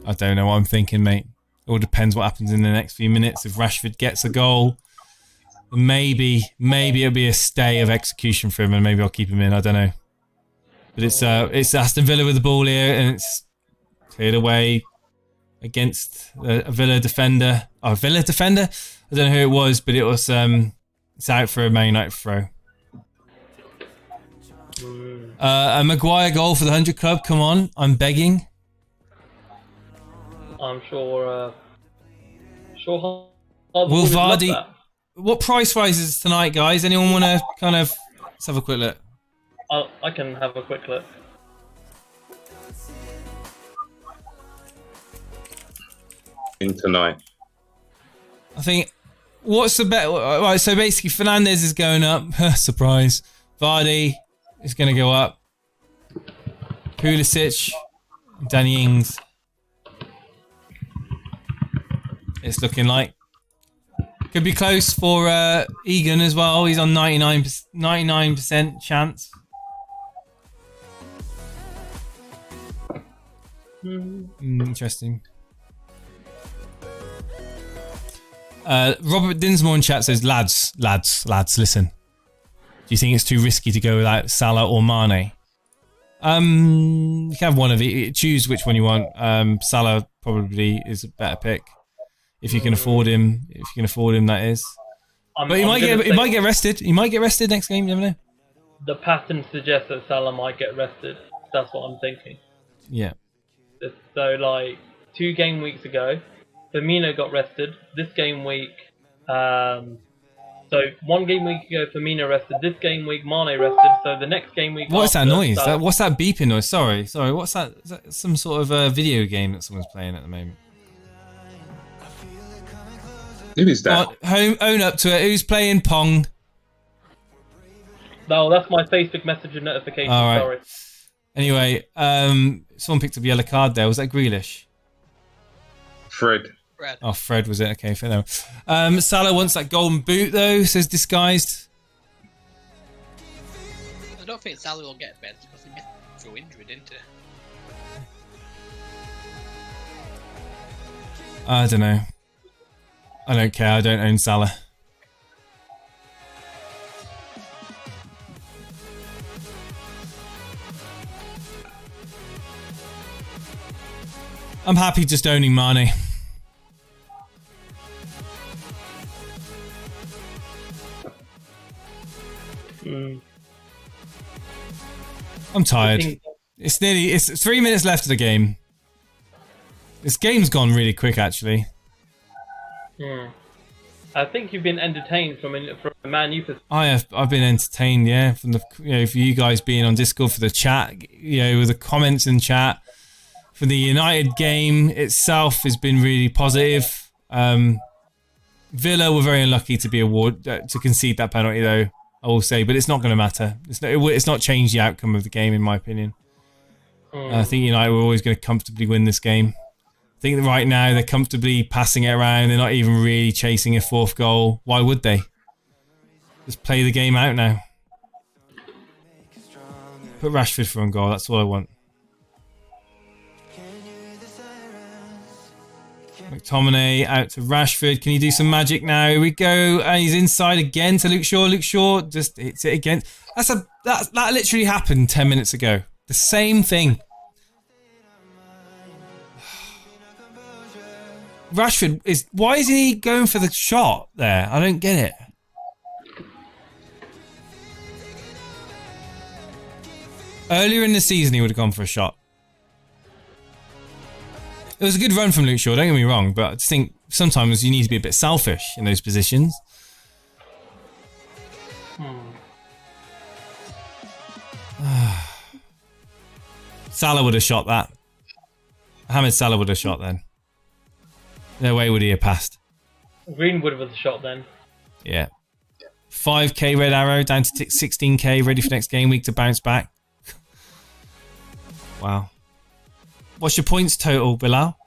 I don't know what I'm thinking, mate. It all depends what happens in the next few minutes. If Rashford gets a goal, maybe it'll be a stay of execution for him, and maybe I'll keep him in. I don't know. But it's Aston Villa with the ball here, and it's cleared away against a Villa defender. Oh, Villa defender? I don't know who it was, but it was it's out for a Man United throw. A Maguire goal for the 100 club. Come on, I'm begging. I'm sure. Will Vardy? What price rises tonight, guys? Anyone want to kind of let's have a quick look? I can have a quick look. In tonight. I think. What's the bet? Right, so basically, Fernandes is going up. Surprise. Vardy is going to go up. Pulisic, Danny Ings. It's looking like. Could be close for Egan as well. He's on 99% chance. Interesting. Robert Dinsmore in chat says, lads, listen. Do you think it's too risky to go without Salah or Mane? You can have one of it. Choose which one you want. Salah probably is a better pick if you can afford him. If you can afford him, that is. But he might get rested. He might get rested next game. You never know. The pattern suggests that Salah might get rested. That's what I'm thinking. Yeah. So like 2 game weeks ago, Firmino got rested. This game week, so 1 game week ago, Firmino rested. This game week, Mane rested. So the next game week. What's that noise? What's that beeping noise? Sorry. What's that? Is that some sort of video game that someone's playing at the moment? Who is that? Own up to it. Who's playing Pong? No, that's my Facebook Messenger notification. All right. Sorry. Anyway, someone picked up a yellow card there. Was that Grealish? Fred. Oh, Fred was it? Okay, fair enough. Salah wants that golden boot though, says Disguised. I don't think Salah will get benched because he missed through injury, didn't he? I don't know. I don't care. I don't own Salah. I'm happy just owning Mane. I'm tired. It's 3 minutes left of the game. This game's gone really quick, actually. I think you've been entertained from a Man U perspective. I've been entertained, yeah, from the for you guys being on Discord, for the chat, with the comments in chat. For the United game itself has been really positive. Villa were very unlucky to be to concede that penalty, though, I will say, but it's not going to matter. It's not changed the outcome of the game, in my opinion. I think United were always going to comfortably win this game. I think that right now they're comfortably passing it around. They're not even really chasing a 4th goal. Why would they? Just play the game out now. Put Rashford for on goal. That's all I want. McTominay out to Rashford. Can you do some magic now? Here we go. And he's inside again to Luke Shaw. Luke Shaw just hits it again. That literally happened 10 minutes ago. The same thing. Rashford is... Why isn't he going for the shot there? I don't get it. Earlier in the season, he would have gone for a shot. It was a good run from Luke Shaw, don't get me wrong, but I just think sometimes you need to be a bit selfish in those positions. Salah would have shot that. Mohamed Salah would have shot then. No way would he have passed. Greenwood was a shot then. Yeah. 5k red arrow down to 16k, ready for next game week to bounce back. Wow. What's your points total, Bilal?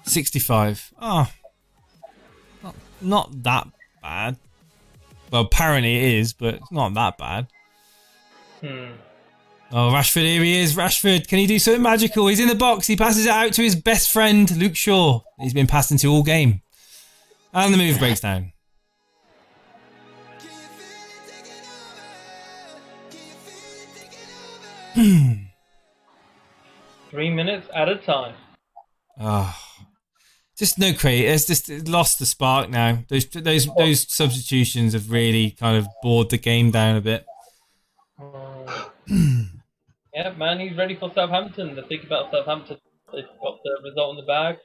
$65. Oh, not that bad. Well, apparently it is, but it's not that bad. Oh, Rashford, here he is. Rashford, can he do something magical? He's in the box. He passes it out to his best friend, Luke Shaw. He's been passed into all game. And the move breaks down. $3 minutes at a time. Oh, just no creative. It's just lost the spark now. Those substitutions have really kind of bored the game down a bit. Yeah, man, he's ready for Southampton. The thing about Southampton, they've got the result in the bag.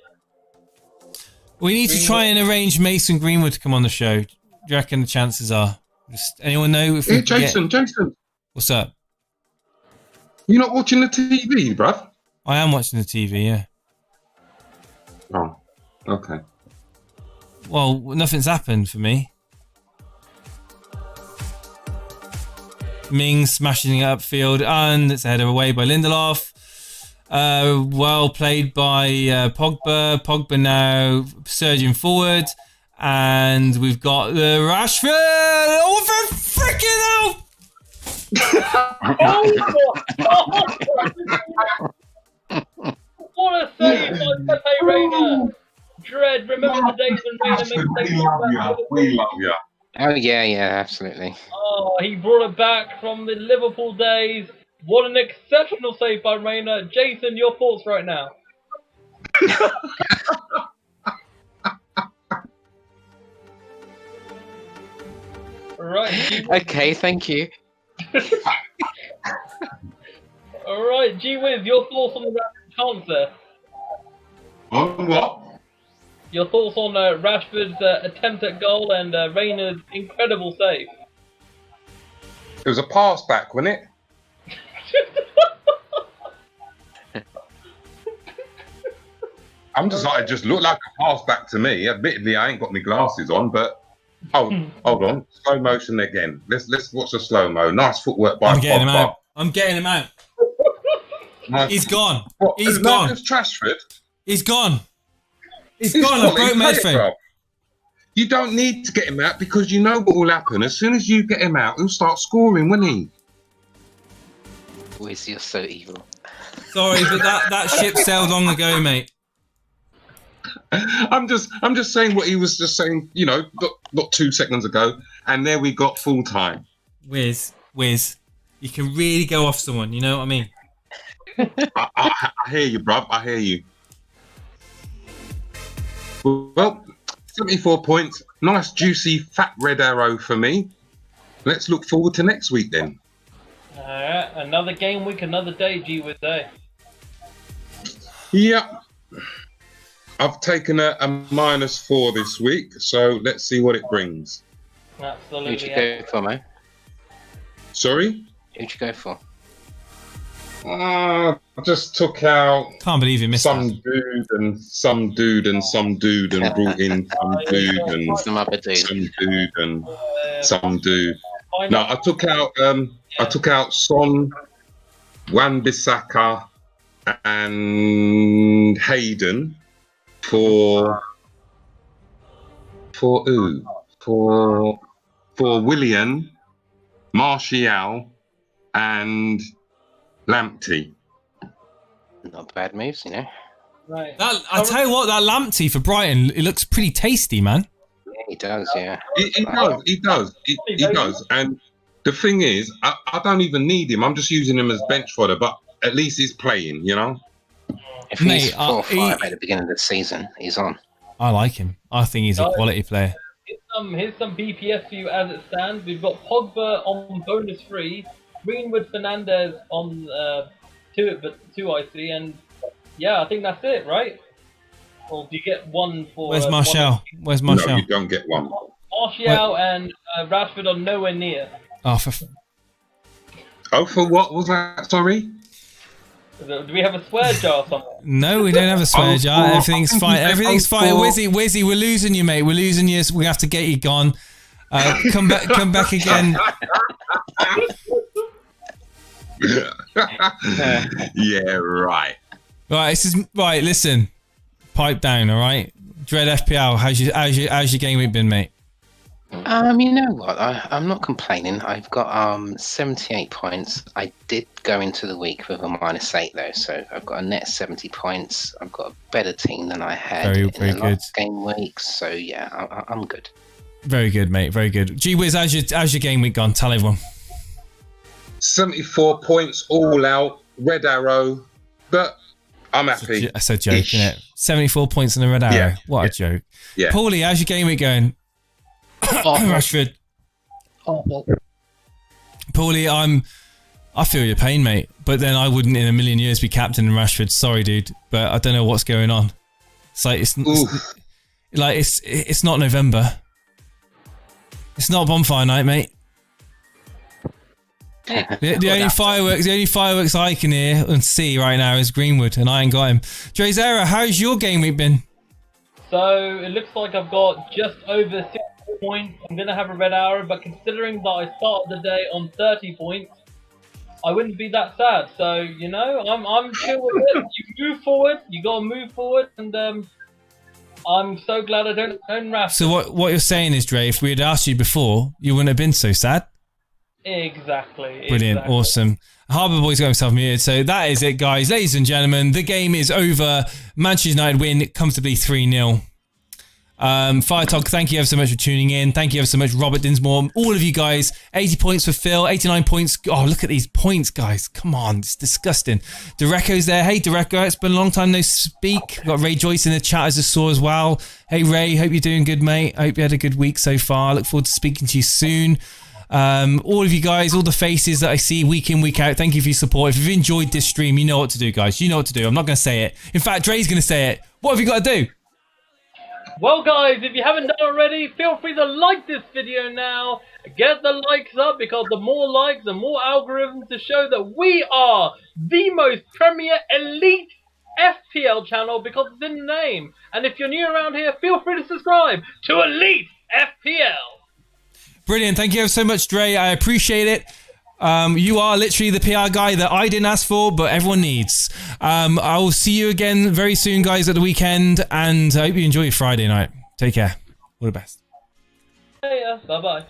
We need to try and arrange Mason Greenwood to come on the show. Do you reckon the chances are? Just anyone know if we Jason. What's up? You're not watching the TV, bruv? I am watching the TV, yeah. Oh, okay. Well, nothing's happened for me. Ming smashing it upfield, and it's a header away by Lindelof. Well played by Pogba. Pogba now surging forward, and we've got the Rashford. Oh, for freaking hell! What a save by Pepe Reina! Dread, remember the days when Reina made mistakes? We love you. Oh yeah, absolutely. Oh, he brought it back from the Liverpool days. What an exceptional save by Reina. Jason, your thoughts right now? Right. Okay, thank you. All right, G-Wiz, your thoughts on the Rashford chance there? On what? Your thoughts on Rashford's attempt at goal and Reina's incredible save? It was a pass back, wasn't it? I'm just like, it just looked like a pass back to me. Admittedly, I ain't got my glasses on, but hold on, slow motion again. Let's watch the slow mo. Nice footwork by I'm getting him Pogba. out. I'm getting him out. Nice. He's gone. What, He's as gone. Marcus Rashford? He's gone. He's He's gone. I quality broke my player, headphone. bro. You don't need to get him out because you know what will happen. As soon as you get him out, he'll start scoring, won't he? Wiz, you're so evil. Sorry, but that ship sailed long ago, mate. I'm just saying what he was just saying, you know, not 2 seconds ago, and there we got full time. Wiz, you can really go off someone. You know what I mean? I hear you, bruv. I hear you. Well, 74 points. Nice, juicy, fat red arrow for me. Let's look forward to next week then. Alright, another game week, another day, G-Wiz day. Yep. I've taken a -4 this week, so let's see what it brings. Absolutely. Who'd you go for, mate? Sorry? Who'd you go for? I just took out Can't believe you missed some that. dude and some dude and some dude and brought in some dude and Some other dude. some dude and some dude. No, I took out Son, Wan-Bissaka and Hayden for who? For Willian, Martial and Lamptey. Not bad moves, you know. Right. I'll tell you what, that Lamptey for Brighton, it looks pretty tasty, man. Yeah, he does, yeah. He does. And the thing is, I don't even need him. I'm just using him as bench fodder, but at least he's playing, you know? If he's Mate, 4 or 5 at the beginning of the season, he's on. I like him. I think he's a quality player. Here's some BPS for you as it stands. We've got Pogba on bonus free, Greenwood, Fernandez on 2 I see, and yeah, I think that's it, right? Or do you get one for? Where's Martial? Where's Martial? No, you don't get one. Martial and Rashford are nowhere near. Oh, for what was that? Sorry. Do we have a swear jar somewhere? No, we don't have a swear jar. Everything's fine. Everything's fine. Wizzy, we're losing you, mate. We're losing you. So we have to get you gone. Come back again. Yeah, right. Right, this is right. Listen, pipe down. All right, Dread FPL. How's your game week been, mate? You know what? I'm not complaining. I've got 78 points. I did go into the week with a -8 though, so I've got a net 70 points. I've got a better team than I had Very in the good. last game week. So yeah, I'm good. Very good, mate. Very good. Gee whiz, how's your game week gone? Tell everyone. 74 points all out, red arrow, but I'm happy. That's a joke, isn't it? 74 points in the red arrow. Yeah, What a joke. Yeah. Paulie, how's your game week going? Rashford. Paulie, I feel your pain, mate. But then I wouldn't in a million years be captain in Rashford. Sorry, dude. But I don't know what's going on. It's like it's not November. It's not bonfire night, mate. The only fireworks I can hear and see right now is Greenwood, and I ain't got him. Drazera, how's your game week been? So it looks like I've got just over 60 points. I'm going to have a red arrow, but considering that I started the day on 30 points, I wouldn't be that sad. So, you know, I'm chill with it. You move forward, you got to move forward, and I'm so glad I don't own Rafa. So what you're saying is, Dre, if we had asked you before, you wouldn't have been so sad? Exactly. Brilliant, exactly. Awesome. Harbour Boy's got himself muted, so that is it, guys. Ladies and gentlemen, the game is over. Manchester United win comfortably 3-0. Firetog, thank you ever so much for tuning in. Thank you ever so much, Robert Dinsmore. All of you guys, 80 points for Phil, 89 points. Oh, look at these points, guys. Come on, it's disgusting. Dereko's there. Hey, Dereko, it's been a long time no speak. We've got Ray Joyce in the chat, as I saw as well. Hey, Ray, hope you're doing good, mate. I hope you had a good week so far. Look forward to speaking to you soon. All of you guys, all the faces that I see week in, week out, thank you for your support. If you've enjoyed this stream, you know what to do, guys. You know what to do. I'm not going to say it. In fact, Dre's going to say it. What have you got to do? Well, guys, if you haven't done already, feel free to like this video now. Get the likes up, because the more likes, the more algorithms to show that we are the most premier elite FPL channel, because it's in the name. And if you're new around here, feel free to subscribe to Elite FPL. Brilliant. Thank you so much, Dre. I appreciate it. You are literally the PR guy that I didn't ask for, but everyone needs. I will see you again very soon, guys, at the weekend, and I hope you enjoy your Friday night. Take care. All the best. Hey, bye-bye.